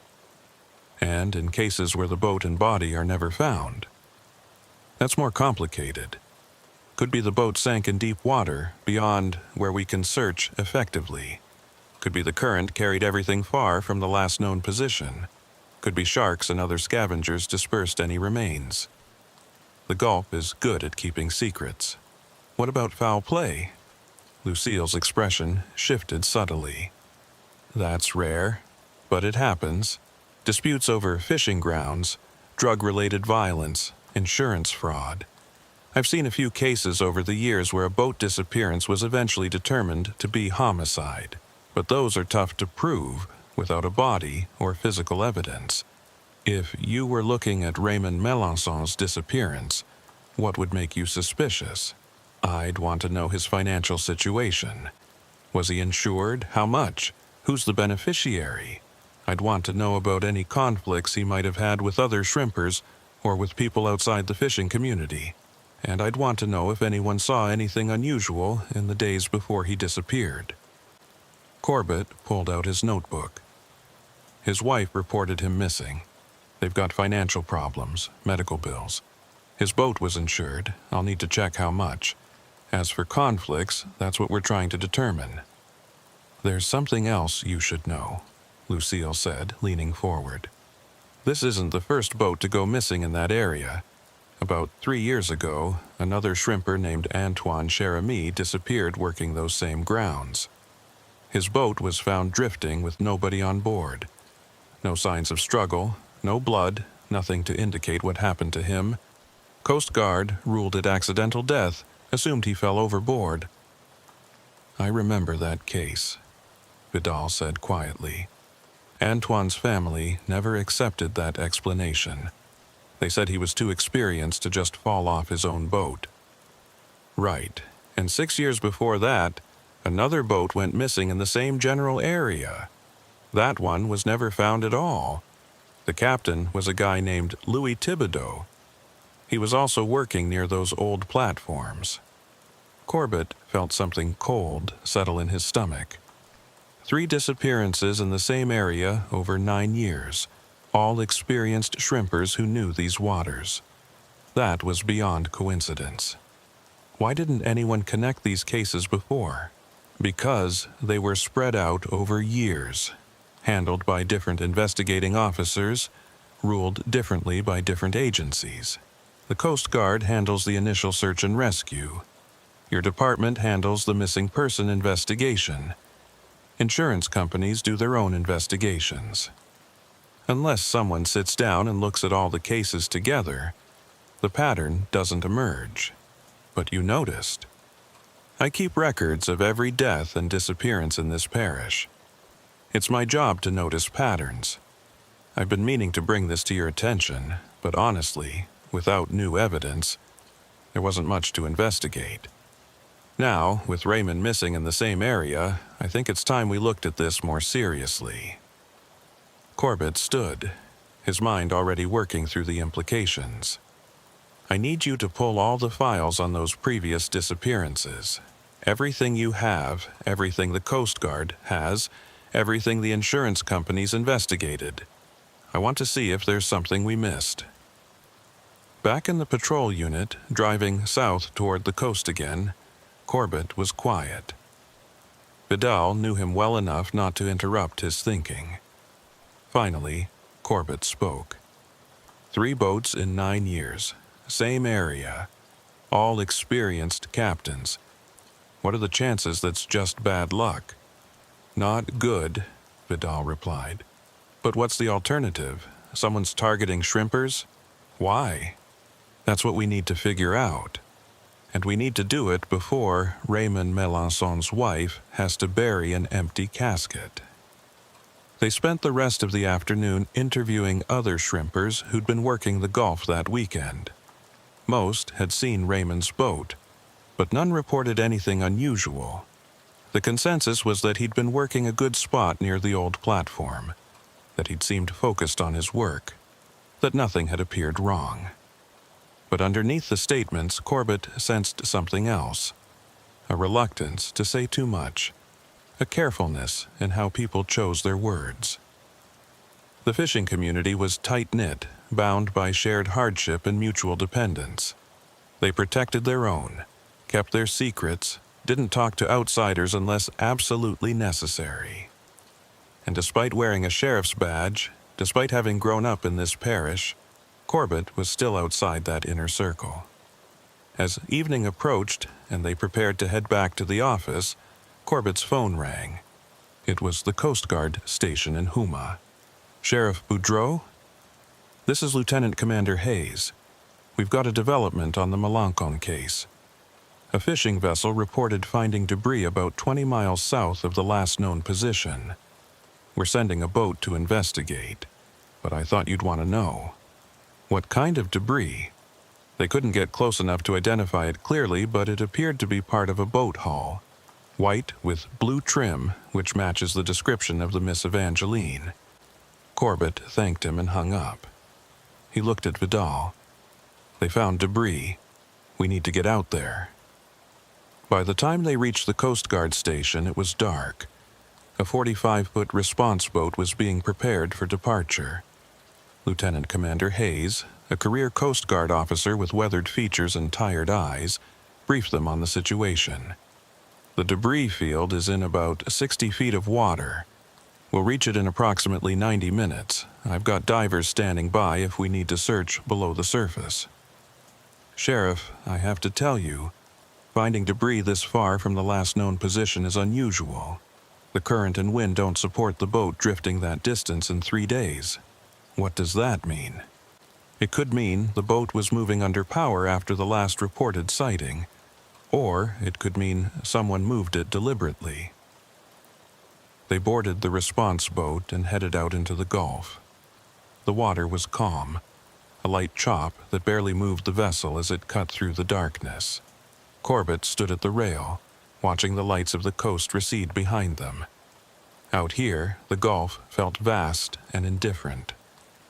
And in cases where the boat and body are never found. That's more complicated. Could be the boat sank in deep water, beyond where we can search effectively. Could be the current carried everything far from the last known position. Could be sharks and other scavengers dispersed any remains. The Gulf is good at keeping secrets. What about foul play?" Lucille's expression shifted subtly. "That's rare, but it happens. Disputes over fishing grounds, drug-related violence, insurance fraud. I've seen a few cases over the years where a boat disappearance was eventually determined to be homicide, but those are tough to prove without a body or physical evidence. If you were looking at Raymond Melançon's disappearance, what would make you suspicious? I'd want to know his financial situation. Was he insured? How much? Who's the beneficiary? I'd want to know about any conflicts he might have had with other shrimpers or with people outside the fishing community. And I'd want to know if anyone saw anything unusual in the days before he disappeared." Corbett pulled out his notebook. His wife reported him missing. They've got financial problems, medical bills. His boat was insured. I'll need to check how much. As for conflicts, that's what we're trying to determine. "There's something else you should know," Lucille said, leaning forward. "This isn't the first boat to go missing in that area. About 3 years ago, another shrimper named Antoine Cherami disappeared working those same grounds. His boat was found drifting with nobody on board. No signs of struggle, no blood, nothing to indicate what happened to him. Coast Guard ruled it accidental death, assumed he fell overboard." "I remember that case," Vidal said quietly. "Antoine's family never accepted that explanation. They said he was too experienced to just fall off his own boat." "Right, and 6 years before that, another boat went missing in the same general area. That one was never found at all. The captain was a guy named Louis Thibodeau. He was also working near those old platforms." Corbett felt something cold settle in his stomach. 3 disappearances in the same area over 9 years, all experienced shrimpers who knew these waters. That was beyond coincidence. Why didn't anyone connect these cases before? Because they were spread out over years, handled by different investigating officers, ruled differently by different agencies. The Coast Guard handles the initial search and rescue. Your department handles the missing person investigation. Insurance companies do their own investigations. Unless someone sits down and looks at all the cases together, the pattern doesn't emerge. But you noticed. I keep records of every death and disappearance in this parish. It's my job to notice patterns. I've been meaning to bring this to your attention, but honestly, without new evidence, there wasn't much to investigate. Now, with Raymond missing in the same area, I think it's time we looked at this more seriously." Corbett stood, his mind already working through the implications. "I need you to pull all the files on those previous disappearances. Everything you have, everything the Coast Guard has, everything the insurance companies investigated. I want to see if there's something we missed." Back in the patrol unit, driving south toward the coast again, Corbett was quiet. Vidal knew him well enough not to interrupt his thinking. Finally, Corbett spoke. 3 boats in 9 years, same area. all experienced captains. What are the chances that's just bad luck? Not good, Vidal replied. But what's the alternative? Someone's targeting shrimpers? Why? That's what we need to figure out. And we need to do it before Raymond Melançon's wife has to bury an empty casket. They spent the rest of the afternoon interviewing other shrimpers who'd been working the Gulf that weekend. Most had seen Raymond's boat, but none reported anything unusual. The consensus was that he'd been working a good spot near the old platform, that he'd seemed focused on his work, that nothing had appeared wrong. But underneath the statements, Corbett sensed something else, a reluctance to say too much, a carefulness in how people chose their words. The fishing community was tight-knit, bound by shared hardship and mutual dependence. They protected their own, kept their secrets, didn't talk to outsiders unless absolutely necessary. And despite wearing a sheriff's badge, despite having grown up in this parish, Corbett was still outside that inner circle. As evening approached and they prepared to head back to the office, Corbett's phone rang. It was the Coast Guard station in Houma. "Sheriff Boudreau? This is Lieutenant Commander Hayes. We've got a development on the Melançon case. A fishing vessel reported finding debris about 20 miles south of the last known position. We're sending a boat to investigate, but I thought you'd want to know." "What kind of debris?" They couldn't get close enough to identify it clearly, but it appeared to be part of a boat hull, white with blue trim, which matches the description of the Miss Evangeline. Corbett thanked him and hung up. He looked at Vidal. "They found debris. We need to get out there." By the time they reached the Coast Guard station, it was dark. A 45-foot response boat was being prepared for departure. Lieutenant Commander Hayes, a career Coast Guard officer with weathered features and tired eyes, briefed them on the situation. "The debris field is in about 60 feet of water. We'll reach it in approximately 90 minutes. I've got divers standing by if we need to search below the surface." "Sheriff, I have to tell you, finding debris this far from the last known position is unusual. The current and wind don't support the boat drifting that distance in 3 days." "What does that mean?" "It could mean the boat was moving under power after the last reported sighting, or it could mean someone moved it deliberately." They boarded the response boat and headed out into the Gulf. The water was calm, a light chop that barely moved the vessel as it cut through the darkness. Corbett stood at the rail, watching the lights of the coast recede behind them. Out here, the Gulf felt vast and indifferent,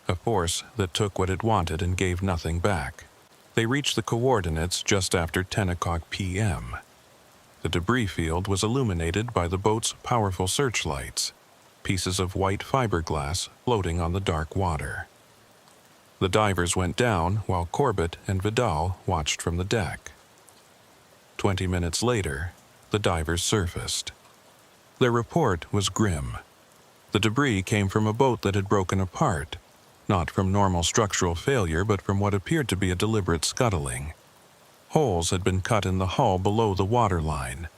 a force that took what it wanted and gave nothing back. They reached the coordinates just after 10 o'clock p.m. The debris field was illuminated by the boat's powerful searchlights, pieces of white fiberglass floating on the dark water. The divers went down while Corbett and Vidal watched from the deck. 20 minutes later, the divers surfaced. Their report was grim. The debris came from a boat that had broken apart, not from normal structural failure, but from what appeared to be a deliberate scuttling. Holes had been cut in the hull below the waterline,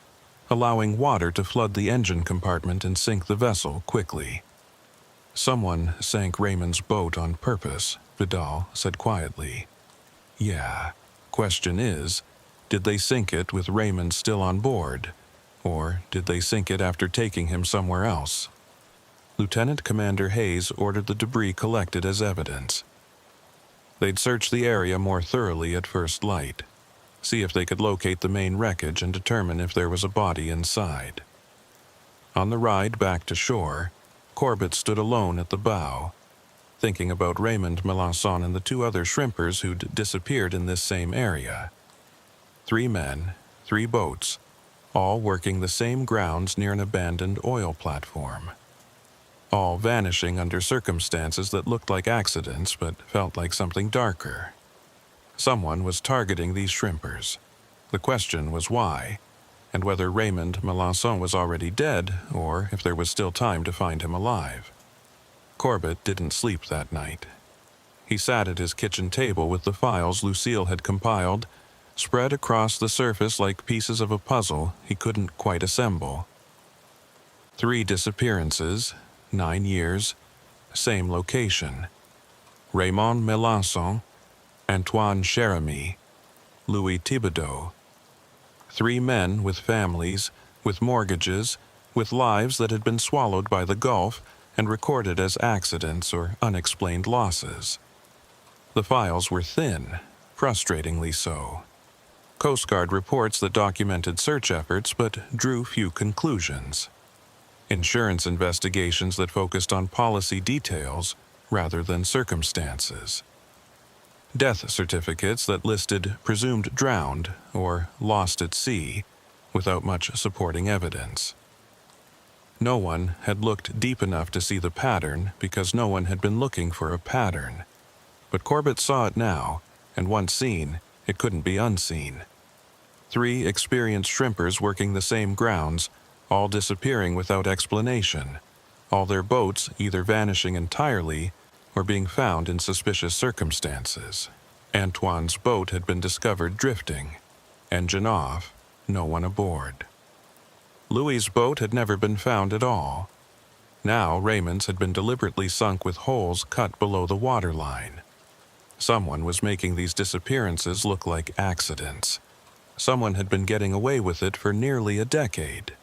allowing water to flood the engine compartment and sink the vessel quickly. "Someone sank Raymond's boat on purpose," Vidal said quietly. "Yeah. Question is, did they sink it with Raymond still on board, or did they sink it after taking him somewhere else?" Lieutenant Commander Hayes ordered the debris collected as evidence. They'd search the area more thoroughly at first light, see if they could locate the main wreckage and determine if there was a body inside. On the ride back to shore, Corbett stood alone at the bow, thinking about Raymond Melançon and the 2 other shrimpers who'd disappeared in this same area. 3 men, 3 boats, all working the same grounds near an abandoned oil platform. All vanishing under circumstances that looked like accidents but felt like something darker. Someone was targeting these shrimpers. The question was why, and whether Raymond Melançon was already dead or if there was still time to find him alive. Corbett didn't sleep that night. He sat at his kitchen table with the files Lucille had compiled, spread across the surface like pieces of a puzzle he couldn't quite assemble. 3 disappearances, 9 years, same location. Raymond Melançon, Antoine Cheremy, Louis Thibodeau. 3 men with families, with mortgages, with lives that had been swallowed by the Gulf and recorded as accidents or unexplained losses. The files were thin, frustratingly so. Coast Guard reports that documented search efforts but drew few conclusions. Insurance investigations that focused on policy details rather than circumstances. Death certificates that listed presumed drowned or lost at sea without much supporting evidence. No one had looked deep enough to see the pattern because no one had been looking for a pattern. But Corbett saw it now, and once seen, it couldn't be unseen. 3 experienced shrimpers working the same grounds, all disappearing without explanation, all their boats either vanishing entirely or being found in suspicious circumstances. Antoine's boat had been discovered drifting. Engine off, no one aboard. Louis's boat had never been found at all. Now Raymond's had been deliberately sunk with holes cut below the waterline. Someone was making these disappearances look like accidents. Someone had been getting away with it for nearly a decade.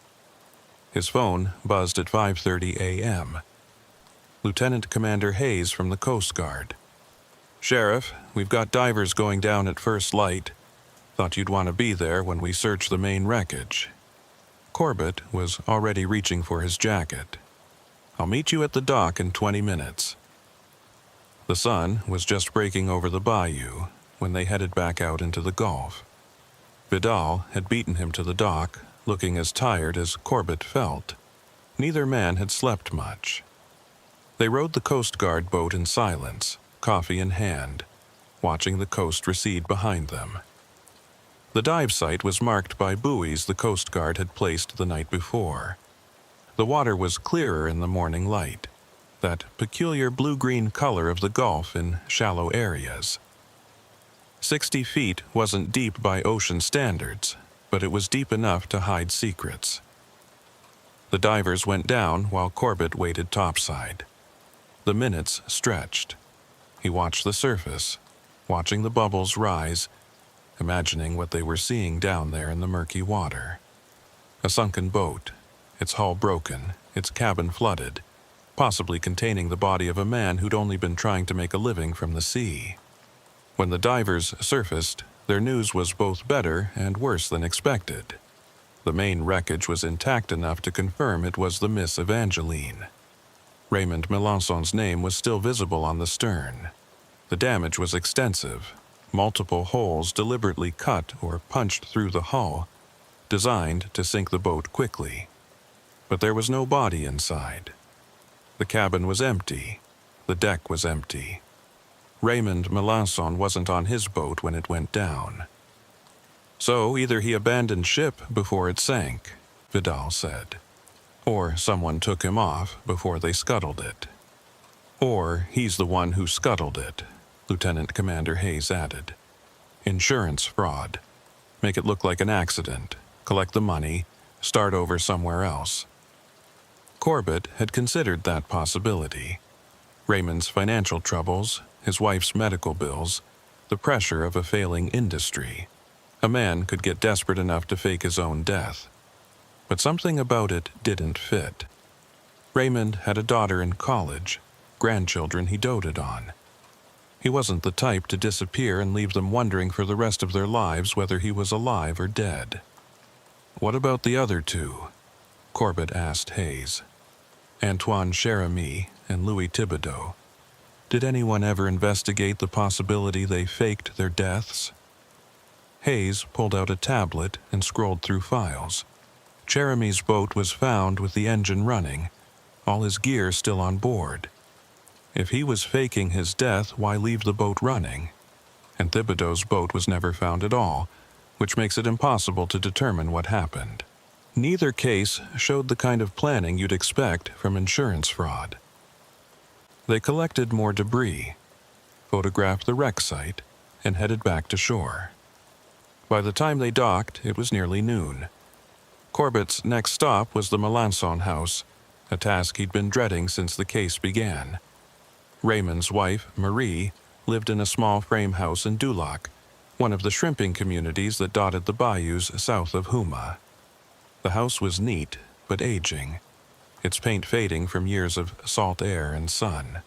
His phone buzzed at 5:30 a.m. Lieutenant Commander Hayes from the Coast Guard. "Sheriff, we've got divers going down at first light. Thought you'd want to be there when we search the main wreckage." Corbett was already reaching for his jacket. "I'll meet you at the dock in 20 minutes. The sun was just breaking over the bayou when they headed back out into the Gulf. Vidal had beaten him to the dock, looking as tired as Corbett felt. Neither man had slept much. They rowed the Coast Guard boat in silence, coffee in hand, watching the coast recede behind them. The dive site was marked by buoys the Coast Guard had placed the night before. The water was clearer in the morning light, that peculiar blue-green color of the Gulf in shallow areas. 60 feet wasn't deep by ocean standards, but it was deep enough to hide secrets. The divers went down while Corbett waited topside. The minutes stretched. He watched the surface, watching the bubbles rise, imagining what they were seeing down there in the murky water. A sunken boat, its hull broken, its cabin flooded, possibly containing the body of a man who'd only been trying to make a living from the sea. When the divers surfaced, their news was both better and worse than expected. The main wreckage was intact enough to confirm it was the Miss Evangeline. Raymond Melançon's name was still visible on the stern. The damage was extensive, multiple holes deliberately cut or punched through the hull, designed to sink the boat quickly. But there was no body inside. The cabin was empty. The deck was empty. Raymond Melançon wasn't on his boat when it went down. "So either he abandoned ship before it sank," Vidal said, "or someone took him off before they scuttled it. Or he's the one who scuttled it," Lieutenant Commander Hayes added. "Insurance fraud. Make it look like an accident, collect the money, start over somewhere else." Corbett had considered that possibility. Raymond's financial troubles, his wife's medical bills, the pressure of a failing industry. A man could get desperate enough to fake his own death. But something about it didn't fit. Raymond had a daughter in college, grandchildren he doted on. He wasn't the type to disappear and leave them wondering for the rest of their lives whether he was alive or dead. "What about the other 2? Corbett asked Hayes. "Antoine Cheremy and Louis Thibodeau. Did anyone ever investigate the possibility they faked their deaths?" Hayes pulled out a tablet and scrolled through files. Cheremy's boat was found with the engine running, all his gear still on board. If he was faking his death, why leave the boat running? And Thibodeau's boat was never found at all, which makes it impossible to determine what happened. Neither case showed the kind of planning you'd expect from insurance fraud. They collected more debris, photographed the wreck site, and headed back to shore. By the time they docked, it was nearly noon. Corbett's next stop was the Melanson house, a task he'd been dreading since the case began. Raymond's wife, Marie, lived in a small frame house in Duloc, one of the shrimping communities that dotted the bayous south of Houma. The house was neat, but aging, its paint fading from years of salt air and sun.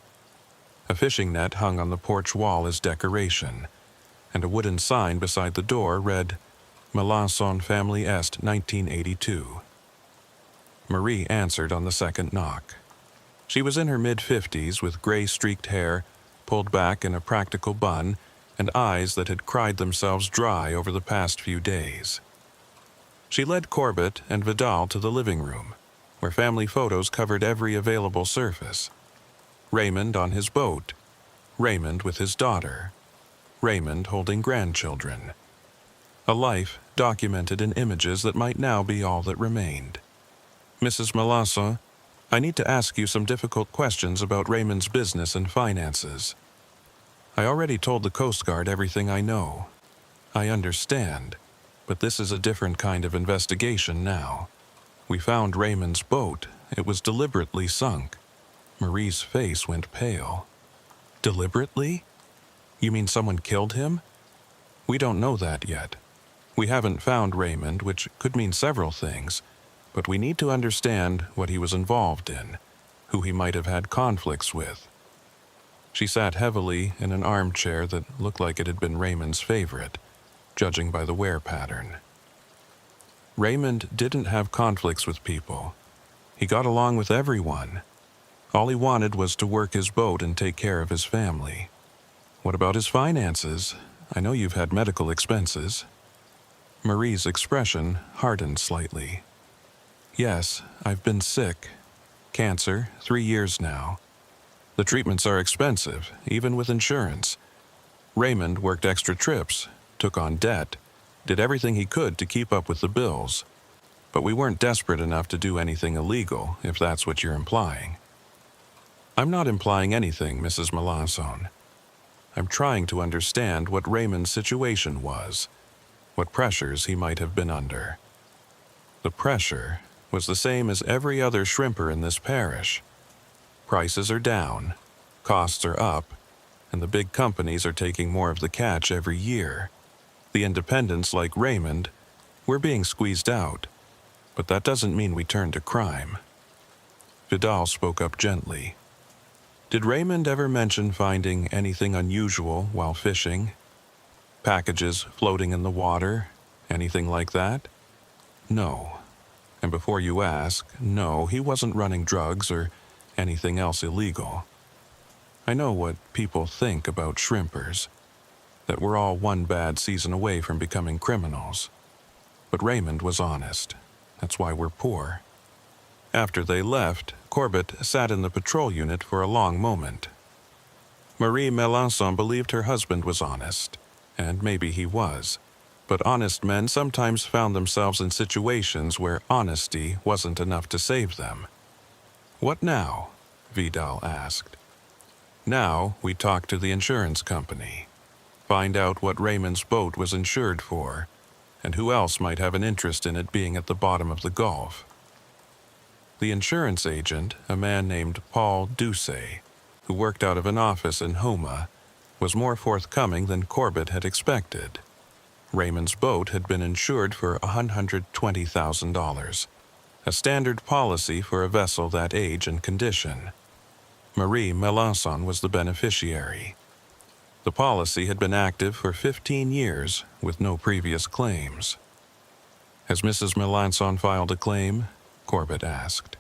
A fishing net hung on the porch wall as decoration, and a wooden sign beside the door read, Melanson Family Est 1982. Marie answered on the second knock. She was in her mid-50s with gray-streaked hair, pulled back in a practical bun, and eyes that had cried themselves dry over the past few days. She led Corbett and Vidal to the living room, where family photos covered every available surface. Raymond on his boat, Raymond with his daughter, Raymond holding grandchildren. A life documented in images that might now be all that remained. Mrs. Melanson, I need to ask you some difficult questions about Raymond's business and finances. I already told the Coast Guard everything I know. I understand, but this is a different kind of investigation now. We found Raymond's boat. It was deliberately sunk. Marie's face went pale. Deliberately? You mean someone killed him? We don't know that yet. We haven't found Raymond, which could mean several things, but we need to understand what he was involved in, who he might have had conflicts with. She sat heavily in an armchair that looked like it had been Raymond's favorite, judging by the wear pattern. Raymond didn't have conflicts with people. He got along with everyone. All he wanted was to work his boat and take care of his family. What about his finances? I know you've had medical expenses. Marie's expression hardened slightly. Yes, I've been sick. Cancer, 3 years now. The treatments are expensive, even with insurance. Raymond worked extra trips, took on debt, did everything he could to keep up with the bills. But we weren't desperate enough to do anything illegal, if that's what you're implying. I'm not implying anything, Mrs. Melanson. I'm trying to understand what Raymond's situation was, what pressures he might have been under. The pressure was the same as every other shrimper in this parish. Prices are down, costs are up, and the big companies are taking more of the catch every year. The independents like Raymond, we're being squeezed out, but that doesn't mean we turn to crime. Vidal spoke up gently. Did Raymond ever mention finding anything unusual while fishing? Packages floating in the water? Anything like that? No. And before you ask, no, he wasn't running drugs or anything else illegal. I know what people think about shrimpers, that we're all one bad season away from becoming criminals. But Raymond was honest. That's why we're poor. After they left, Corbett sat in the patrol unit for a long moment. Marie Melanson believed her husband was honest, and maybe he was. But honest men sometimes found themselves in situations where honesty wasn't enough to save them. What now? Vidal asked. Now we talk to the insurance company. Find out what Raymond's boat was insured for, and who else might have an interest in it being at the bottom of the Gulf. The insurance agent, a man named Paul Doucet, who worked out of an office in Houma, was more forthcoming than Corbett had expected. Raymond's boat had been insured for $120,000, a standard policy for a vessel that age and condition. Marie Melanson was the beneficiary. The policy had been active for 15 years with no previous claims. Has Mrs. Melanson filed a claim? Corbett asked.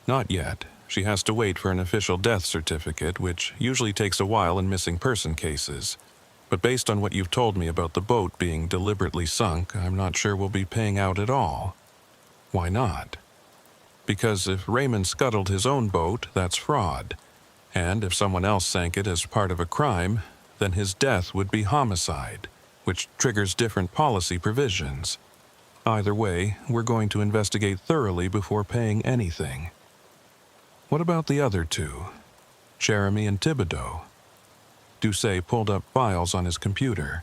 Not yet. She has to wait for an official death certificate, which usually takes a while in missing person cases. But based on what you've told me about the boat being deliberately sunk, I'm not sure we'll be paying out at all. Why not? Because if Raymond scuttled his own boat, that's fraud. And if someone else sank it as part of a crime, then his death would be homicide, which triggers different policy provisions. Either way, we're going to investigate thoroughly before paying anything. What about the other two? Jeremy and Thibodeau? Doucet pulled up files on his computer.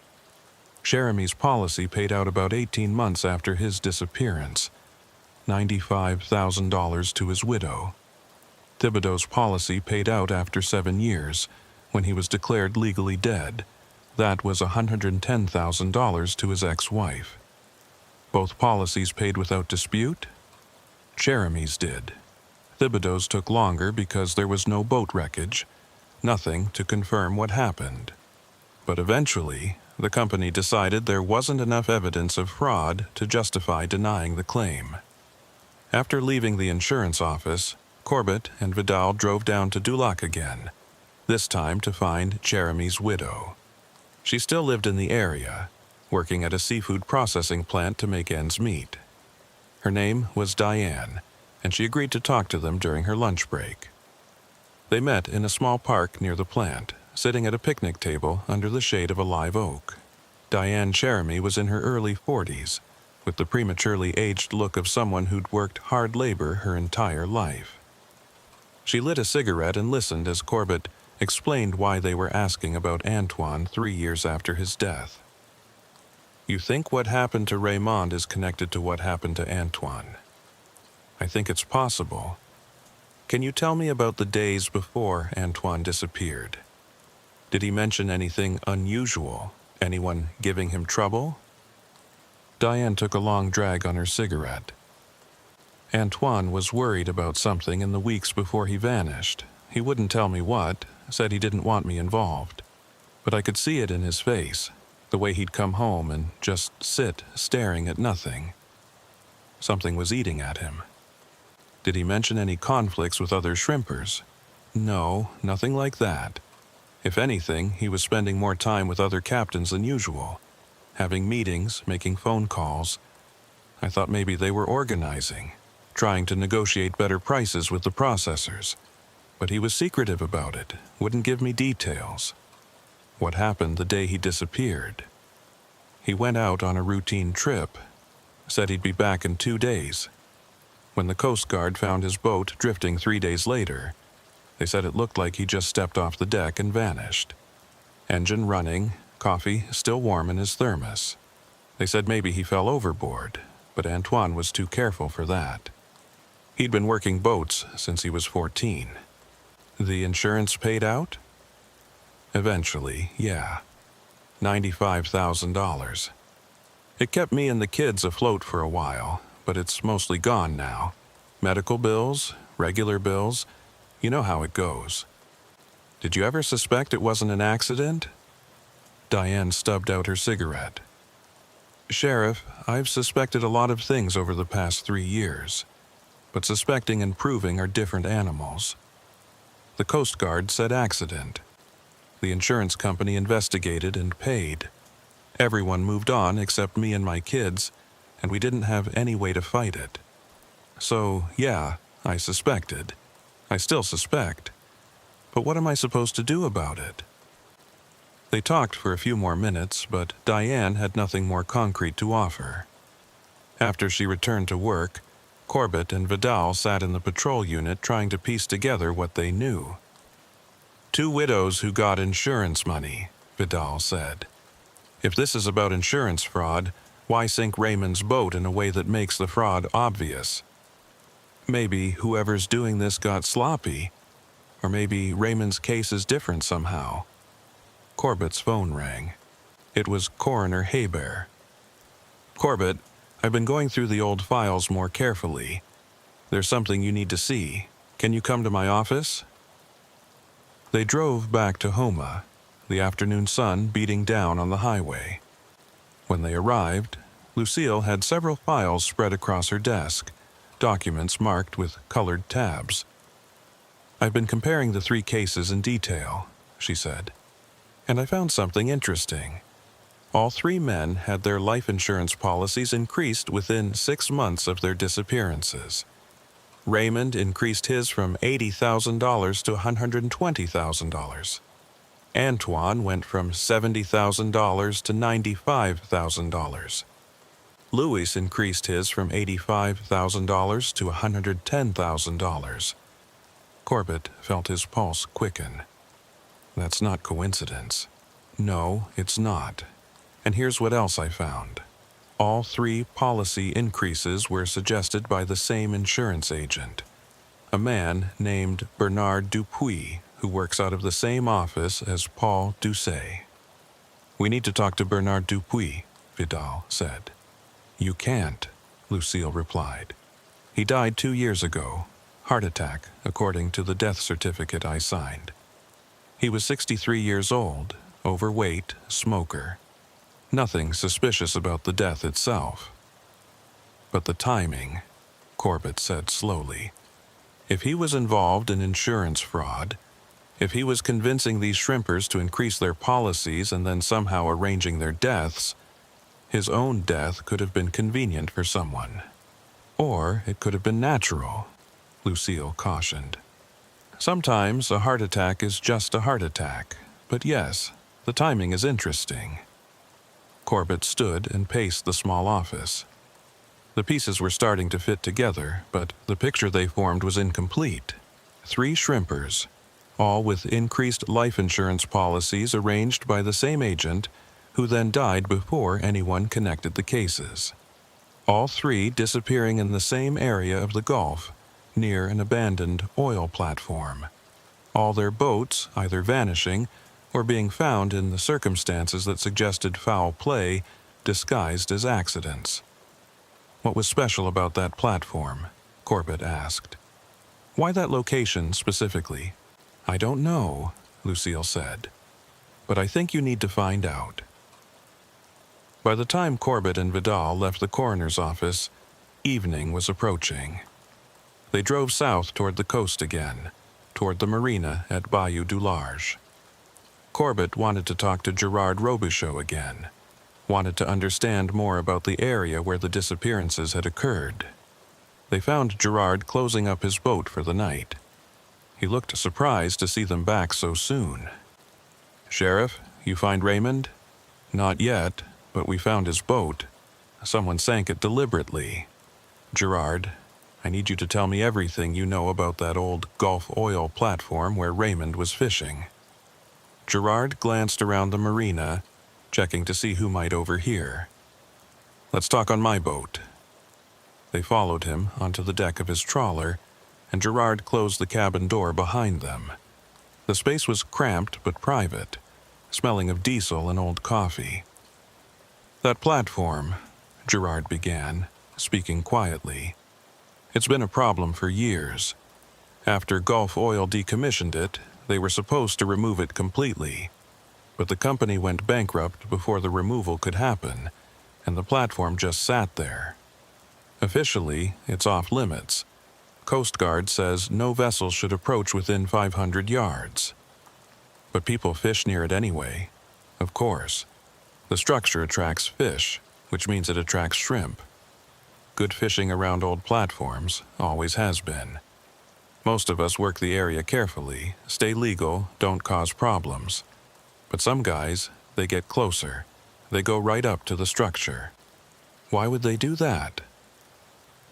Jeremy's policy paid out about 18 months after his disappearance, $95,000 to his widow. Thibodeau's policy paid out after 7 years, when he was declared legally dead. That was $110,000 to his ex-wife. Both policies paid without dispute? Jeremy's did. Thibodeau's took longer because there was no boat wreckage, nothing to confirm what happened. But eventually, the company decided there wasn't enough evidence of fraud to justify denying the claim. After leaving the insurance office, Corbett and Vidal drove down to Dulac again, this time to find Jeremy's widow. She still lived in the area, working at a seafood processing plant to make ends meet. Her name was Diane, and she agreed to talk to them during her lunch break. They met in a small park near the plant, sitting at a picnic table under the shade of a live oak. Diane Jeremy was in her early 40s, with the prematurely aged look of someone who'd worked hard labor her entire life. She lit a cigarette and listened as Corbett explained why they were asking about Antoine 3 years after his death. "You think what happened to Raymond is connected to what happened to Antoine?" "I think it's possible. Can you tell me about the days before Antoine disappeared? Did he mention anything unusual? Anyone giving him trouble?" Diane took a long drag on her cigarette. "Antoine was worried about something in the weeks before he vanished. He wouldn't tell me what, said he didn't want me involved. But I could see it in his face, the way he'd come home and just sit staring at nothing. Something was eating at him." "Did he mention any conflicts with other shrimpers?" "No, nothing like that. If anything, he was spending more time with other captains than usual, having meetings, making phone calls. I thought maybe they were organizing, trying to negotiate better prices with the processors. But he was secretive about it, wouldn't give me details." "What happened the day he disappeared?" "He went out on a routine trip, said he'd be back in 2 days. When the Coast Guard found his boat drifting 3 days later, they said it looked like he just stepped off the deck and vanished. Engine running, coffee still warm in his thermos. They said maybe he fell overboard, but Antoine was too careful for that. He'd been working boats since he was 14. The insurance paid out?" "Eventually, yeah. $95,000. It kept me and the kids afloat for a while, but it's mostly gone now. Medical bills, regular bills, you know how it goes." "Did you ever suspect it wasn't an accident?" Diane stubbed out her cigarette. "Sheriff, I've suspected a lot of things over the past 3 years, but suspecting and proving are different animals. The Coast Guard said accident. The insurance company investigated and paid. Everyone moved on except me and my kids, and we didn't have any way to fight it. So, yeah, I suspected. I still suspect. But what am I supposed to do about it?" They talked for a few more minutes, but Diane had nothing more concrete to offer. After she returned to work, Corbett and Vidal sat in the patrol unit trying to piece together what they knew. "2 widows who got insurance money," Vidal said. "If this is about insurance fraud, why sink Raymond's boat in a way that makes the fraud obvious? Maybe whoever's doing this got sloppy, or maybe Raymond's case is different somehow." Corbett's phone rang. It was Coroner Hebert. "Corbett, I've been going through the old files more carefully. There's something you need to see. Can you come to my office?" They drove back to Houma, the afternoon sun beating down on the highway. When they arrived, Lucille had several files spread across her desk, documents marked with colored tabs. "I've been comparing the 3 cases in detail," she said, "and I found something interesting. All 3 men had their life insurance policies increased within 6 months of their disappearances. Raymond increased his from $80,000 to $120,000. Antoine went from $70,000 to $95,000. Louis increased his from $85,000 to $110,000. Corbett felt his pulse quicken. That's not coincidence. No, it's not. And here's what else I found. All 3 policy increases were suggested by the same insurance agent, a man named Bernard Dupuis, who works out of the same office as Paul Doucet. We need to talk to Bernard Dupuis, Vidal said. You can't, Lucille replied. He died 2 years ago, heart attack, according to the death certificate I signed. He was 63 years old, overweight, smoker. Nothing suspicious about the death itself. But the timing, Corbett said slowly. If he was involved in insurance fraud, if he was convincing these shrimpers to increase their policies and then somehow arranging their deaths, his own death could have been convenient for someone. Or it could have been natural, Lucille cautioned. Sometimes a heart attack is just a heart attack, but yes, the timing is interesting. Corbett stood and paced the small office. The pieces were starting to fit together, but the picture they formed was incomplete. 3 shrimpers, all with increased life insurance policies arranged by the same agent, who then died before anyone connected the cases. All 3 disappearing in the same area of the Gulf, near an abandoned oil platform. All their boats either vanishing or being found in the circumstances that suggested foul play disguised as accidents. What was special about that platform? Corbett asked. Why that location specifically? I don't know, Lucille said. But I think you need to find out. By the time Corbett and Vidal left the coroner's office, evening was approaching. They drove south toward the coast again, toward the marina at Bayou du Large. Corbett wanted to talk to Gerard Robichaud again, wanted to understand more about the area where the disappearances had occurred. They found Gerard closing up his boat for the night. He looked surprised to see them back so soon. Sheriff, you find Raymond? Not yet, but we found his boat. Someone sank it deliberately. Gerard, I need you to tell me everything you know about that old Gulf oil platform where Raymond was fishing. Gerard glanced around the marina, checking to see who might overhear. Let's talk on my boat. They followed him onto the deck of his trawler, and Gerard closed the cabin door behind them. The space was cramped but private, smelling of diesel and old coffee. That platform, Gerard began, speaking quietly. It's been a problem for years. After Gulf Oil decommissioned it, they were supposed to remove it completely. But the company went bankrupt before the removal could happen, and the platform just sat there. Officially, it's off limits. Coast Guard says no vessel should approach within 500 yards. But people fish near it anyway. Of course. The structure attracts fish, which means it attracts shrimp. Good fishing around old platforms always has been. Most of us work the area carefully, stay legal, don't cause problems. But some guys, they get closer. They go right up to the structure. Why would they do that?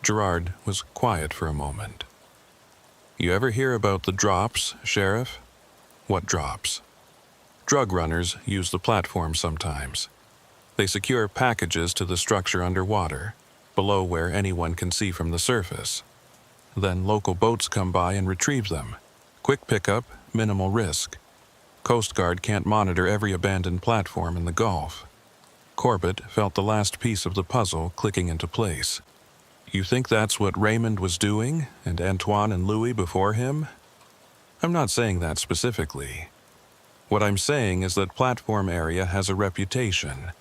Gerard was quiet for a moment. You ever hear about the drops, Sheriff? What drops? Drug runners use the platform sometimes. They secure packages to the structure underwater, below where anyone can see from the surface. Then local boats come by and retrieve them. Quick pickup, minimal risk. Coast Guard can't monitor every abandoned platform in the Gulf. Corbett felt the last piece of the puzzle clicking into place. You think that's what Raymond was doing, and Antoine and Louis before him? I'm not saying that specifically. What I'm saying is that platform area has a reputation.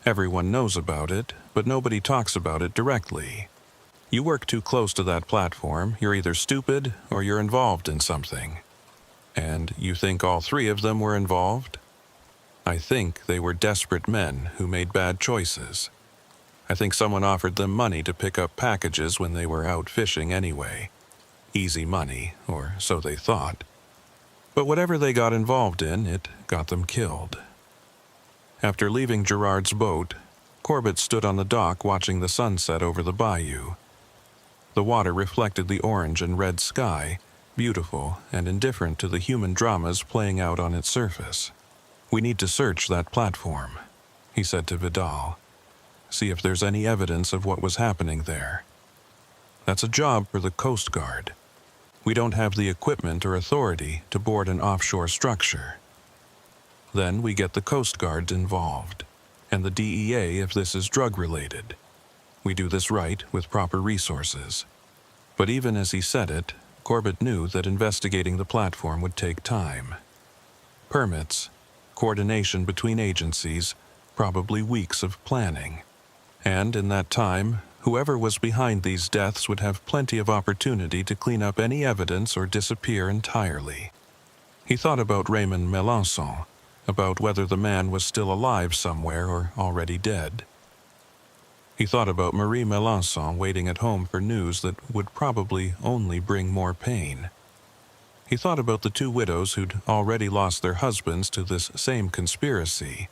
Everyone knows about it, but nobody talks about it directly. You work too close to that platform, you're either stupid or you're involved in something. And you think all 3 of them were involved? I think they were desperate men who made bad choices. I think someone offered them money to pick up packages when they were out fishing anyway. Easy money, or so they thought. But whatever they got involved in, it got them killed. After leaving Gerard's boat, Corbett stood on the dock watching the sunset over the bayou. The water reflected the orange and red sky, beautiful and indifferent to the human dramas playing out on its surface. We need to search that platform. he said to Vidal. "See if there's any evidence of what was happening there. That's a job for the Coast Guard. We don't have the equipment or authority to board an offshore structure. Then we get the Coast Guard involved, and the DEA if this is drug-related. We do this right with proper resources." But even as he said it, Corbett knew that investigating the platform would take time. Permits, coordination between agencies, probably weeks of planning. And in that time, whoever was behind these deaths would have plenty of opportunity to clean up any evidence or disappear entirely. He thought about Raymond Melançon, about whether the man was still alive somewhere or already dead. He thought about Marie Melançon waiting at home for news that would probably only bring more pain. He thought about the two widows who'd already lost their husbands to this same conspiracy,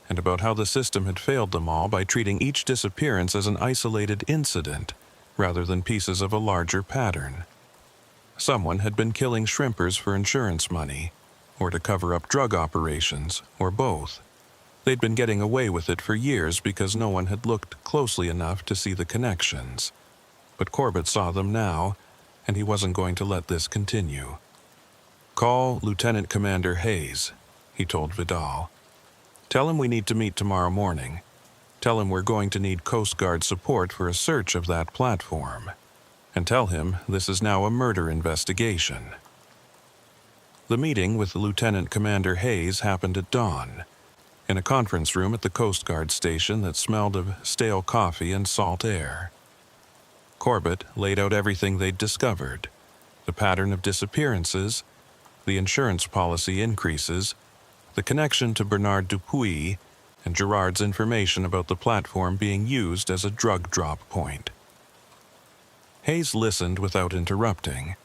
and about how the system had failed them all by treating each disappearance as an isolated incident rather than pieces of a larger pattern. Someone had been killing shrimpers for insurance money, or to cover up drug operations, or both. They'd been getting away with it for years because no one had looked closely enough to see the connections. But Corbett saw them now, and he wasn't going to let this continue. "Call Lieutenant Commander Hayes," he told Vidal. "Tell him we need to meet tomorrow morning. Tell him we're going to need Coast Guard support for a search of that platform. And tell him this is now a murder investigation." The meeting with Lieutenant Commander Hayes happened at dawn, in a conference room at the Coast Guard station that smelled of stale coffee and salt air. Corbett laid out everything they'd discovered: the pattern of disappearances, the insurance policy increases, the connection to Bernard Dupuis, and Gerard's information about the platform being used as a drug drop point. Hayes listened without interrupting,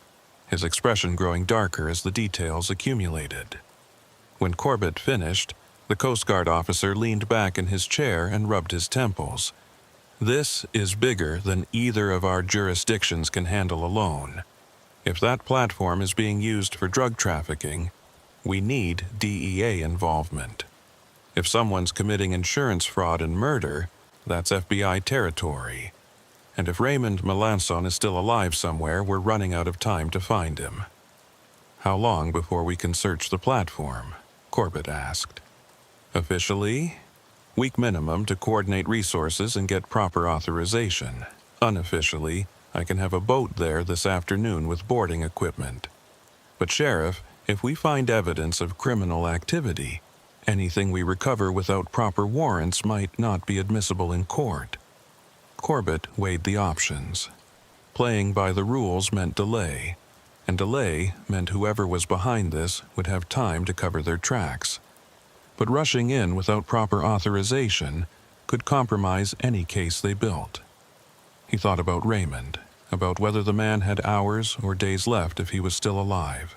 his expression growing darker as the details accumulated. When Corbett finished, the Coast Guard officer leaned back in his chair and rubbed his temples. "This is bigger than either of our jurisdictions can handle alone. If that platform is being used for drug trafficking, we need DEA involvement. If someone's committing insurance fraud and murder, that's FBI territory. And if Raymond Melançon is still alive somewhere, we're running out of time to find him." "How long before we can search the platform?" Corbett asked. "Officially, week minimum to coordinate resources and get proper authorization. Unofficially, I can have a boat there this afternoon with boarding equipment. But Sheriff, if we find evidence of criminal activity, anything we recover without proper warrants might not be admissible in court." Corbett weighed the options. Playing by the rules meant delay, and delay meant whoever was behind this would have time to cover their tracks. But rushing in without proper authorization could compromise any case they built. He thought about Raymond, about whether the man had hours or days left if he was still alive.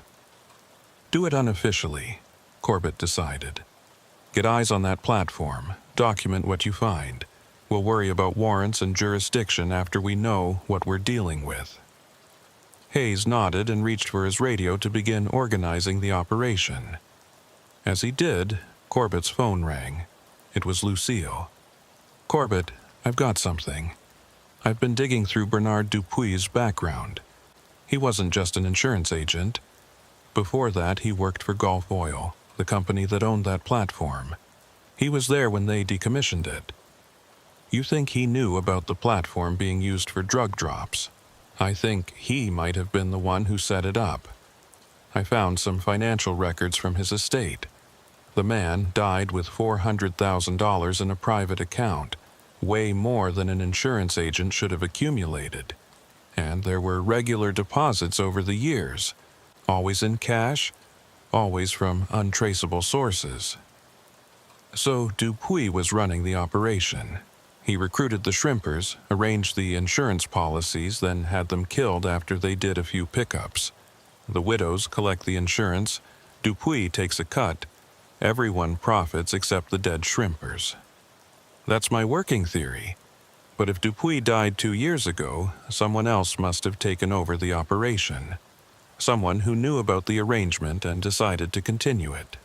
"Do it unofficially," Corbett decided. "Get eyes on that platform, document what you find. We'll worry about warrants and jurisdiction after we know what we're dealing with." Hayes nodded and reached for his radio to begin organizing the operation. As he did, Corbett's phone rang. It was Lucille. "Corbett, I've got something. I've been digging through Bernard Dupuis' background. He wasn't just an insurance agent. Before that, he worked for Gulf Oil, the company that owned that platform. He was there when they decommissioned it. You think he knew about the platform being used for drug drops? I think he might have been the one who set it up. I found some financial records from his estate. The man died with $400,000 in a private account, way more than an insurance agent should have accumulated. And there were regular deposits over the years, always in cash, always from untraceable sources. So Dupuis was running the operation. He recruited the shrimpers, arranged the insurance policies, then had them killed after they did a few pickups. The widows collect the insurance, Dupuis takes a cut. Everyone profits except the dead shrimpers. That's my working theory. But if Dupuis died 2 years ago, someone else must have taken over the operation. Someone who knew about the arrangement and decided to continue it."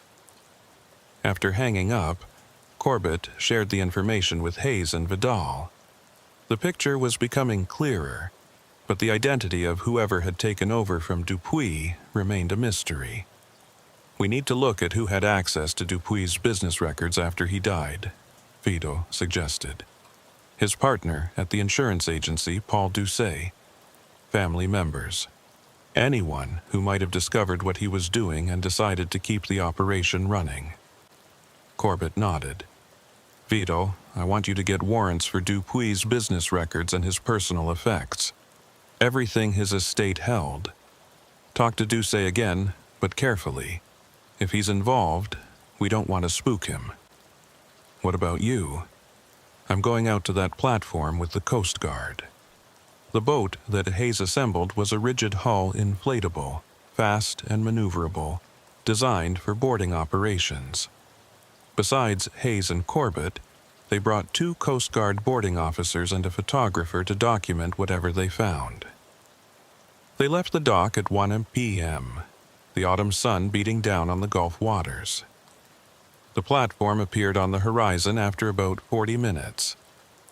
After hanging up, Corbett shared the information with Hayes and Vidal. The picture was becoming clearer, but the identity of whoever had taken over from Dupuis remained a mystery. "We need to look at who had access to Dupuis' business records after he died," Vito suggested. His partner at the insurance agency, Paul Doucet, family members, anyone who might have discovered what he was doing and decided to keep the operation running. Corbett nodded. "Vito, I want you to get warrants for Dupuis' business records and his personal effects. Everything his estate held. Talk to Doucet again, but carefully. If he's involved, we don't want to spook him." "What about you?" "I'm going out to that platform with the Coast Guard." The boat that Hayes assembled was a rigid-hull inflatable, fast and maneuverable, designed for boarding operations. Besides Hayes and Corbett, they brought 2 Coast Guard boarding officers and a photographer to document whatever they found. They left the dock at 1 p.m., the autumn sun beating down on the Gulf waters. The platform appeared on the horizon after about 40 minutes,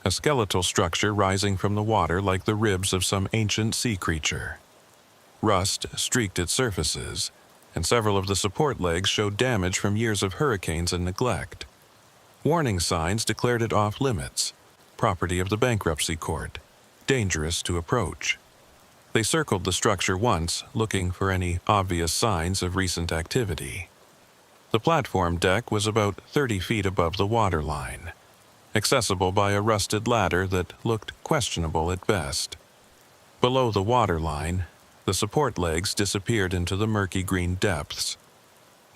a skeletal structure rising from the water like the ribs of some ancient sea creature. Rust streaked its surfaces, and several of the support legs showed damage from years of hurricanes and neglect. Warning signs declared it off-limits, property of the bankruptcy court, dangerous to approach. They circled the structure once, looking for any obvious signs of recent activity. The platform deck was about 30 feet above the waterline, accessible by a rusted ladder that looked questionable at best. Below the waterline, the support legs disappeared into the murky green depths.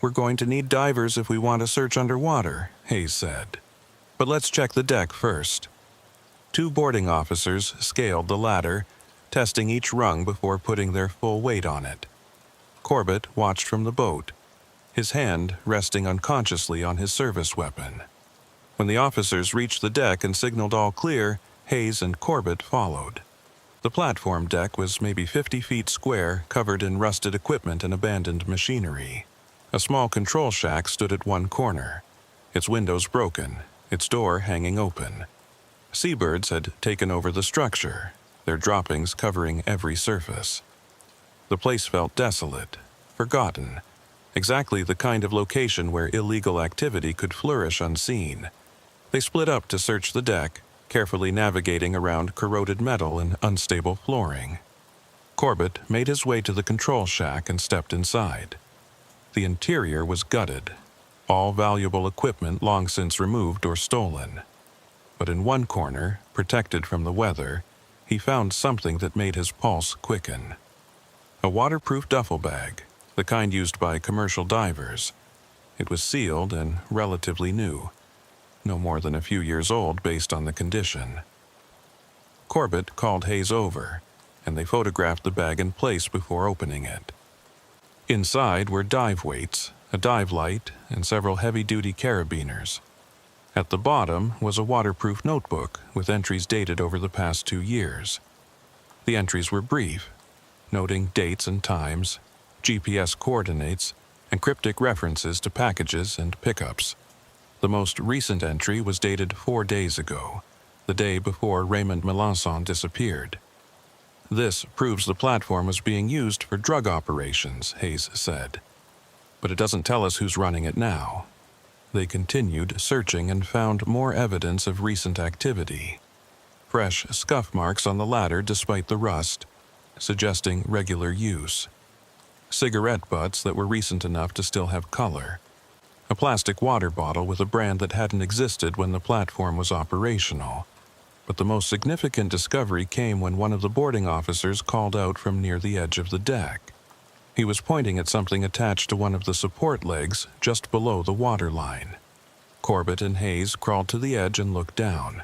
"We're going to need divers if we want to search underwater," Hayes said. "But let's check the deck first." 2 boarding officers scaled the ladder, testing each rung before putting their full weight on it. Corbett watched from the boat, his hand resting unconsciously on his service weapon. When the officers reached the deck and signaled all clear, Hayes and Corbett followed. The platform deck was maybe 50 feet square, covered in rusted equipment and abandoned machinery. A small control shack stood at one corner, its windows broken, its door hanging open. Seabirds had taken over the structure, their droppings covering every surface. The place felt desolate, forgotten, exactly the kind of location where illegal activity could flourish unseen. They split up to search the deck, carefully navigating around corroded metal and unstable flooring. Corbett made his way to the control shack and stepped inside. The interior was gutted, all valuable equipment long since removed or stolen. But in one corner, protected from the weather, he found something that made his pulse quicken. A waterproof duffel bag, the kind used by commercial divers. It was sealed and relatively new, no more than a few years old based on the condition. Corbett called Hayes over, and they photographed the bag in place before opening it. Inside were dive weights, a dive light, and several heavy-duty carabiners. At the bottom was a waterproof notebook with entries dated over the past 2 years. The entries were brief, noting dates and times, GPS coordinates, and cryptic references to packages and pickups. The most recent entry was dated 4 days ago, the day before Raymond Melanson disappeared. "This proves the platform was being used for drug operations," Hayes said. "But it doesn't tell us who's running it now." They continued searching and found more evidence of recent activity. Fresh scuff marks on the ladder despite the rust, suggesting regular use. Cigarette butts that were recent enough to still have color. A plastic water bottle with a brand that hadn't existed when the platform was operational. But the most significant discovery came when one of the boarding officers called out from near the edge of the deck. He was pointing at something attached to one of the support legs just below the waterline. Corbett and Hayes crawled to the edge and looked down.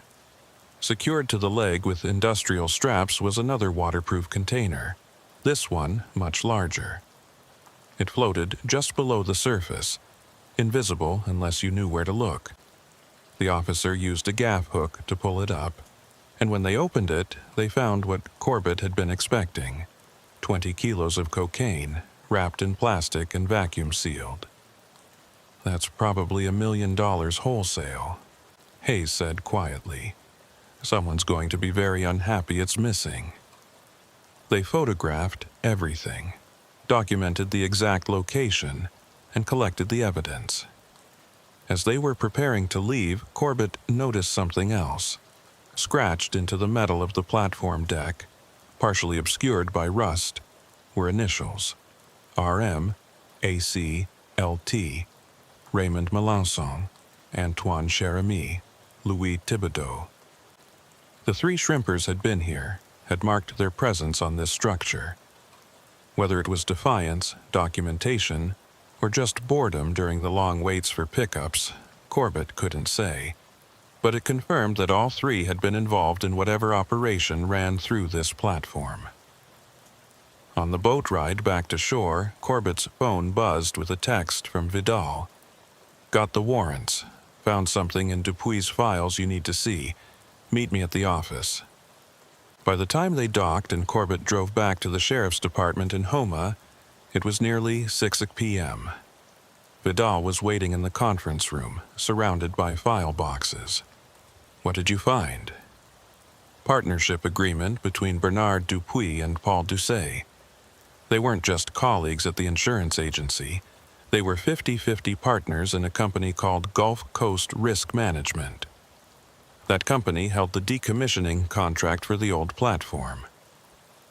Secured to the leg with industrial straps was another waterproof container, this one much larger. It floated just below the surface, invisible unless you knew where to look. The officer used a gaff hook to pull it up, and when they opened it, they found what Corbett had been expecting: 20 kilos of cocaine, wrapped in plastic and vacuum sealed. That's probably $1 million wholesale, Hayes said quietly. Someone's going to be very unhappy it's missing. They photographed everything, documented the exact location, and collected the evidence. As they were preparing to leave, Corbett noticed something else. Scratched into the metal of the platform deck, partially obscured by rust, were initials: RM, AC, LT, Raymond Melanson, Antoine Cherami, Louis Thibodeau. The three shrimpers had been here, had marked their presence on this structure. Whether it was defiance, documentation, or just boredom during the long waits for pickups, Corbett couldn't say. But it confirmed that all three had been involved in whatever operation ran through this platform. On the boat ride back to shore, Corbett's phone buzzed with a text from Vidal. Got the warrants. Found something in Dupuy's files you need to see. Meet me at the office. By the time they docked and Corbett drove back to the sheriff's department in Houma, it was nearly 6 p.m. Vidal was waiting in the conference room, surrounded by file boxes. What did you find? Partnership agreement between Bernard Dupuy and Paul Doucet. They weren't just colleagues at the insurance agency. They were 50-50 partners in a company called Gulf Coast Risk Management. That company held the decommissioning contract for the old platform.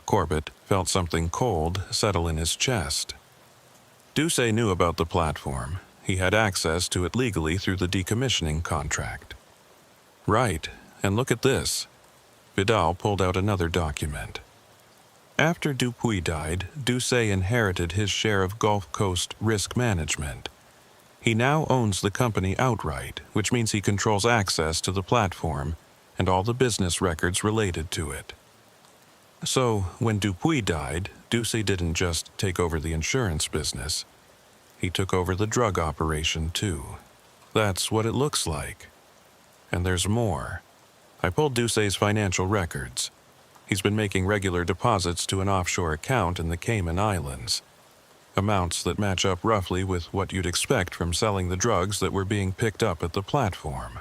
Corbett felt something cold settle in his chest. Doucet knew about the platform. He had access to it legally through the decommissioning contract. Right, and look at this. Vidal pulled out another document. After Dupuy died, Doucet inherited his share of Gulf Coast Risk Management. He now owns the company outright, which means he controls access to the platform and all the business records related to it. So, when Dupuy died, Doucet didn't just take over the insurance business. He took over the drug operation, too. That's what it looks like. And there's more. I pulled Doucet's financial records. He's been making regular deposits to an offshore account in the Cayman Islands. Amounts that match up roughly with what you'd expect from selling the drugs that were being picked up at the platform.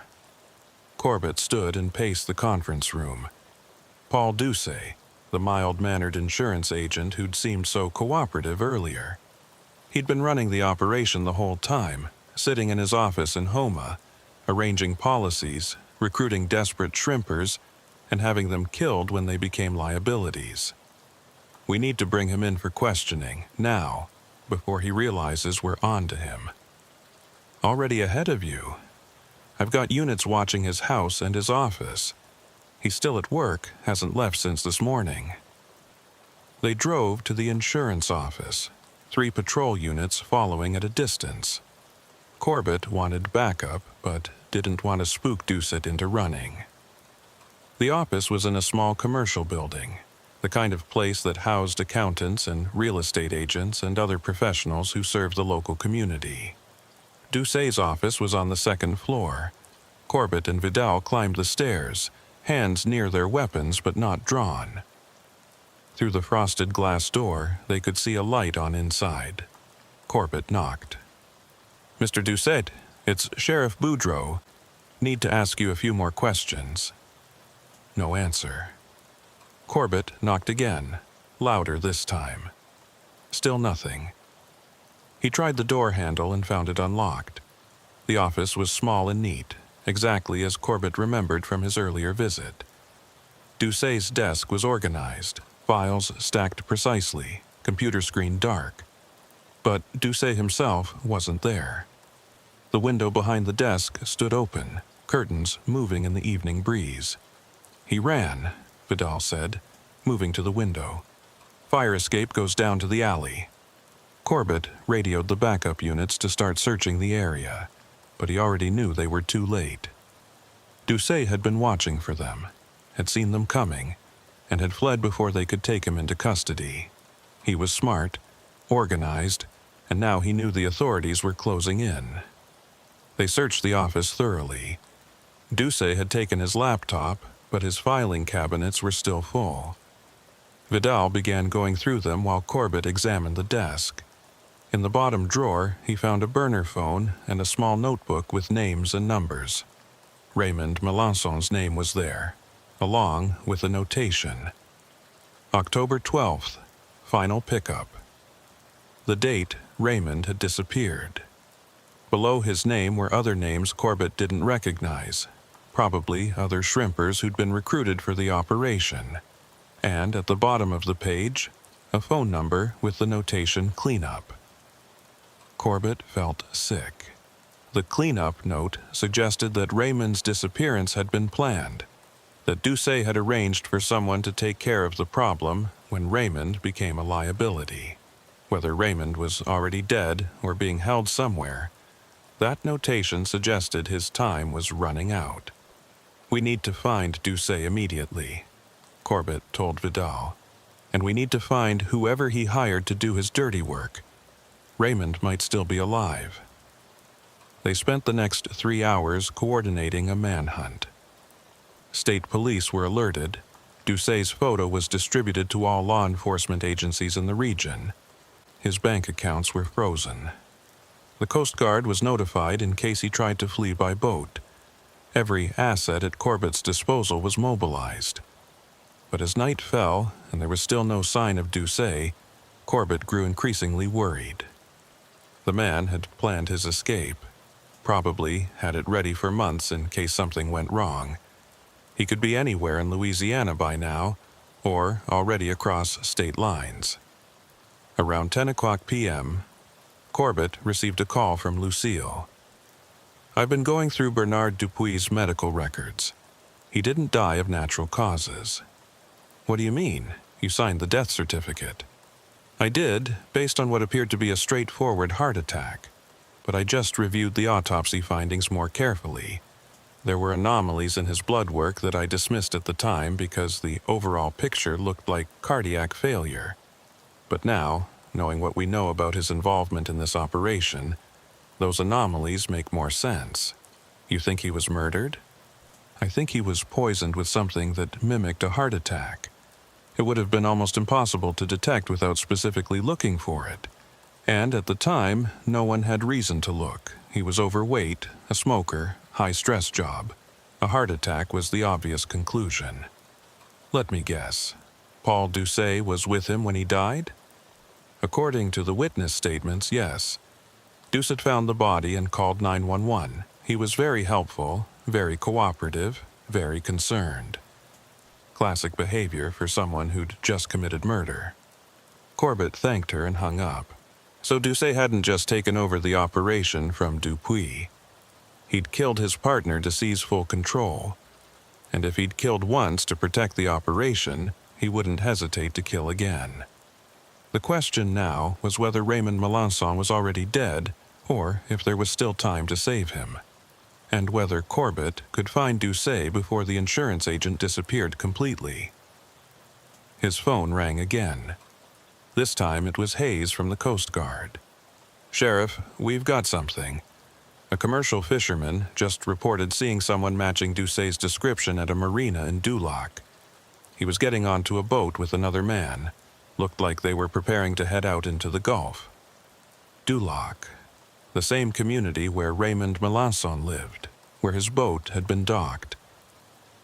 Corbett stood and paced the conference room. Paul Doucet, the mild-mannered insurance agent who'd seemed so cooperative earlier. He'd been running the operation the whole time, sitting in his office in Houma, arranging policies, recruiting desperate shrimpers, and having them killed when they became liabilities. We need to bring him in for questioning, now, before he realizes we're on to him. Already ahead of you. I've got units watching his house and his office. He's still at work, hasn't left since this morning. They drove to the insurance office, 3 patrol units following at a distance. Corbett wanted backup, but didn't want to spook Doucet into running. The office was in a small commercial building, the kind of place that housed accountants and real estate agents and other professionals who served the local community. Doucet's office was on the 2nd floor. Corbett and Vidal climbed the stairs, hands near their weapons but not drawn. Through the frosted glass door, they could see a light on inside. Corbett knocked. "Mr. Doucet, it's Sheriff Boudreau. Need to ask you a few more questions." No answer. Corbett knocked again, louder this time. Still nothing. He tried the door handle and found it unlocked. The office was small and neat, exactly as Corbett remembered from his earlier visit. Doucet's desk was organized, files stacked precisely, computer screen dark. But Doucet himself wasn't there. The window behind the desk stood open, curtains moving in the evening breeze. "He ran," Vidal said, moving to the window. "Fire escape goes down to the alley." Corbett radioed the backup units to start searching the area, but he already knew they were too late. Doucet had been watching for them, had seen them coming, and had fled before they could take him into custody. He was smart, organized, and now he knew the authorities were closing in. They searched the office thoroughly. Doucet had taken his laptop, but his filing cabinets were still full. Vidal began going through them while Corbett examined the desk. In the bottom drawer, he found a burner phone and a small notebook with names and numbers. Raymond Melançon's name was there, along with a notation. October 12th, final pickup. The date, Raymond had disappeared. Below his name were other names Corbett didn't recognize, probably other shrimpers who'd been recruited for the operation. And at the bottom of the page, a phone number with the notation cleanup. Corbett felt sick. The cleanup note suggested that Raymond's disappearance had been planned, that Doucet had arranged for someone to take care of the problem when Raymond became a liability. Whether Raymond was already dead or being held somewhere, that notation suggested his time was running out. "We need to find Doucet immediately," Corbett told Vidal. "And we need to find whoever he hired to do his dirty work. Raymond might still be alive." They spent the next 3 hours coordinating a manhunt. State police were alerted. Doucet's photo was distributed to all law enforcement agencies in the region. His bank accounts were frozen. The Coast Guard was notified in case he tried to flee by boat. Every asset at Corbett's disposal was mobilized. But as night fell and there was still no sign of Doucet, Corbett grew increasingly worried. The man had planned his escape, probably had it ready for months in case something went wrong. He could be anywhere in Louisiana by now, or already across state lines. Around 10 o'clock p.m., Corbett received a call from Lucille. "I've been going through Bernard Dupuy's medical records. He didn't die of natural causes." "What do you mean? You signed the death certificate." "I did, based on what appeared to be a straightforward heart attack. But I just reviewed the autopsy findings more carefully. There were anomalies in his blood work that I dismissed at the time because the overall picture looked like cardiac failure. But now, knowing what we know about his involvement in this operation, those anomalies make more sense." "You think he was murdered?" "I think he was poisoned with something that mimicked a heart attack. It would have been almost impossible to detect without specifically looking for it. And at the time, no one had reason to look. He was overweight, a smoker, high-stress job. A heart attack was the obvious conclusion." "Let me guess. Paul Doucet was with him when he died?" "According to the witness statements, yes. Doucet found the body and called 911. He was very helpful, very cooperative, very concerned." Classic behavior for someone who'd just committed murder. Corbett thanked her and hung up. So Doucet hadn't just taken over the operation from Dupuy. He'd killed his partner to seize full control. And if he'd killed once to protect the operation, he wouldn't hesitate to kill again. The question now was whether Raymond Melançon was already dead, or if there was still time to save him. And whether Corbett could find Doucet before the insurance agent disappeared completely. His phone rang again. This time it was Hayes from the Coast Guard. "Sheriff, we've got something. A commercial fisherman just reported seeing someone matching Doucet's description at a marina in Duloc. He was getting onto a boat with another man. Looked like they were preparing to head out into the Gulf." Duloc, the same community where Raymond Melançon lived, where his boat had been docked.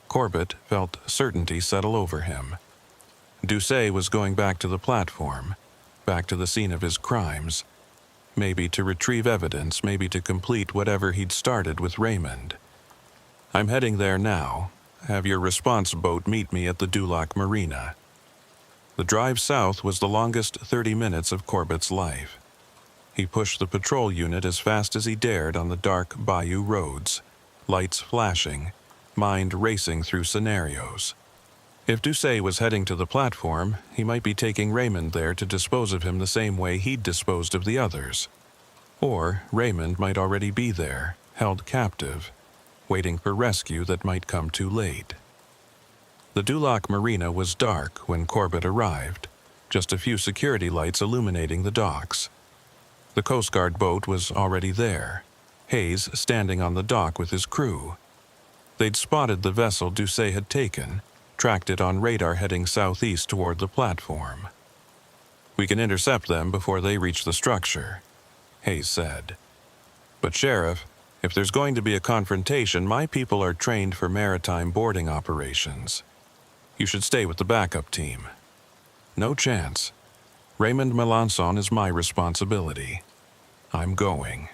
Corbett felt certainty settle over him. Doucet was going back to the platform, back to the scene of his crimes, maybe to retrieve evidence, maybe to complete whatever he'd started with Raymond. "I'm heading there now. Have your response boat meet me at the Duloc Marina." The drive south was the longest 30 minutes of Corbett's life. He pushed the patrol unit as fast as he dared on the dark bayou roads, lights flashing, mind racing through scenarios. If Doucet was heading to the platform, he might be taking Raymond there to dispose of him the same way he'd disposed of the others. Or Raymond might already be there, held captive, waiting for rescue that might come too late. The Duloc Marina was dark when Corbett arrived, just a few security lights illuminating the docks. The Coast Guard boat was already there, Hayes standing on the dock with his crew. They'd spotted the vessel Doucet had taken, tracked it on radar heading southeast toward the platform. We can intercept them before they reach the structure, Hayes said. But Sheriff, if there's going to be a confrontation, my people are trained for maritime boarding operations. You should stay with the backup team. No chance. Raymond Melanson is my responsibility. I'm going.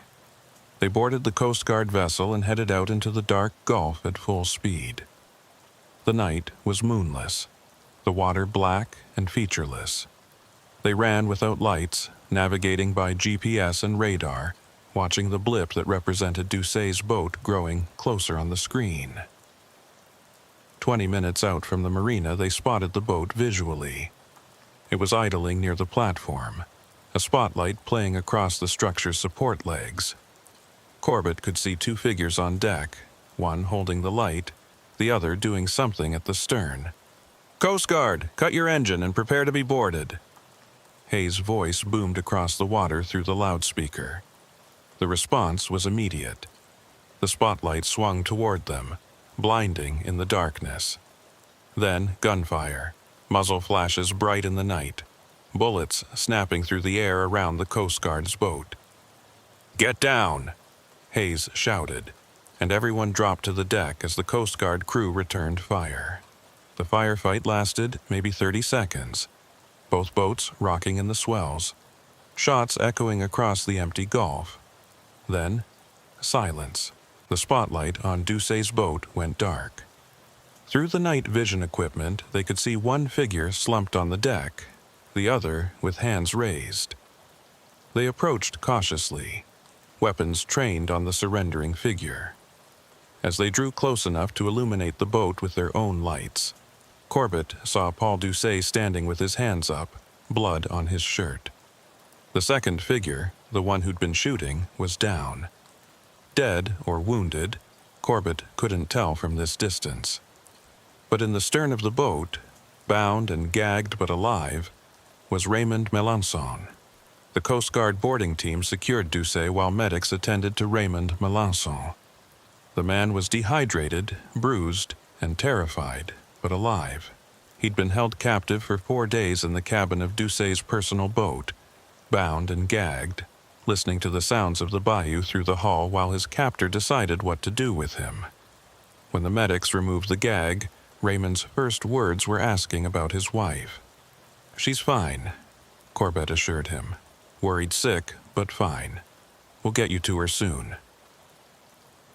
They boarded the Coast Guard vessel and headed out into the dark Gulf at full speed. The night was moonless, the water black and featureless. They ran without lights, navigating by GPS and radar, watching the blip that represented Doucet's boat growing closer on the screen. 20 minutes out from the marina, they spotted the boat visually. It was idling near the platform, a spotlight playing across the structure's support legs. Corbett could see two figures on deck, one holding the light, the other doing something at the stern. "Coast Guard, cut your engine and prepare to be boarded." Hayes' voice boomed across the water through the loudspeaker. The response was immediate. The spotlight swung toward them, blinding in the darkness. Then gunfire, muzzle flashes bright in the night, bullets snapping through the air around the Coast Guard's boat. "Get down!" Hayes shouted, and everyone dropped to the deck as the Coast Guard crew returned fire. The firefight lasted maybe 30 seconds, both boats rocking in the swells, shots echoing across the empty Gulf. Then, silence. The spotlight on Doucet's boat went dark. Through the night vision equipment, they could see one figure slumped on the deck, the other with hands raised. They approached cautiously, weapons trained on the surrendering figure. As they drew close enough to illuminate the boat with their own lights, Corbett saw Paul Doucet standing with his hands up, blood on his shirt. The second figure, the one who'd been shooting, was down. Dead or wounded, Corbett couldn't tell from this distance. But in the stern of the boat, bound and gagged but alive, was Raymond Melanson. The Coast Guard boarding team secured Doucet while medics attended to Raymond Melanson. The man was dehydrated, bruised, and terrified, but alive. He'd been held captive for 4 days in the cabin of Doucet's personal boat, bound and gagged, listening to the sounds of the bayou through the hull while his captor decided what to do with him. When the medics removed the gag, Raymond's first words were asking about his wife. "She's fine," Corbett assured him. "Worried sick, but fine. We'll get you to her soon."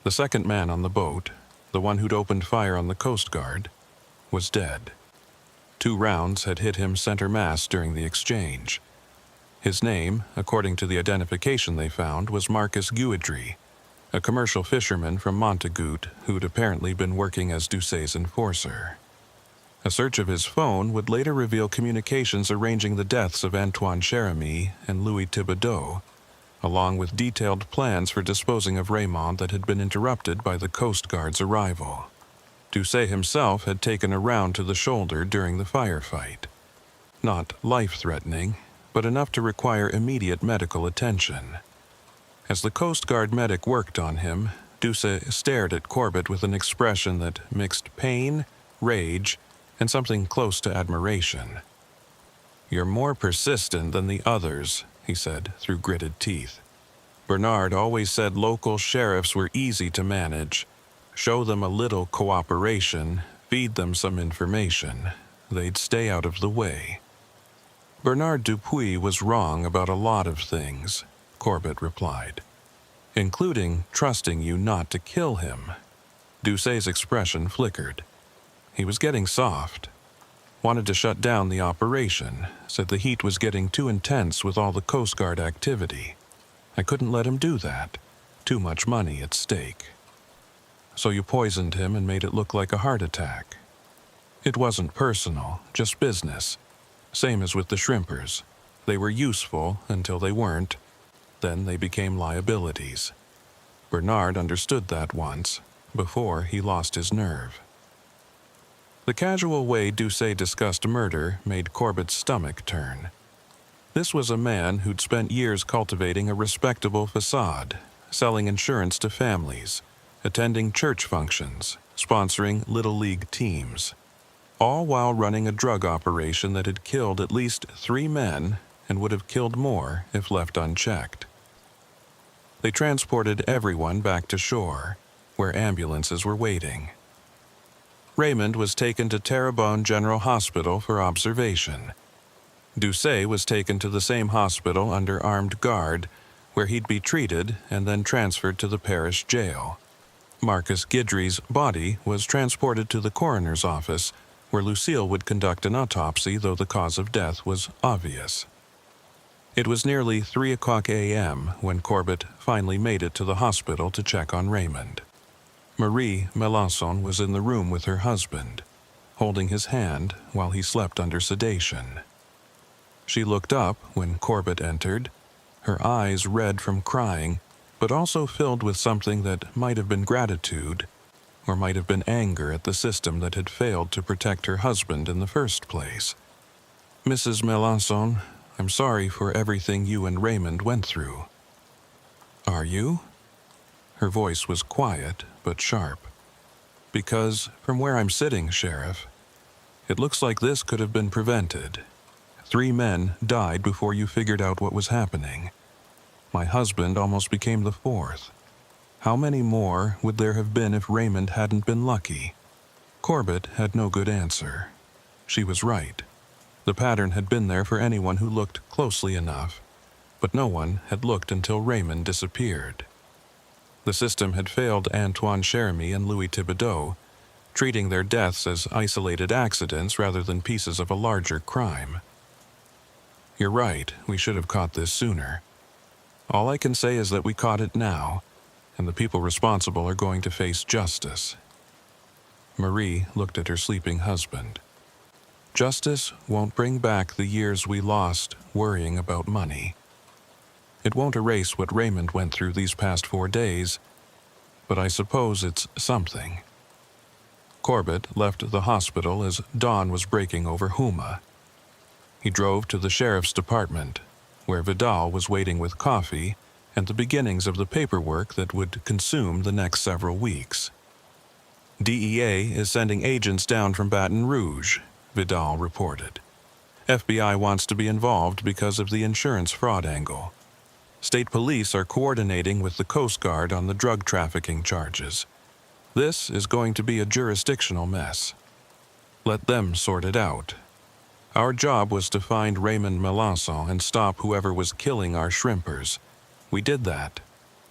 The second man on the boat, the one who'd opened fire on the Coast Guard, was dead. 2 rounds had hit him center mass during the exchange. His name, according to the identification they found, was Marcus Guidry, a commercial fisherman from Montagoutte who'd apparently been working as Doucet's enforcer. A search of his phone would later reveal communications arranging the deaths of Antoine Cheremy and Louis Thibodeau, along with detailed plans for disposing of Raymond that had been interrupted by the Coast Guard's arrival. Doucet himself had taken a round to the shoulder during the firefight. Not life-threatening, but enough to require immediate medical attention. As the Coast Guard medic worked on him, Doucet stared at Corbett with an expression that mixed pain, rage, and something close to admiration. "You're more persistent than the others," he said through gritted teeth. "Bernard always said local sheriffs were easy to manage. Show them a little cooperation, feed them some information. They'd stay out of the way." "Bernard Dupuis was wrong about a lot of things," Corbett replied, "including trusting you not to kill him." Doucet's expression flickered. He was getting soft. Wanted to shut down the operation, said the heat was getting too intense with all the Coast Guard activity. I couldn't let him do that. Too much money at stake. "So you poisoned him and made it look like a heart attack." "It wasn't personal, just business. Same as with the shrimpers. They were useful until they weren't. Then they became liabilities. Bernard understood that once, before he lost his nerve." The casual way Doucet discussed murder made Corbett's stomach turn. This was a man who'd spent years cultivating a respectable facade, selling insurance to families, attending church functions, sponsoring Little League teams, all while running a drug operation that had killed at least 3 men and would have killed more if left unchecked. They transported everyone back to shore, where ambulances were waiting. Raymond was taken to Terrebonne General Hospital for observation. Doucet was taken to the same hospital under armed guard, where he'd be treated and then transferred to the parish jail. Marcus Guidry's body was transported to the coroner's office, where Lucille would conduct an autopsy, though the cause of death was obvious. It was nearly 3:00 a.m. when Corbett finally made it to the hospital to check on Raymond. Marie Melançon was in the room with her husband, holding his hand while he slept under sedation. She looked up when Corbett entered, her eyes red from crying, but also filled with something that might have been gratitude, or might have been anger at the system that had failed to protect her husband in the first place. "Mrs. Melançon, I'm sorry for everything you and Raymond went through." "Are you?" Her voice was quiet but sharp. "Because from where I'm sitting, Sheriff, it looks like this could have been prevented. 3 men died before you figured out what was happening. My husband almost became the 4th. How many more would there have been if Raymond hadn't been lucky?" Corbett had no good answer. She was right. The pattern had been there for anyone who looked closely enough, but no one had looked until Raymond disappeared. The system had failed Antoine Cheremy and Louis Thibodeau, treating their deaths as isolated accidents rather than pieces of a larger crime. "You're right, we should have caught this sooner. All I can say is that we caught it now, and the people responsible are going to face justice." Marie looked at her sleeping husband. "Justice won't bring back the years we lost worrying about money. It won't erase what Raymond went through these past 4 days, but I suppose it's something." Corbett left the hospital as dawn was breaking over Houma. He drove to the sheriff's department, where Vidal was waiting with coffee and the beginnings of the paperwork that would consume the next several weeks. "DEA is sending agents down from Baton Rouge," Vidal reported. "FBI wants to be involved because of the insurance fraud angle. State police are coordinating with the Coast Guard on the drug trafficking charges. This is going to be a jurisdictional mess. Let them sort it out. Our job was to find Raymond Melançon and stop whoever was killing our shrimpers. We did that.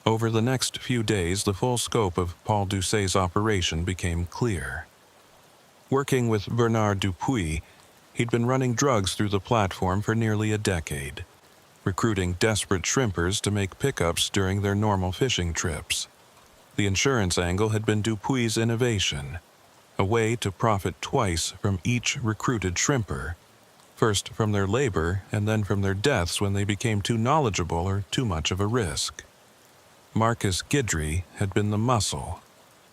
Over the next few days, the full scope of Paul Doucet's operation became clear. Working with Bernard Dupuis, he'd been running drugs through the platform for nearly a decade, recruiting desperate shrimpers to make pickups during their normal fishing trips. The insurance angle had been Dupuis' innovation, a way to profit twice from each recruited shrimper, first from their labor and then from their deaths when they became too knowledgeable or too much of a risk. Marcus Guidry had been the muscle,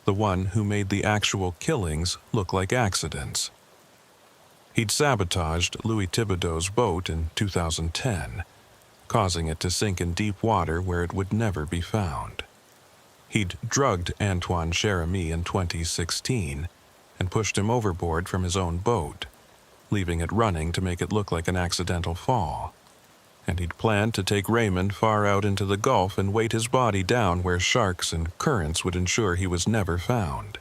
the one who made the actual killings look like accidents. He'd sabotaged Louis Thibodeau's boat in 2010, causing it to sink in deep water where it would never be found. He'd drugged Antoine Cheremy in 2016 and pushed him overboard from his own boat, leaving it running to make it look like an accidental fall. And he'd planned to take Raymond far out into the Gulf and weight his body down where sharks and currents would ensure he was never found.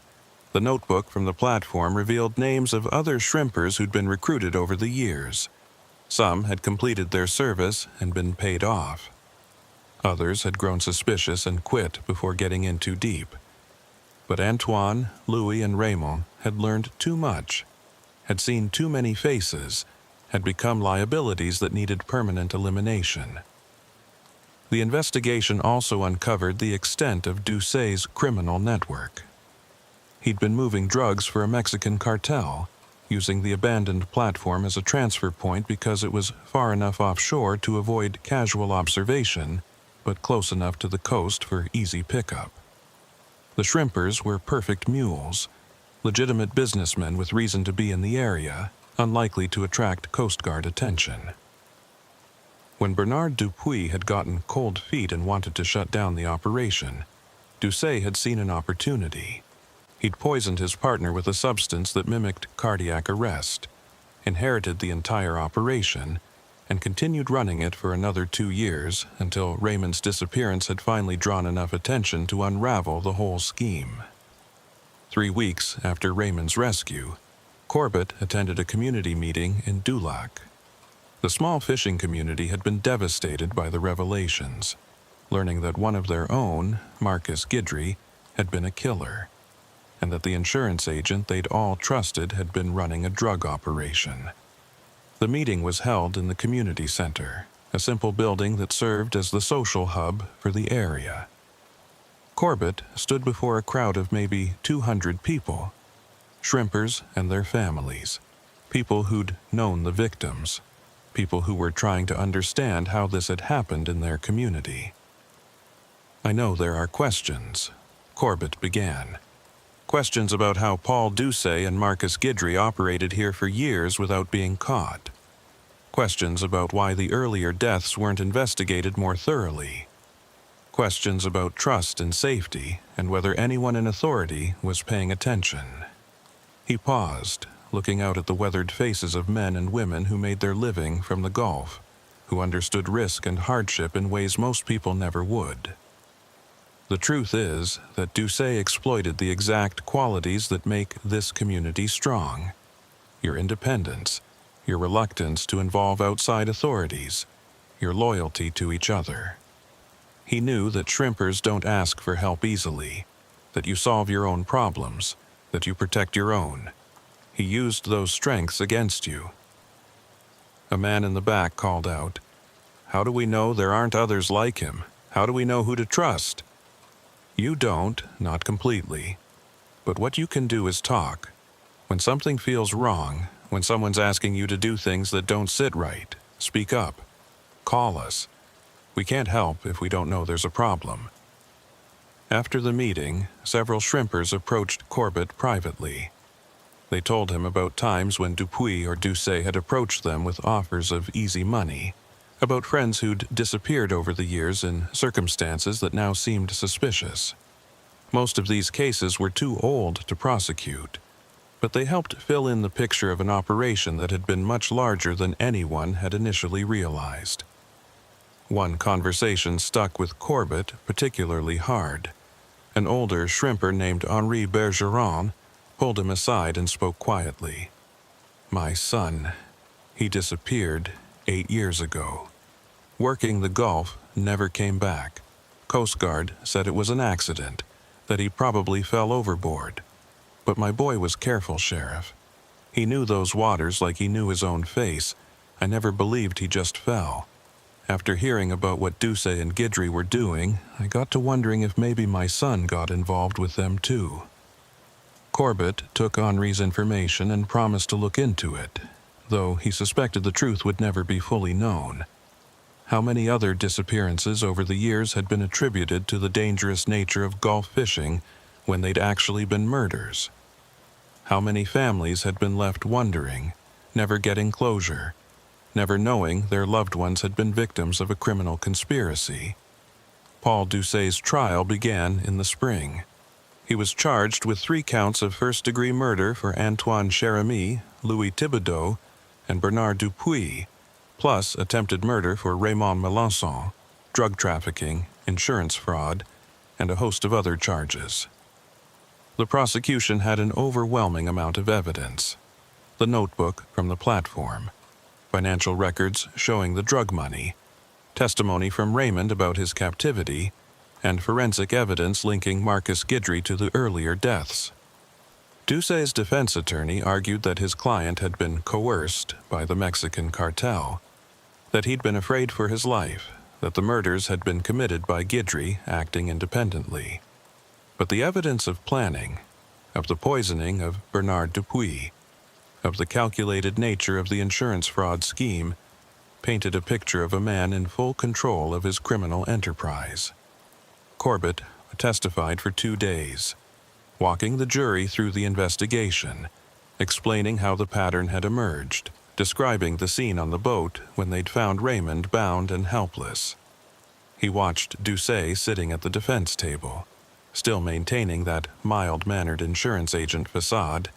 The notebook from the platform revealed names of other shrimpers who'd been recruited over the years. Some had completed their service and been paid off. Others had grown suspicious and quit before getting in too deep. But Antoine, Louis, and Raymond had learned too much, had seen too many faces, had become liabilities that needed permanent elimination. The investigation also uncovered the extent of Doucet's criminal network. He'd been moving drugs for a Mexican cartel, using the abandoned platform as a transfer point because it was far enough offshore to avoid casual observation, but close enough to the coast for easy pickup. The shrimpers were perfect mules, legitimate businessmen with reason to be in the area, unlikely to attract Coast Guard attention. When Bernard Dupuis had gotten cold feet and wanted to shut down the operation, Doucet had seen an opportunity. He'd poisoned his partner with a substance that mimicked cardiac arrest, inherited the entire operation, and continued running it for another 2 years until Raymond's disappearance had finally drawn enough attention to unravel the whole scheme. 3 weeks after Raymond's rescue, Corbett attended a community meeting in Dulac. The small fishing community had been devastated by the revelations, learning that one of their own, Marcus Guidry, had been a killer, and that the insurance agent they'd all trusted had been running a drug operation. The meeting was held in the community center, a simple building that served as the social hub for the area. Corbett stood before a crowd of maybe 200 people, shrimpers and their families, people who'd known the victims, people who were trying to understand how this had happened in their community. "I know there are questions," Corbett began. "Questions about how Paul Doucet and Marcus Guidry operated here for years without being caught. Questions about why the earlier deaths weren't investigated more thoroughly. Questions about trust and safety and whether anyone in authority was paying attention." He paused, looking out at the weathered faces of men and women who made their living from the Gulf, who understood risk and hardship in ways most people never would. "The truth is that Doucet exploited the exact qualities that make this community strong. Your independence, your reluctance to involve outside authorities, your loyalty to each other. He knew that shrimpers don't ask for help easily, that you solve your own problems, that you protect your own. He used those strengths against you." A man in the back called out, "How do we know there aren't others like him? How do we know who to trust?" "You don't, not completely. But what you can do is talk. When something feels wrong, when someone's asking you to do things that don't sit right, speak up. Call us. We can't help if we don't know there's a problem." After the meeting, several shrimpers approached Corbett privately. They told him about times when Dupuis or Doucet had approached them with offers of easy money, about friends who'd disappeared over the years in circumstances that now seemed suspicious. Most of these cases were too old to prosecute, but they helped fill in the picture of an operation that had been much larger than anyone had initially realized. One conversation stuck with Corbett particularly hard. An older shrimper named Henri Bergeron pulled him aside and spoke quietly. "My son, he disappeared 8 years ago. Working the Gulf, never came back. Coast Guard said it was an accident, that he probably fell overboard. But my boy was careful, Sheriff. He knew those waters like he knew his own face. I never believed he just fell. After hearing about what Doucet and Guidry were doing, I got to wondering if maybe my son got involved with them too." Corbett took Henri's information and promised to look into it, though he suspected the truth would never be fully known. How many other disappearances over the years had been attributed to the dangerous nature of Gulf fishing when they'd actually been murders? How many families had been left wondering, never getting closure, never knowing their loved ones had been victims of a criminal conspiracy? Paul Doucet's trial began in the spring. He was charged with 3 counts of first-degree murder for Antoine Cheremy, Louis Thibodeau, and Bernard Dupuis, plus attempted murder for Raymond Melançon, drug trafficking, insurance fraud, and a host of other charges. The prosecution had an overwhelming amount of evidence. The notebook from the platform, financial records showing the drug money, testimony from Raymond about his captivity, and forensic evidence linking Marcus Guidry to the earlier deaths. Doucet's defense attorney argued that his client had been coerced by the Mexican cartel, that he'd been afraid for his life, that the murders had been committed by Guidry acting independently. But the evidence of planning, of the poisoning of Bernard Dupuis, of the calculated nature of the insurance fraud scheme, painted a picture of a man in full control of his criminal enterprise. Corbett testified for 2 days, walking the jury through the investigation, explaining how the pattern had emerged, describing the scene on the boat when they'd found Raymond bound and helpless. He watched Doucet sitting at the defense table, still maintaining that mild-mannered insurance agent facade,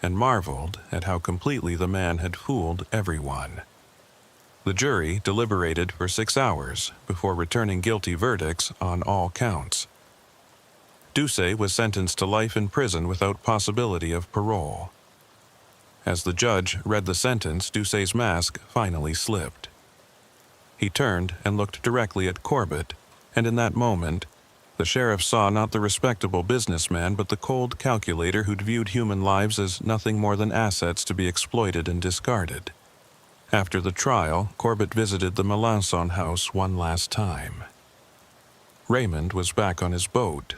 and marveled at how completely the man had fooled everyone. The jury deliberated for 6 hours before returning guilty verdicts on all counts. Ducey was sentenced to life in prison without possibility of parole. As the judge read the sentence, Ducey's mask finally slipped. He turned and looked directly at Corbett, and in that moment, the sheriff saw not the respectable businessman but the cold calculator who'd viewed human lives as nothing more than assets to be exploited and discarded. After the trial, Corbett visited the Melanson house one last time. Raymond was back on his boat,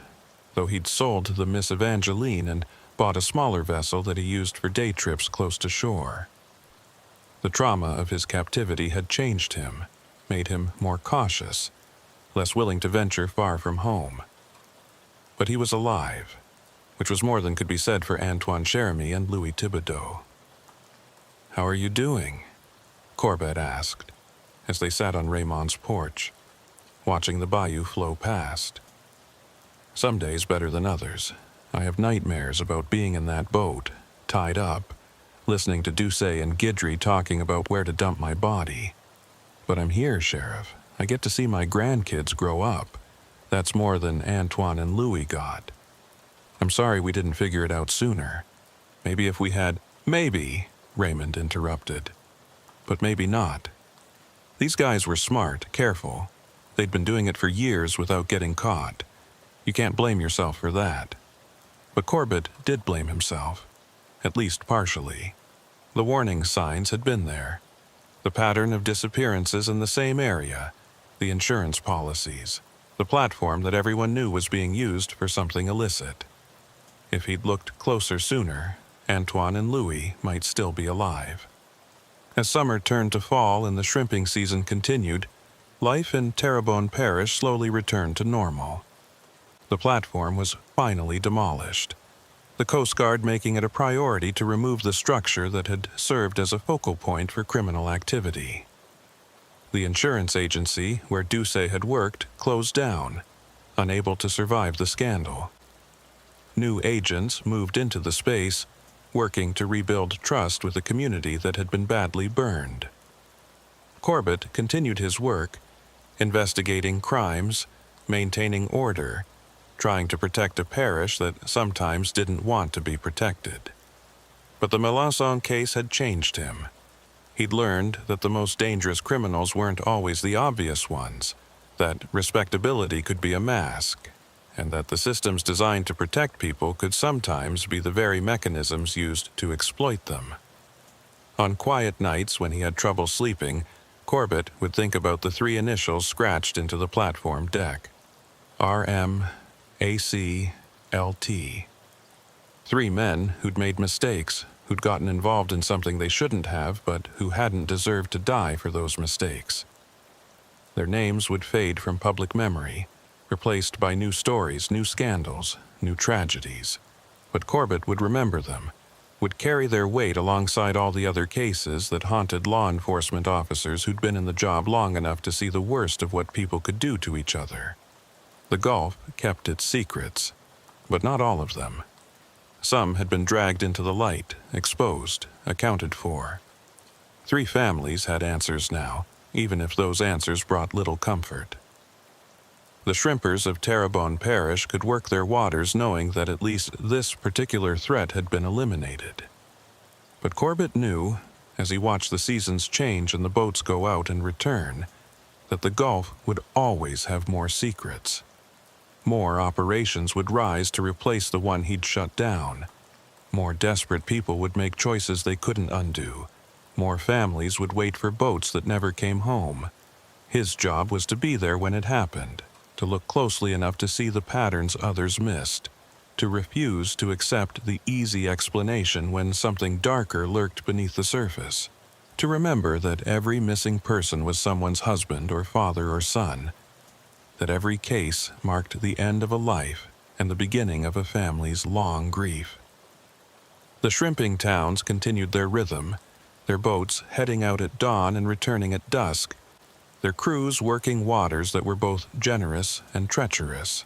though he'd sold the Miss Evangeline and bought a smaller vessel that he used for day trips close to shore. The trauma of his captivity had changed him, made him more cautious, less willing to venture far from home. But he was alive, which was more than could be said for Antoine Cheremy and Louis Thibodeau. "How are you doing?" Corbett asked, as they sat on Raymond's porch, watching the bayou flow past. "Some days better than others. I have nightmares about being in that boat, tied up, listening to Ducey and Guidry talking about where to dump my body. But I'm here, Sheriff. I get to see my grandkids grow up. That's more than Antoine and Louis got. I'm sorry we didn't figure it out sooner. Maybe if we had—" "Maybe," Raymond interrupted. "But maybe not. These guys were smart, careful. They'd been doing it for years without getting caught. You can't blame yourself for that." But Corbett did blame himself, at least partially. The warning signs had been there. The pattern of disappearances in the same area, the insurance policies, the platform that everyone knew was being used for something illicit. If he'd looked closer sooner, Antoine and Louis might still be alive. As summer turned to fall and the shrimping season continued, life in Terrebonne Parish slowly returned to normal. The platform was finally demolished, the Coast Guard making it a priority to remove the structure that had served as a focal point for criminal activity. The insurance agency where Ducey had worked closed down, unable to survive the scandal. New agents moved into the space, working to rebuild trust with a community that had been badly burned. Corbett continued his work, investigating crimes, maintaining order, trying to protect a parish that sometimes didn't want to be protected. But the Melanson case had changed him. He'd learned that the most dangerous criminals weren't always the obvious ones, that respectability could be a mask, and that the systems designed to protect people could sometimes be the very mechanisms used to exploit them. On quiet nights when he had trouble sleeping, Corbett would think about the 3 initials scratched into the platform deck: RMACLT. 3 men who'd made mistakes, who'd gotten involved in something they shouldn't have, but who hadn't deserved to die for those mistakes. Their names would fade from public memory, replaced by new stories, new scandals, new tragedies. But Corbett would remember them, would carry their weight alongside all the other cases that haunted law enforcement officers who'd been in the job long enough to see the worst of what people could do to each other. The Gulf kept its secrets, but not all of them. Some had been dragged into the light, exposed, accounted for. 3 families had answers now, even if those answers brought little comfort. The shrimpers of Terrebonne Parish could work their waters knowing that at least this particular threat had been eliminated. But Corbett knew, as he watched the seasons change and the boats go out and return, that the Gulf would always have more secrets. More operations would rise to replace the one he'd shut down. More desperate people would make choices they couldn't undo. More families would wait for boats that never came home. His job was to be there when it happened, to look closely enough to see the patterns others missed, to refuse to accept the easy explanation when something darker lurked beneath the surface, to remember that every missing person was someone's husband or father or son, that every case marked the end of a life and the beginning of a family's long grief. The shrimping towns continued their rhythm, their boats heading out at dawn and returning at dusk, their crews working waters that were both generous and treacherous.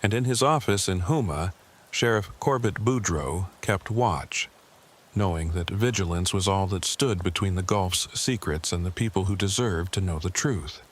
And in his office in Houma, Sheriff Corbett Boudreau kept watch. knowing that vigilance was all that stood between the Gulf's secrets and the people who deserved to know the truth.